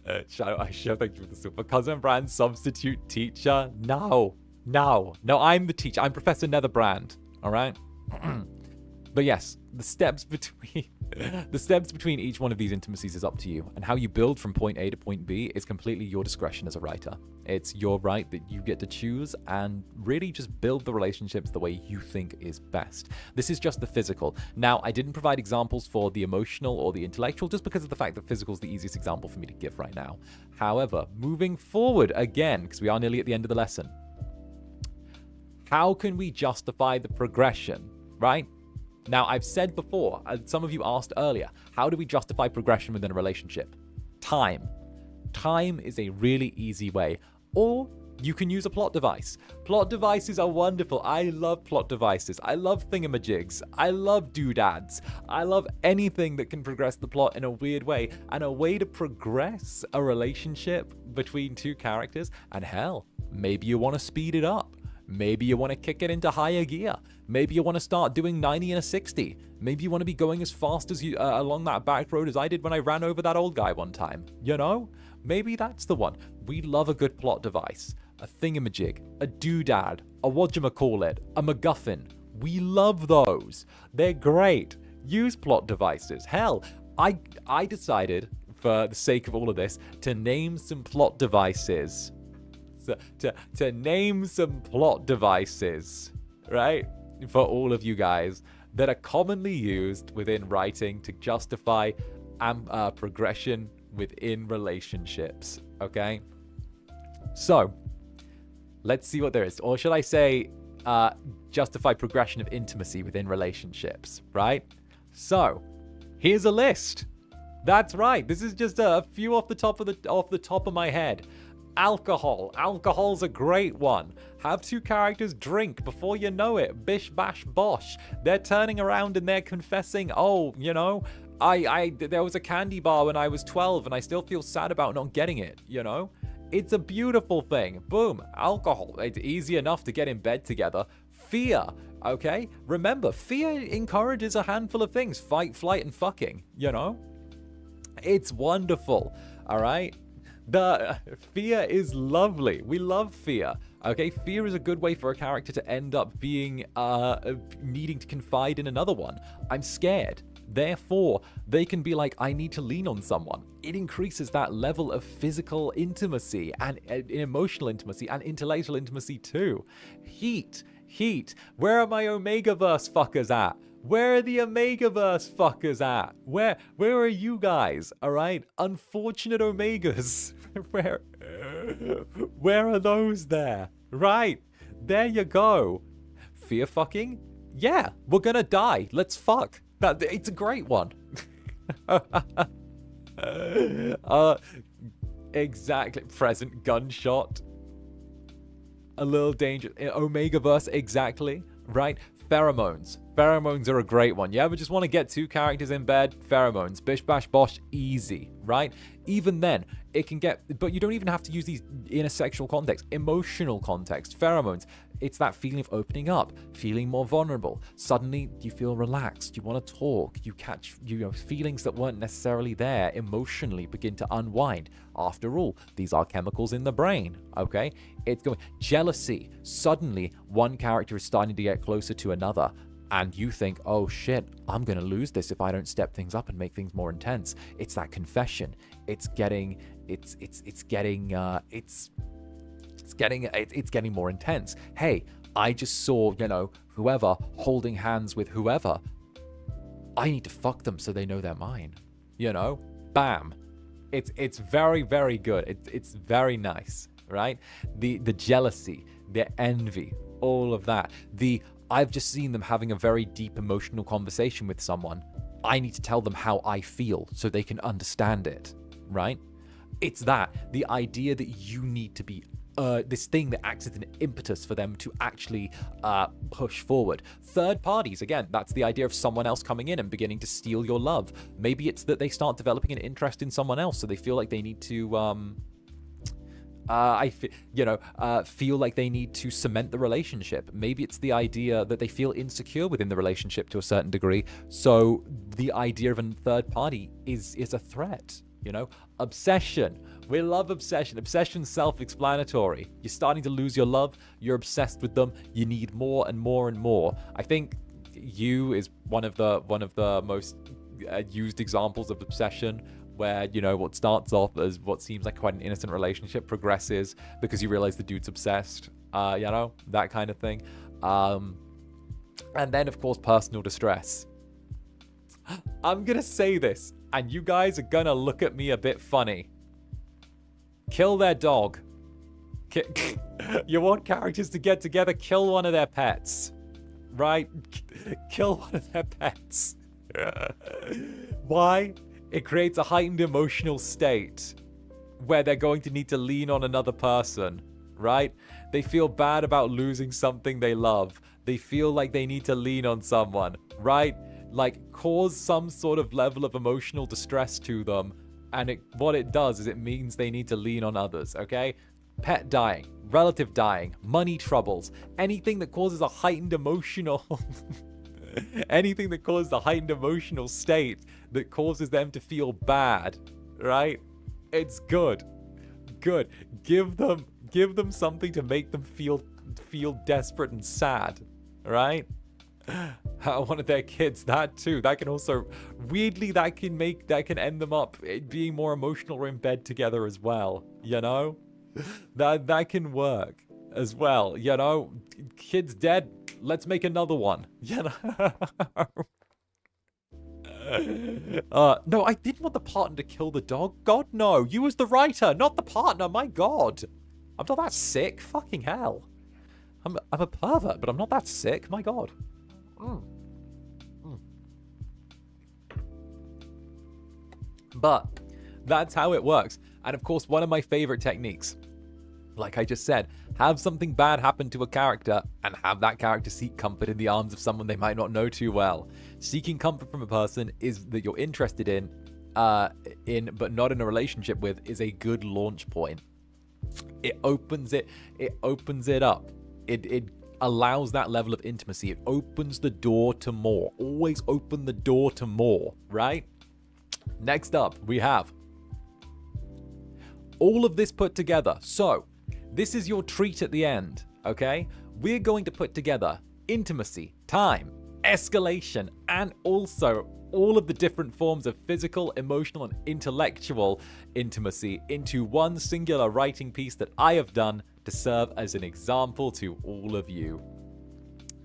I show thank you for the super. Cousin Brand, substitute teacher? No, I'm the teacher. I'm Professor Netherbrand. All right? But yes, the steps between each one of these intimacies is up to you, and how you build from point A to point B is completely your discretion as a writer. It's your right that you get to choose and really just build the relationships the way you think is best. This is just the physical. Now, I didn't provide examples for the emotional or the intellectual just because of the fact that physical is the easiest example for me to give right now. However, moving forward again, because we are nearly at the end of the lesson, how can we justify the progression right? Now, I've said before, some of you asked earlier, how do we justify progression within a relationship? Time. Time is a really easy way. Or you can use a plot device. Plot devices are wonderful. I love plot devices. I love thingamajigs. I love doodads. I love anything that can progress the plot in a weird way. And a way to progress a relationship between two characters. And hell, maybe you want to speed it up. Maybe you want to kick it into higher gear. Maybe you want to start doing 90 and a 60. Maybe you want to be going as fast as you along that back road as I did when I ran over that old guy one time. You know? Maybe that's the one. We love a good plot device. A thingamajig. A doodad. A whatchamacallit. A MacGuffin. We love those. They're great. Use plot devices. Hell, I decided, for the sake of all of this, to name some plot devices. To name some plot devices, right, for all of you guys that are commonly used within writing to justify progression within relationships, okay? So, let's see what there is. Or should I say, justify progression of intimacy within relationships, right? So, here's a list. That's right. This is just a few off the top of my head. Alcohol. Alcohol's a great one. Have two characters drink before you know it. Bish bash bosh. They're turning around and they're confessing, oh, you know, there was a candy bar when I was 12 and I still feel sad about not getting it, you know? It's a beautiful thing. Boom. Alcohol. It's easy enough to get in bed together. Fear. Okay? Remember, fear encourages a handful of things. Fight, flight, and fucking, you know? It's wonderful. All right? The fear is lovely. We love fear. Okay, fear is a good way for a character to end up being needing to confide in another one. I'm scared. Therefore, they can be like, I need to lean on someone. It increases that level of physical intimacy and emotional intimacy and intellectual intimacy too. Heat. Where are my Omegaverse fuckers at? Where are the Omegaverse fuckers at? Where are you guys? All right, unfortunate Omegas. Where are those there? Right, there you go. Fear fucking? Yeah, we're gonna die. Let's fuck. It's a great one. Exactly. Present gunshot. A little danger. Omegaverse, exactly. Right? Pheromones. Pheromones are a great one. You ever just want to get two characters in bed? Pheromones. Bish, bash, bosh. Easy. Right? Even then, it can get... But you don't even have to use these in a sexual context. Emotional context. Pheromones. It's that feeling of opening up. Feeling more vulnerable. Suddenly, you feel relaxed. You want to talk. You catch feelings that weren't necessarily there emotionally begin to unwind. After all, these are chemicals in the brain. Okay? It's going... Jealousy. Suddenly, one character is starting to get closer to another. And you think, oh shit, I'm going to lose this if I don't step things up and make things more intense. It's that confession. It's getting more intense. Hey, I just saw, whoever holding hands with whoever. I need to fuck them so they know they're mine. Bam. It's very, very good. It's very nice, right? The jealousy, the envy, all of that. I've just seen them having a very deep emotional conversation with someone. I need to tell them how I feel so they can understand it, right? It's the idea that you need to be this thing that acts as an impetus for them to actually push forward. Third parties, again, that's the idea of someone else coming in and beginning to steal your love. Maybe it's that they start developing an interest in someone else, so they feel like they need to... feel like they need to cement the relationship. Maybe it's the idea that they feel insecure within the relationship to a certain degree. So the idea of a third party is a threat. Obsession. We love obsession. Obsession's self-explanatory. You're starting to lose your love. You're obsessed with them. You need more and more and more. I think you is one of the most used examples of obsession, where, what starts off as what seems like quite an innocent relationship progresses because you realize the dude's obsessed, that kind of thing. And then, of course, personal distress. I'm going to say this, and you guys are going to look at me a bit funny. Kill their dog. You want characters to get together, kill one of their pets. right? Kill one of their pets. Why? It creates a heightened emotional state where they're going to need to lean on another person, right? They feel bad about losing something they love. They feel like they need to lean on someone, right? Like, cause some sort of level of emotional distress to them. And what it does is it means they need to lean on others, okay? Pet dying, relative dying, money troubles, anything that causes a heightened emotional... anything that causes a heightened emotional state that causes them to feel bad, right? It's good. Good. Give them something to make them feel desperate and sad, right? One of their kids, that too. That can also, weirdly, that can end them up being more emotional or in bed together as well, you know? That can work as well, you know? Kid's dead, let's make another one, you know? No, I didn't want the partner to kill the dog. God, no. You as the writer, not the partner. My God. I'm not that sick. Fucking hell. I'm a pervert, but I'm not that sick. My God. But that's how it works. And of course, one of my favorite techniques, like I just said, have something bad happen to a character and have that character seek comfort in the arms of someone they might not know too well. Seeking comfort from a person that you're interested in but not in a relationship with is a good launch point. It opens it up. It allows that level of intimacy. It opens the door to more. Always open the door to more, right? Next up, we have all of this put together. So, this is your treat at the end, okay? We're going to put together intimacy, time, escalation, and also all of the different forms of physical, emotional, and intellectual intimacy into one singular writing piece that I have done to serve as an example to all of you.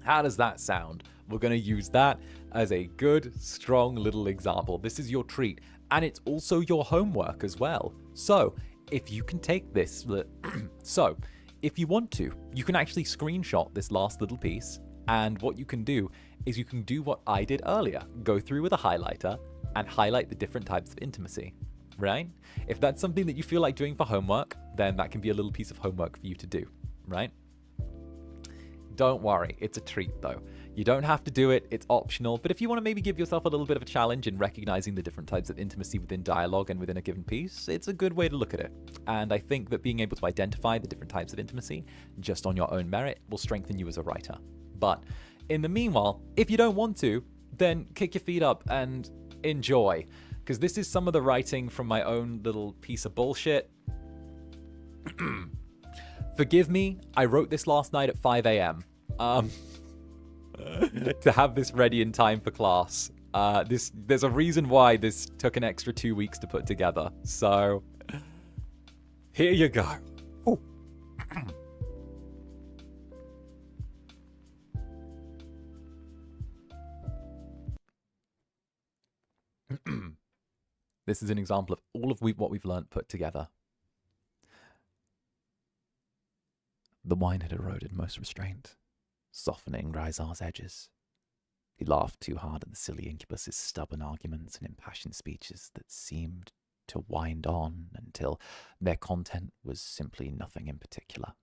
How does that sound? We're going to use that as a good, strong little example. This is your treat, and it's also your homework as well. So, if you can take this, so if you want to, you can actually screenshot this last little piece, and what you can do is you can do what I did earlier. Go through with a highlighter and highlight the different types of intimacy, right? If that's something that you feel like doing for homework, then that can be a little piece of homework for you to do, right? Don't worry, it's a treat though. You don't have to do it, it's optional, but if you want to maybe give yourself a little bit of a challenge in recognizing the different types of intimacy within dialogue and within a given piece, it's a good way to look at it. And I think that being able to identify the different types of intimacy just on your own merit will strengthen you as a writer. But in the meanwhile, if you don't want to, then kick your feet up and enjoy, because this is some of the writing from my own little piece of bullshit. Forgive me, I wrote this last night at 5 a.m. To have this ready in time for class. There's a reason why this took an extra 2 weeks to put together. So, here you go. Oh. This is an example of all of what we've learned put together. The wine had eroded most restraint, softening Rizar's edges. He laughed too hard at the silly Incubus's stubborn arguments and impassioned speeches that seemed to wind on until their content was simply nothing in particular.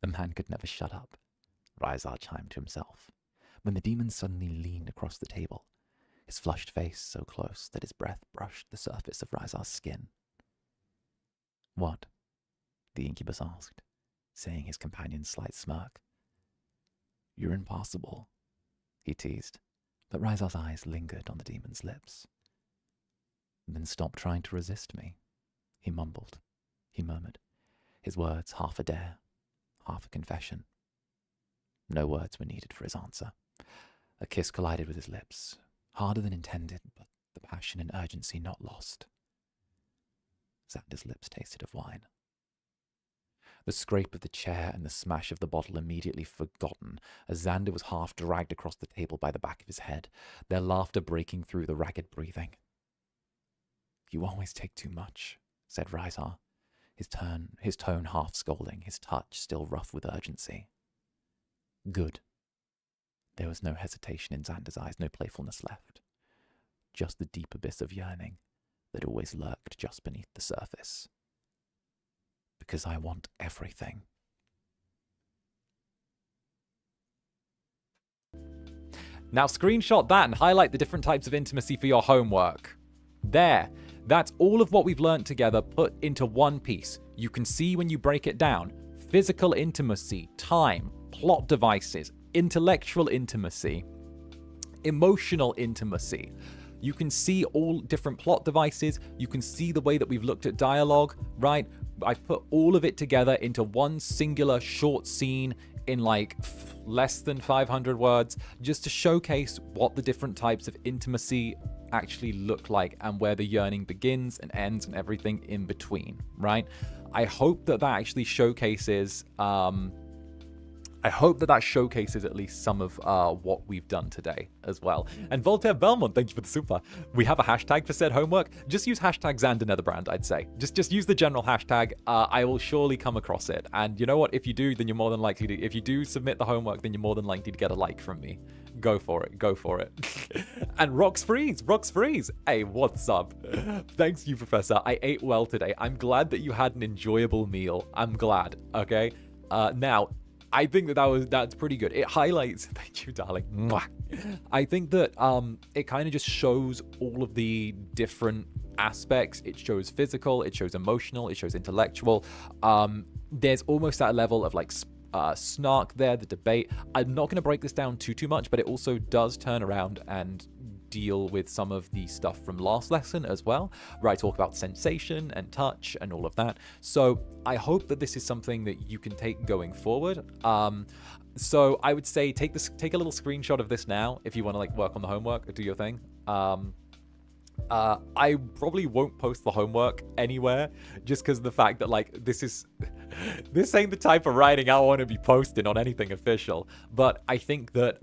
The man could never shut up, Rizar chimed to himself, when the demon suddenly leaned across the table, his flushed face so close that his breath brushed the surface of Rizar's skin. What? The Incubus asked, saying his companion's slight smirk. You're impossible, he teased, but Rizar's eyes lingered on the demon's lips. Then stop trying to resist me, he mumbled. He murmured, his words half a dare, half a confession. No words were needed for his answer. A kiss collided with his lips, harder than intended, but the passion and urgency not lost. Zander's lips tasted of wine. The scrape of the chair and the smash of the bottle immediately forgotten, as Zander was half dragged across the table by the back of his head, their laughter breaking through the ragged breathing. You always take too much, said Rizar, his tone half scolding, his touch still rough with urgency. Good. There was no hesitation in Zander's eyes, no playfulness left. Just the deep abyss of yearning that always lurked just beneath the surface. Because I want everything. Now screenshot that and highlight the different types of intimacy for your homework. There. That's all of what we've learned together put into one piece. You can see when you break it down. Physical intimacy, time, plot devices, intellectual intimacy, emotional intimacy. You can see all different plot devices. You can see the way that we've looked at dialogue, right? I've put all of it together into one singular short scene in like less than 500 words, just to showcase what the different types of intimacy actually look like and where the yearning begins and ends and everything in between, right? I hope that actually showcases at least some of what we've done today as well. And Voltaire Belmont, thank you for the super. We have a hashtag for said homework. Just use hashtag Zander Netherbrand, I'd say. Just use the general hashtag. I will surely come across it. And you know what? If you do, then you're more than likely to. If you do submit the homework, then you're more than likely to get a like from me. Go for it. Go for it. And Rocks Freeze. Hey, what's up? Thanks you, Professor. I ate well today. I'm glad that you had an enjoyable meal. I'm glad. Okay. Now, I think that's pretty good. It highlights, thank you, darling. Mwah. I think that it kind of just shows all of the different aspects. It shows physical, it shows emotional, it shows intellectual. There's almost that level of like snark there, the debate. I'm not going to break this down too much, but it also does turn around and deal with some of the stuff from last lesson as well, where I talk about sensation and touch and all of that. So I hope that this is something that you can take going forward. So I would say take a little screenshot of this now if you want to like work on the homework or do your thing. I probably won't post the homework anywhere just because of the fact that like this ain't the type of writing I want to be posting on anything official. But I think that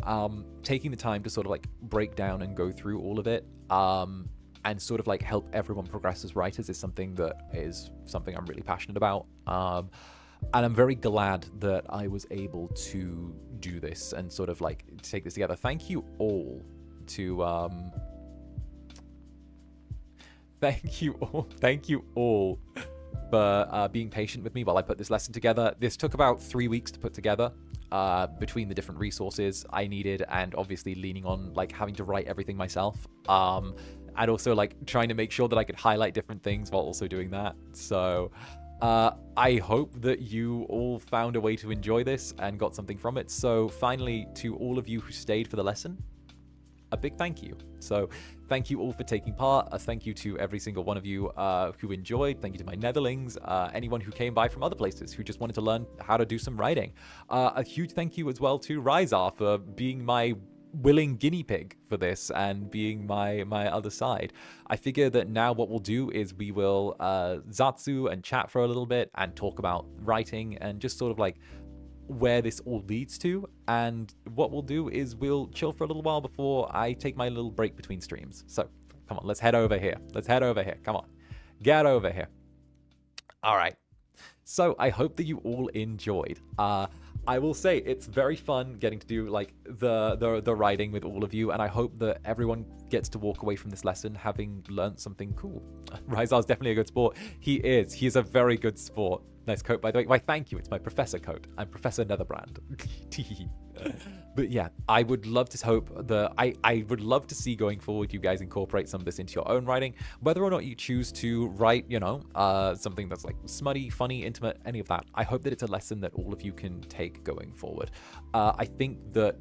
taking the time to sort of like break down and go through all of it and sort of like help everyone progress as writers is something I'm really passionate about. And I'm very glad that I was able to do this and sort of like take this together. Thank you all for being patient with me while I put this lesson together. This took about 3 weeks to put together between the different resources I needed and obviously leaning on like having to write everything myself. And also like trying to make sure that I could highlight different things while also doing that. So I hope that you all found a way to enjoy this and got something from it. So finally, to all of you who stayed for the lesson, a big thank you. So thank you all for taking part. A thank you to every single one of you who enjoyed. Thank you to my Netherlings, anyone who came by from other places who just wanted to learn how to do some writing. A huge thank you as well to Ryzar for being my willing guinea pig for this and being my other side. I figure that now what we'll do is we will Zatsu and chat for a little bit and talk about writing and just sort of like where this all leads to. And what we'll do is we'll chill for a little while before I take my little break between streams. So come on, let's head over here. Come on, get over here. All right. So I hope that you all enjoyed. I will say it's very fun getting to do like the writing with all of you, and I hope that everyone gets to walk away from this lesson having learned something cool. Ryzar's definitely a good sport. He is a very good sport. Nice coat, by the way. Why, thank you. It's my professor coat. I'm Professor Netherbrand. But yeah, I would love to hope that I would love to see going forward you guys incorporate some of this into your own writing, whether or not you choose to write, you know, something that's like smutty, funny, intimate, any of that. I hope that it's a lesson that all of you can take going forward. I think that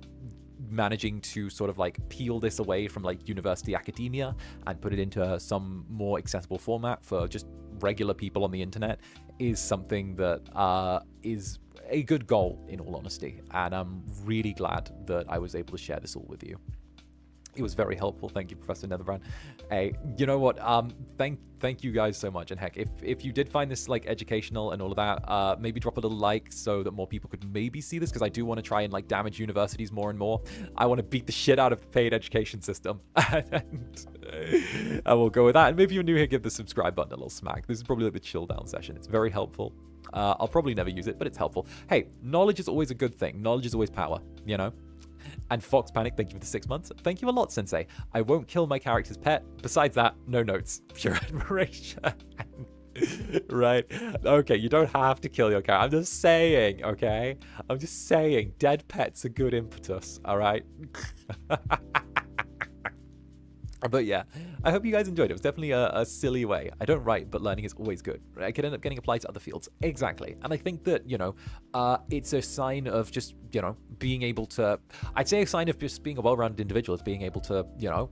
managing to sort of like peel this away from like university academia and put it into some more accessible format for just regular people on the internet is something that is a good goal, in all honesty, and I'm really glad that I was able to share this all with you. It was very helpful. Thank you, Professor Netherbrand. Hey, you know what? Thank you guys so much. And heck, if you did find this like educational and all of that, maybe drop a little like so that more people could maybe see this, because I do want to try and like damage universities more and more. I want to beat the shit out of the paid education system. And I will go with that. And maybe you're new here, give the subscribe button a little smack. This is probably like the chill down session. It's very helpful. I'll probably never use it, but it's helpful. Hey, knowledge is always a good thing. Knowledge is always power, you know? And Fox Panic, thank you for the 6 months. Thank you a lot, Sensei. I won't kill my character's pet. Besides that, no notes. Pure admiration. Right? Okay, you don't have to kill your character. I'm just saying, okay? I'm just saying, dead pets are good impetus, all right? But yeah, I hope you guys enjoyed it. It was definitely a silly way. I don't write, but learning is always good. Right? It could end up getting applied to other fields. Exactly. And I think that, you know, it's a sign of just, you know, being able to, I'd say a sign of just being a well-rounded individual is being able to, you know,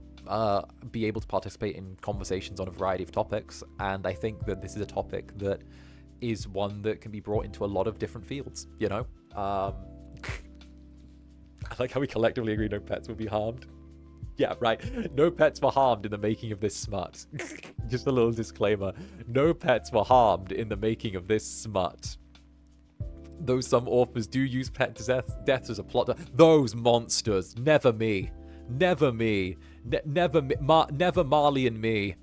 be able to participate in conversations on a variety of topics. And I think that this is a topic that is one that can be brought into a lot of different fields, you know? I like how we collectively agree no pets will be harmed. Yeah, right. No pets were harmed in the making of this smut. Just a little disclaimer. No pets were harmed in the making of this smut. Though some authors do use pet deaths as a plot. Those monsters. Never me. Never me. Never Marley and me.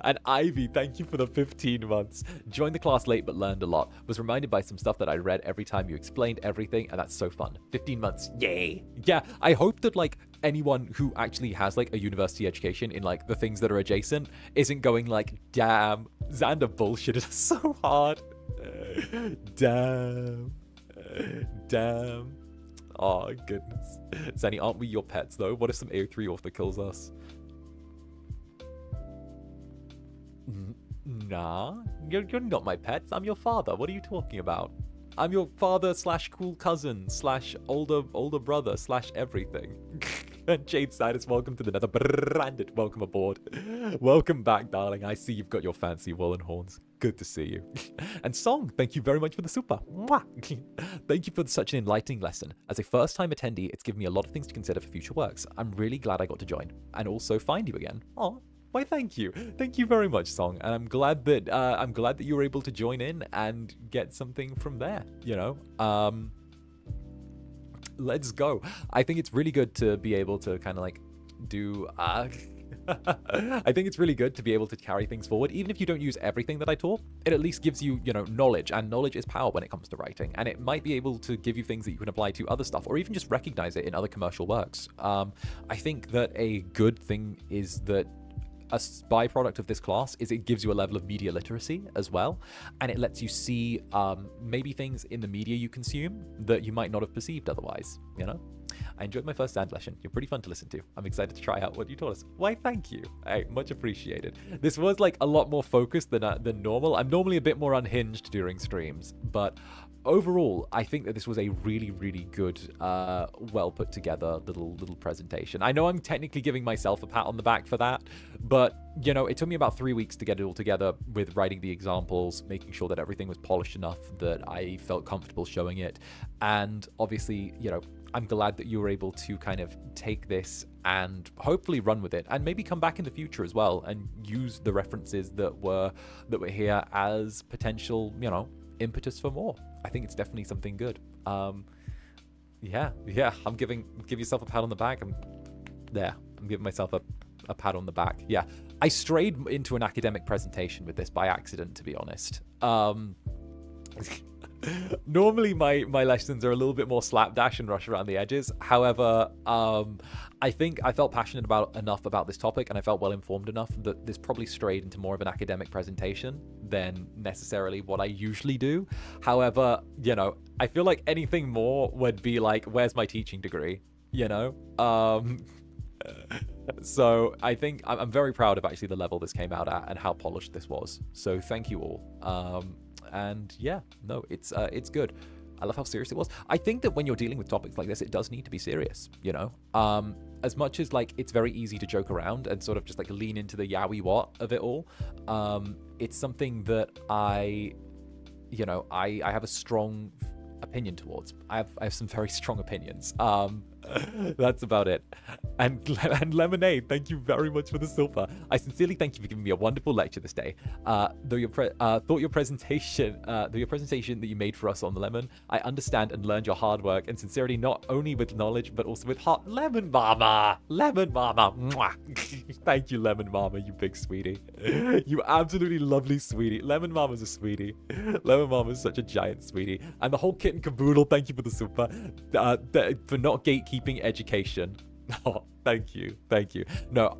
And Ivy, thank you for the 15 months. Joined the class late but learned a lot. Was reminded by some stuff that I read every time you explained everything, and that's so fun. 15 months, yay! Yeah, I hope that like anyone who actually has like a university education in like the things that are adjacent isn't going like, damn, Zander bullshitted us so hard. Damn. Oh goodness. Zanny, aren't we your pets though? What if some AO3 author kills us? Nah, you're not my pets. I'm your father. What are you talking about? I'm your father / cool cousin / older brother / everything. And Jade Sidus, welcome to the Netherbrand. Welcome aboard. Welcome back, darling. I see you've got your fancy woolen horns. Good to see you. And Song, thank you very much for the super. Mwah. Thank you for such an enlightening lesson. As a first-time attendee, it's given me a lot of things to consider for future works. I'm really glad I got to join and also find you again. Aw. Why, thank you very much, Song, and I'm glad that you were able to join in and get something from there. You know, let's go. I think it's really good to be able to kind of like do. I think it's really good to be able to carry things forward, even if you don't use everything that I taught. It at least gives you, you know, knowledge, and knowledge is power when it comes to writing. And it might be able to give you things that you can apply to other stuff, or even just recognize it in other commercial works. I think that a good thing is that a byproduct of this class is it gives you a level of media literacy as well, and it lets you see maybe things in the media you consume that you might not have perceived otherwise, you know? I enjoyed my first Zander lesson. You're pretty fun to listen to. I'm excited to try out what you taught us. Why, thank you. Hey, much appreciated. This was like a lot more focused than normal. I'm normally a bit more unhinged during streams, but overall, I think that this was a really, really good, well put together little presentation. I know I'm technically giving myself a pat on the back for that, but you know, it took me about 3 weeks to get it all together with writing the examples, making sure that everything was polished enough that I felt comfortable showing it. And obviously, you know, I'm glad that you were able to kind of take this and hopefully run with it, and maybe come back in the future as well and use the references that were here as potential, you know, impetus for more. I think it's definitely something good. Yeah, give yourself a pat on the back. I'm giving myself a pat on the back. Yeah, I strayed into an academic presentation with this by accident, to be honest. Normally my lessons are a little bit more slapdash and rush around the edges. However, I think I felt passionate enough about this topic, and I felt well informed enough that this probably strayed into more of an academic presentation than necessarily what I usually do. However, you know, I feel like anything more would be like, where's my teaching degree? You know? So I think I'm very proud of actually the level this came out at and how polished this was. So thank you all. And yeah, no, it's good. I love how serious it was. I think that when you're dealing with topics like this, it does need to be serious, you know? As much as like it's very easy to joke around and sort of just like lean into the yowie what of it all, it's something that I have a strong opinion towards. I have some very strong opinions. That's about it. And Lemonade, thank you very much for the silver. I sincerely thank you for giving me a wonderful lecture this day. Though your presentation that you made for us on the Lemon, I understand and learned your hard work and sincerity, not only with knowledge but also with heart. Lemon mama, mwah. Thank you, Lemon Mama, you big sweetie. You absolutely lovely sweetie. Lemon Mama's a sweetie. Lemon Mama's such a giant sweetie. And the whole kit and caboodle, thank you for the super. For not gatekeeping education. Oh, thank you. Thank you. No,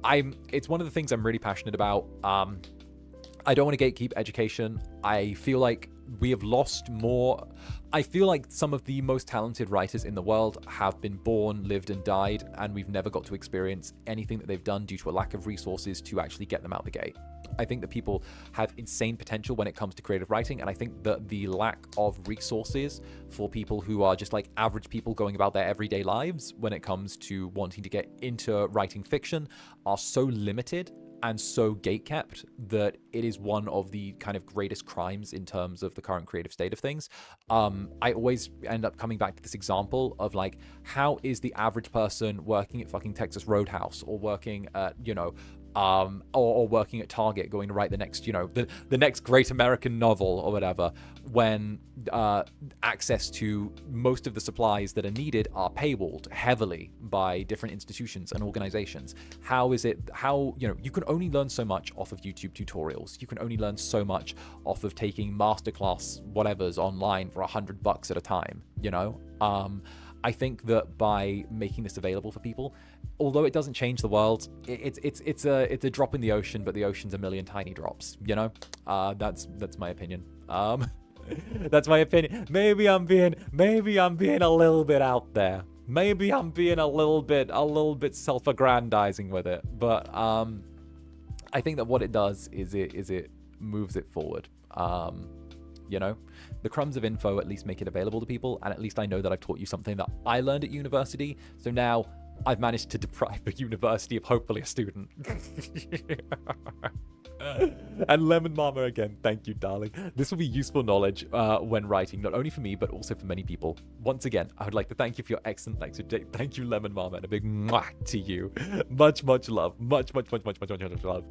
it's one of the things I'm really passionate about. I don't want to gatekeep education. I feel like we have lost more. I feel like some of the most talented writers in the world have been born, lived, and died, and we've never got to experience anything that they've done due to a lack of resources to actually get them out the gate. I think that people have insane potential when it comes to creative writing, and I think that the lack of resources for people who are just like average people going about their everyday lives when it comes to wanting to get into writing fiction are so limited and so gatekept that it is one of the kind of greatest crimes in terms of the current creative state of things. I always end up coming back to this example of like, how is the average person working at fucking Texas Roadhouse or working at, or working at Target going to write the next, the next great American novel or whatever, when access to most of the supplies that are needed are paywalled heavily by different institutions and organizations? How is it, you can only learn so much off of YouTube tutorials. You can only learn so much off of taking masterclass whatever's online for $100 at a time, I think that by making this available for people, although it doesn't change the world, it's a drop in the ocean, but the ocean's a million tiny drops. That's my opinion. That's my opinion. Maybe I'm being a little bit out there. Maybe I'm being a little bit self-aggrandizing with it. But I think that what it does is it moves it forward. The crumbs of info at least make it available to people, and at least I know that I've taught you something that I learned at university. So now I've managed to deprive a university of hopefully a student. And Lemon Mama again, thank you, darling. This will be useful knowledge when writing, not only for me, but also for many people. Once again, I would like to thank you for your excellent lecture. Thank you, Lemon Mama, and a big mwah to you. Much love. Much love.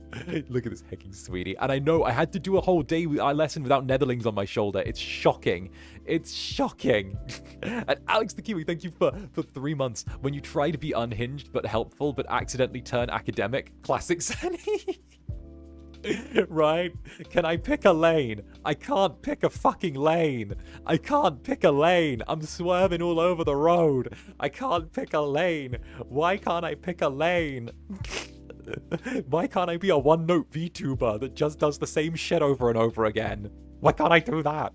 Look at this hecking sweetie. And I know I had to do a whole day lesson without netherlings on my shoulder. It's shocking. It's shocking. And Alex the Kiwi, thank you for 3 months. When you try to be unhinged but helpful, but accidentally turn academic. Classic Sunny. Right? Can I pick a lane? I can't pick a fucking lane. I can't pick a lane. I'm swerving all over the road. I can't pick a lane. Why can't I pick a lane? Why can't I be a one-note VTuber that just does the same shit over and over again? Why can't I do that?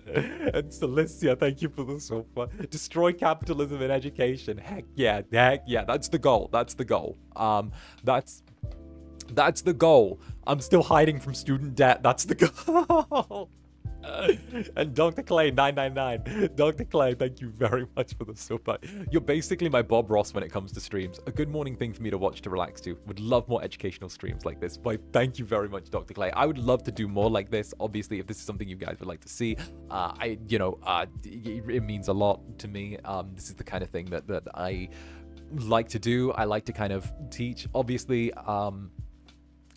And Celicia, thank you for the sofa. Destroy capitalism in education. Heck yeah, that's the goal. That's the goal. That's the goal. I'm still hiding from student debt. That's the goal. And Dr. Clay 999. Dr. Clay, thank you very much for the super. You're basically my Bob Ross when it comes to streams. A good morning thing for me to watch to relax to. Would love more educational streams like this. But thank you very much, Dr. Clay. I would love to do more like this. Obviously, if this is something you guys would like to see, it means a lot to me. This is the kind of thing that I like to do. I like to kind of teach. Obviously,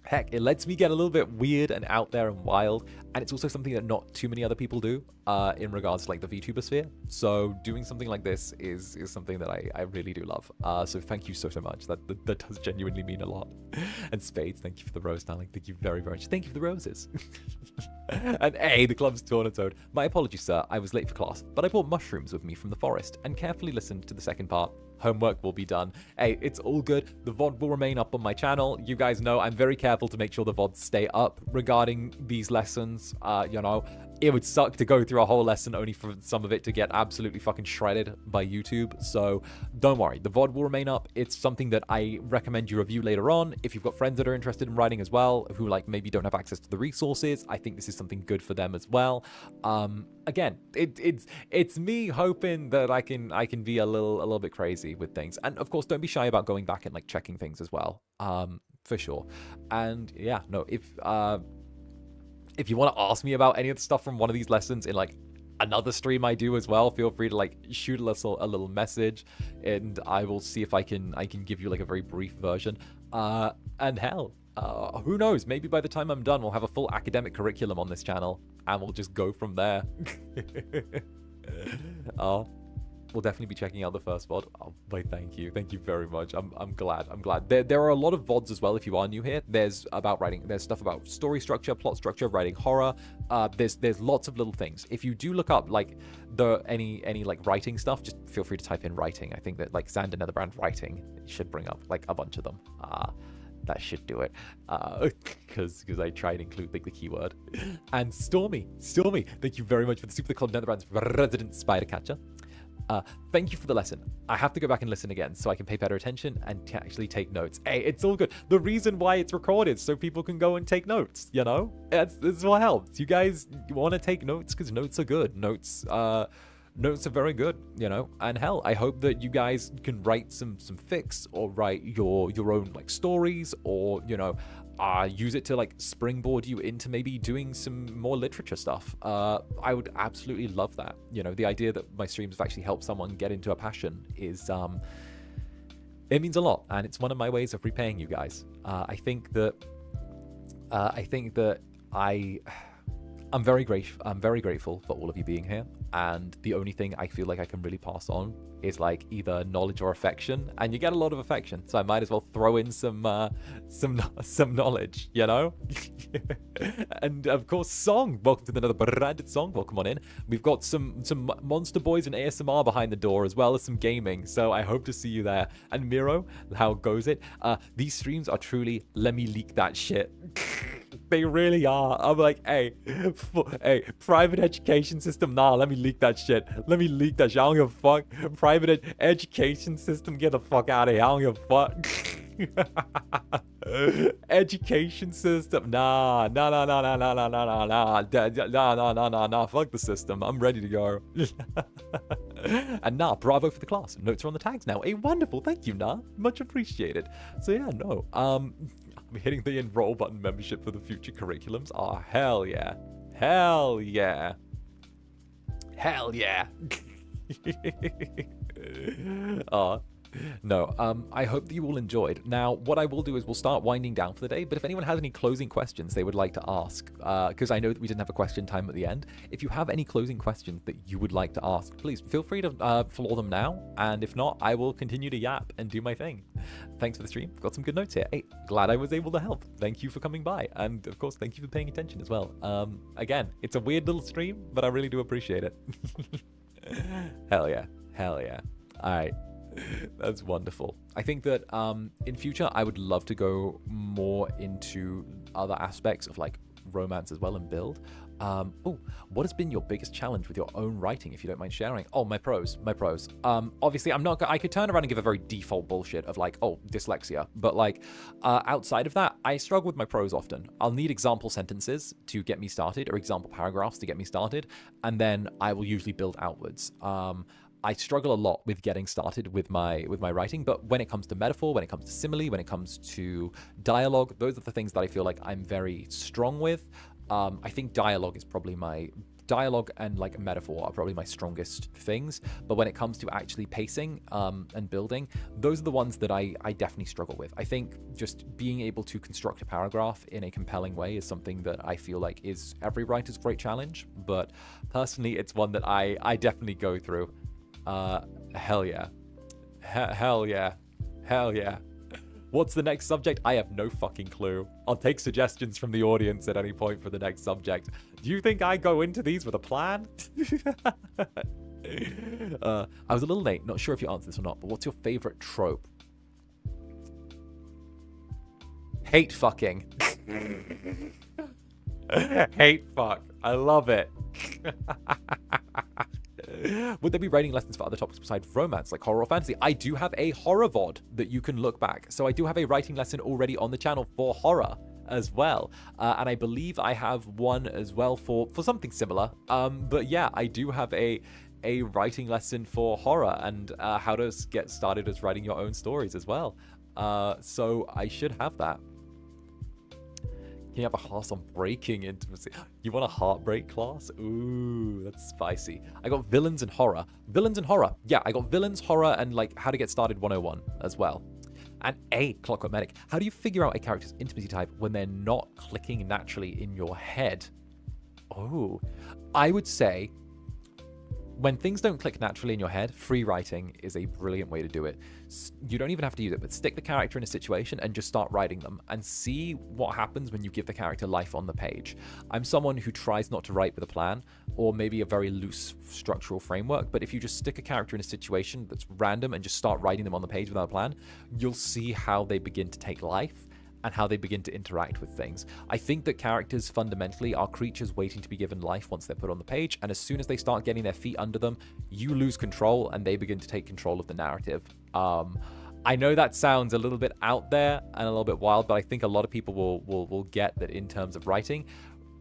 heck, it lets me get a little bit weird and out there and wild, and it's also something that not too many other people do in regards to like the VTuber sphere. So doing something like this is something that I really do love. So thank you so much. That does genuinely mean a lot. And Spades, thank you for the rose, darling. Thank you very much. Thank you for the roses. And hey, the club's Tornatoad. My apologies, sir. I was late for class, but I brought mushrooms with me from the forest and carefully listened to the second part. Homework will be done. Hey, it's all good. The VOD will remain up on my channel. You guys know I'm very careful to make sure the VODs stay up regarding these lessons. It would suck to go through a whole lesson only for some of it to get absolutely fucking shredded by YouTube. So don't worry, the VOD will remain up. It's something that I recommend you review later on. If you've got friends that are interested in writing as well, who like maybe don't have access to the resources, I think this is something good for them as well. Again, it's me hoping that I can be a little bit crazy with things. And of course, don't be shy about going back and like checking things as well. For sure. And yeah, no, if you want to ask me about any of the stuff from one of these lessons in like another stream I do as well, feel free to like shoot us a little message, and I will see if I can give you like a very brief version. And hell, who knows? Maybe by the time I'm done, we'll have a full academic curriculum on this channel, and we'll just go from there. Oh, we'll definitely be checking out the first VOD. Oh, but thank you very much. I'm glad. There are a lot of VODs as well. If you are new here, there's about writing. There's stuff about story structure, plot structure, writing horror. There's lots of little things. If you do look up like any like writing stuff, just feel free to type in writing. I think that like Zander Netherbrand writing should bring up like a bunch of them. That should do it, because I try and include like the keyword. And Stormy, thank you very much for the super club, Netherbrand's resident spider catcher. Thank you for the lesson. I have to go back and listen again so I can pay better attention and actually take notes. Hey, it's all good. The reason why it's recorded so people can go and take notes, you know? That's what helps. You guys want to take notes because notes are good. Notes are very good, you know? And hell, I hope that you guys can write some fics or write your own like stories, or, you know, use it to like springboard you into maybe doing some more literature stuff. I would absolutely love that. You know, the idea that my streams have actually helped someone get into a passion is it means a lot, and it's one of my ways of repaying you guys. I think that I'm very grateful for all of you being here, and the only thing I feel like I can really pass on is like either knowledge or affection, and you get a lot of affection, so I might as well throw in some knowledge, you know. And of course, song. Welcome to another branded song. Welcome on in. We've got some monster boys and ASMR behind the door, as well as some gaming. So I hope to see you there. And Miro, how goes it? These streams are truly let me leak that shit. They really are. I'm like, hey, private education system, nah, let me leak that shit. Let me leak that shit. I don't give a fuck. Private education system, get the fuck out of here. I don't give a fuck. Education system, nah. Fuck the system. I'm ready to go. And nah, bravo for the class. Notes are on the tags now. Wonderful. Thank you, nah. Much appreciated. So yeah, no. I'm hitting the enroll button membership for the future curriculums. Oh, hell yeah. Hell yeah. Hell yeah. No, I hope that you all enjoyed. Now, what I will do is we'll start winding down for the day, but if anyone has any closing questions they would like to ask, because I know that we didn't have a question time at the end, if you have any closing questions that you would like to ask, please feel free to floor them now, and if not, I will continue to yap and do my thing. Thanks for the stream. Got some good notes here. Hey, glad I was able to help. Thank you for coming by, and of course, thank you for paying attention as well. Again, it's a weird little stream, but I really do appreciate it. Hell yeah. Hell yeah. All right. That's wonderful. I think that in future, I would love to go more into other aspects of like romance as well and build. What has been your biggest challenge with your own writing, if you don't mind sharing? Oh, my prose. Obviously, I could turn around and give a very default bullshit of like, oh, dyslexia. But like, outside of that, I struggle with my prose often. I'll need example sentences to get me started, or example paragraphs to get me started, and then I will usually build outwards. I struggle a lot with getting started with my writing, but when it comes to metaphor, when it comes to simile, when it comes to dialogue, those are the things that I feel like I'm very strong with. I think dialogue and like metaphor are probably my strongest things, but when it comes to actually pacing and building, those are the ones that I definitely struggle with. I think just being able to construct a paragraph in a compelling way is something that I feel like is every writer's great challenge, but personally it's one that I definitely go through. Hell yeah. Hell yeah. Hell yeah. What's the next subject? I have no fucking clue. I'll take suggestions from the audience at any point for the next subject. Do you think I go into these with a plan? I was a little late. Not sure if you answered this or not, but what's your favorite trope? Hate fucking. Hate fuck. I love it. Would there be writing lessons for other topics besides romance, like horror or fantasy? I do have a horror VOD that you can look back. So I do have a writing lesson already on the channel for horror as well. And I believe I have one as well for something similar. But yeah, I do have a writing lesson for horror and how to get started as writing your own stories as well. So I should have that. Can you have a class on breaking intimacy? You want a heartbreak class? Ooh, that's spicy. I got villains and horror. Villains and horror. Yeah, I got villains, horror, and like how to get started 101 as well. And 𝓂𝓸𝓾𝓻. How do you figure out a character's intimacy type when they're not clicking naturally in your head? Oh, I would say when things don't click naturally in your head, free writing is a brilliant way to do it. You don't even have to use it, but stick the character in a situation and just start writing them and see what happens when you give the character life on the page. I'm someone who tries not to write with a plan or maybe a very loose structural framework, but if you just stick a character in a situation that's random and just start writing them on the page without a plan, you'll see how they begin to take life and how they begin to interact with things. I think that characters fundamentally are creatures waiting to be given life once they're put on the page, and as soon as they start getting their feet under them, you lose control and they begin to take control of the narrative. I know that sounds a little bit out there and a little bit wild, but I think a lot of people will get that in terms of writing.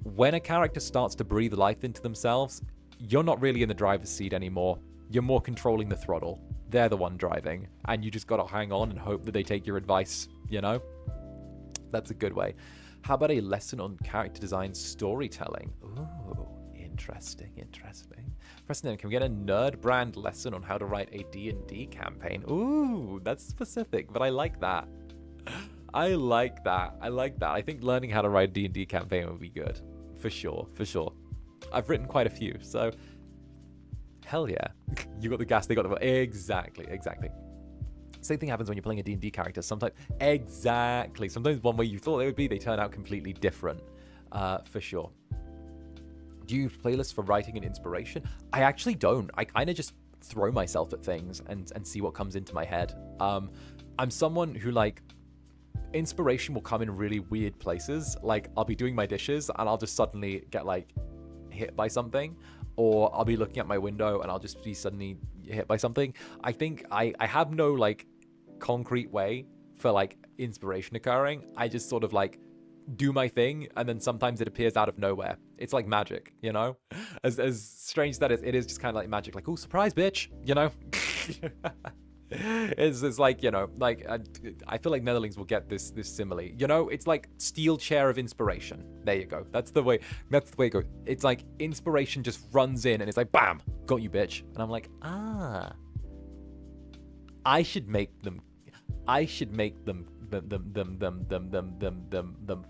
When a character starts to breathe life into themselves, you're not really in the driver's seat anymore. You're more controlling the throttle. They're the one driving, and you just gotta hang on and hope that they take your advice, you know? That's a good way. How about a lesson on character design storytelling? Ooh, interesting. Preston, can we get a Netherbrand lesson on how to write a D&D campaign? Ooh, that's specific, but I like that. I like that. I think learning how to write a D&D campaign would be good. For sure. I've written quite a few, so hell yeah. You got the gas, they got the... Exactly. Same thing happens when you're playing a D&D character. Sometimes one way you thought they would be, they turn out completely different. For sure. Do you use playlists for writing and inspiration? I actually don't. I kind of just throw myself at things and see what comes into my head. I'm someone who, like, inspiration will come in really weird places. Like, I'll be doing my dishes and I'll just suddenly get, like, hit by something. Or I'll be looking at my window and I'll just be suddenly hit by something. I think I have no, like, concrete way for, like, inspiration occurring. I just sort of, like, do my thing, and then sometimes it appears out of nowhere. It's like magic, you know? As strange as that is, it is just kind of like magic. Like, oh, surprise, bitch, you know? It's like, you know, like, I feel like Netherlings will get this simile. You know, it's like steel chair of inspiration. There you go. That's the way it goes. It's like inspiration just runs in and it's like, bam, got you, bitch. And I'm like, I should make them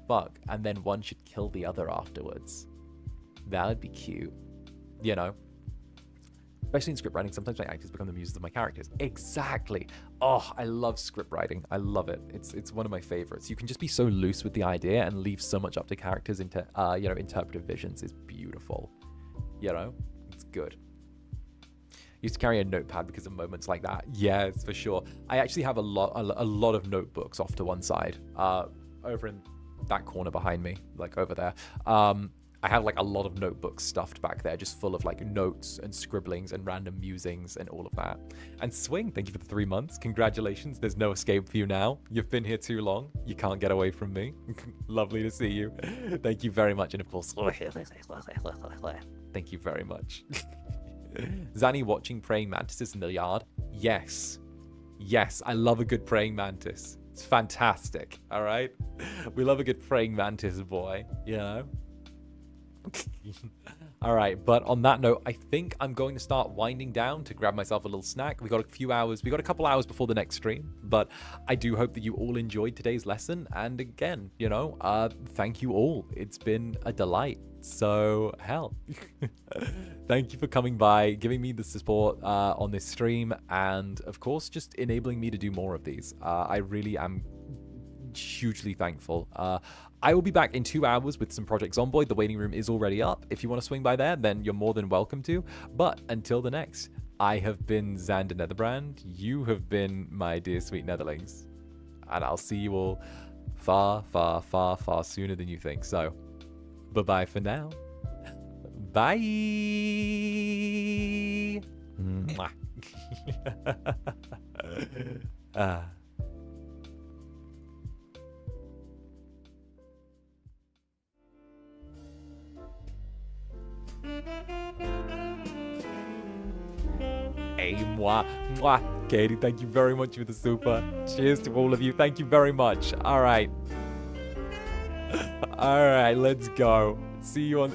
fuck, and then one should kill the other afterwards. That would be cute, you know? Especially in script writing, sometimes my actors become the muses of my characters. Exactly. Oh, I love script writing. I love it. It's one of my favorites. You can just be so loose with the idea and leave so much up to characters into interpretive visions. It's beautiful. You know, it's good. Used to carry a notepad because of moments like that. Yes, for sure. I actually have a lot of notebooks off to one side, over in that corner behind me, like over there. I have like a lot of notebooks stuffed back there, just full of like notes and scribblings and random musings and all of that. And Swing, thank you for the 3 months. Congratulations. There's no escape for you now. You've been here too long. You can't get away from me. Lovely to see you. Thank you very much. And of course, thank you very much. Zanny watching praying mantises in the yard. Yes. I love a good praying mantis. It's fantastic. All right. We love a good praying mantis, boy. You know? All right, but on that note, I think I'm going to start winding down to grab myself a little snack. We got a couple hours before the next stream, but I do hope that you all enjoyed today's lesson. And again, you know, thank you all. It's been a delight. So hell, thank you for coming by, giving me the support on this stream, and of course, just enabling me to do more of these. I really am hugely thankful. I will be back in 2 hours with some Project Zomboid. The waiting room is already up. If you want to swing by there, then you're more than welcome to. But until the next, I have been Zander Netherbrand. You have been my dear sweet Netherlings. And I'll see you all far, far, far, far sooner than you think. So, bye-bye for now. Bye! Mwah. Hey, mwah. Katie, thank you very much for the super. Cheers to all of you. Thank you very much. All right. Let's go. See you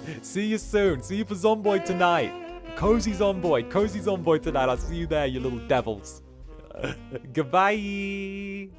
soon. See you for Zomboid tonight. Cozy Zomboid tonight. I'll see you there, you little devils. Goodbye.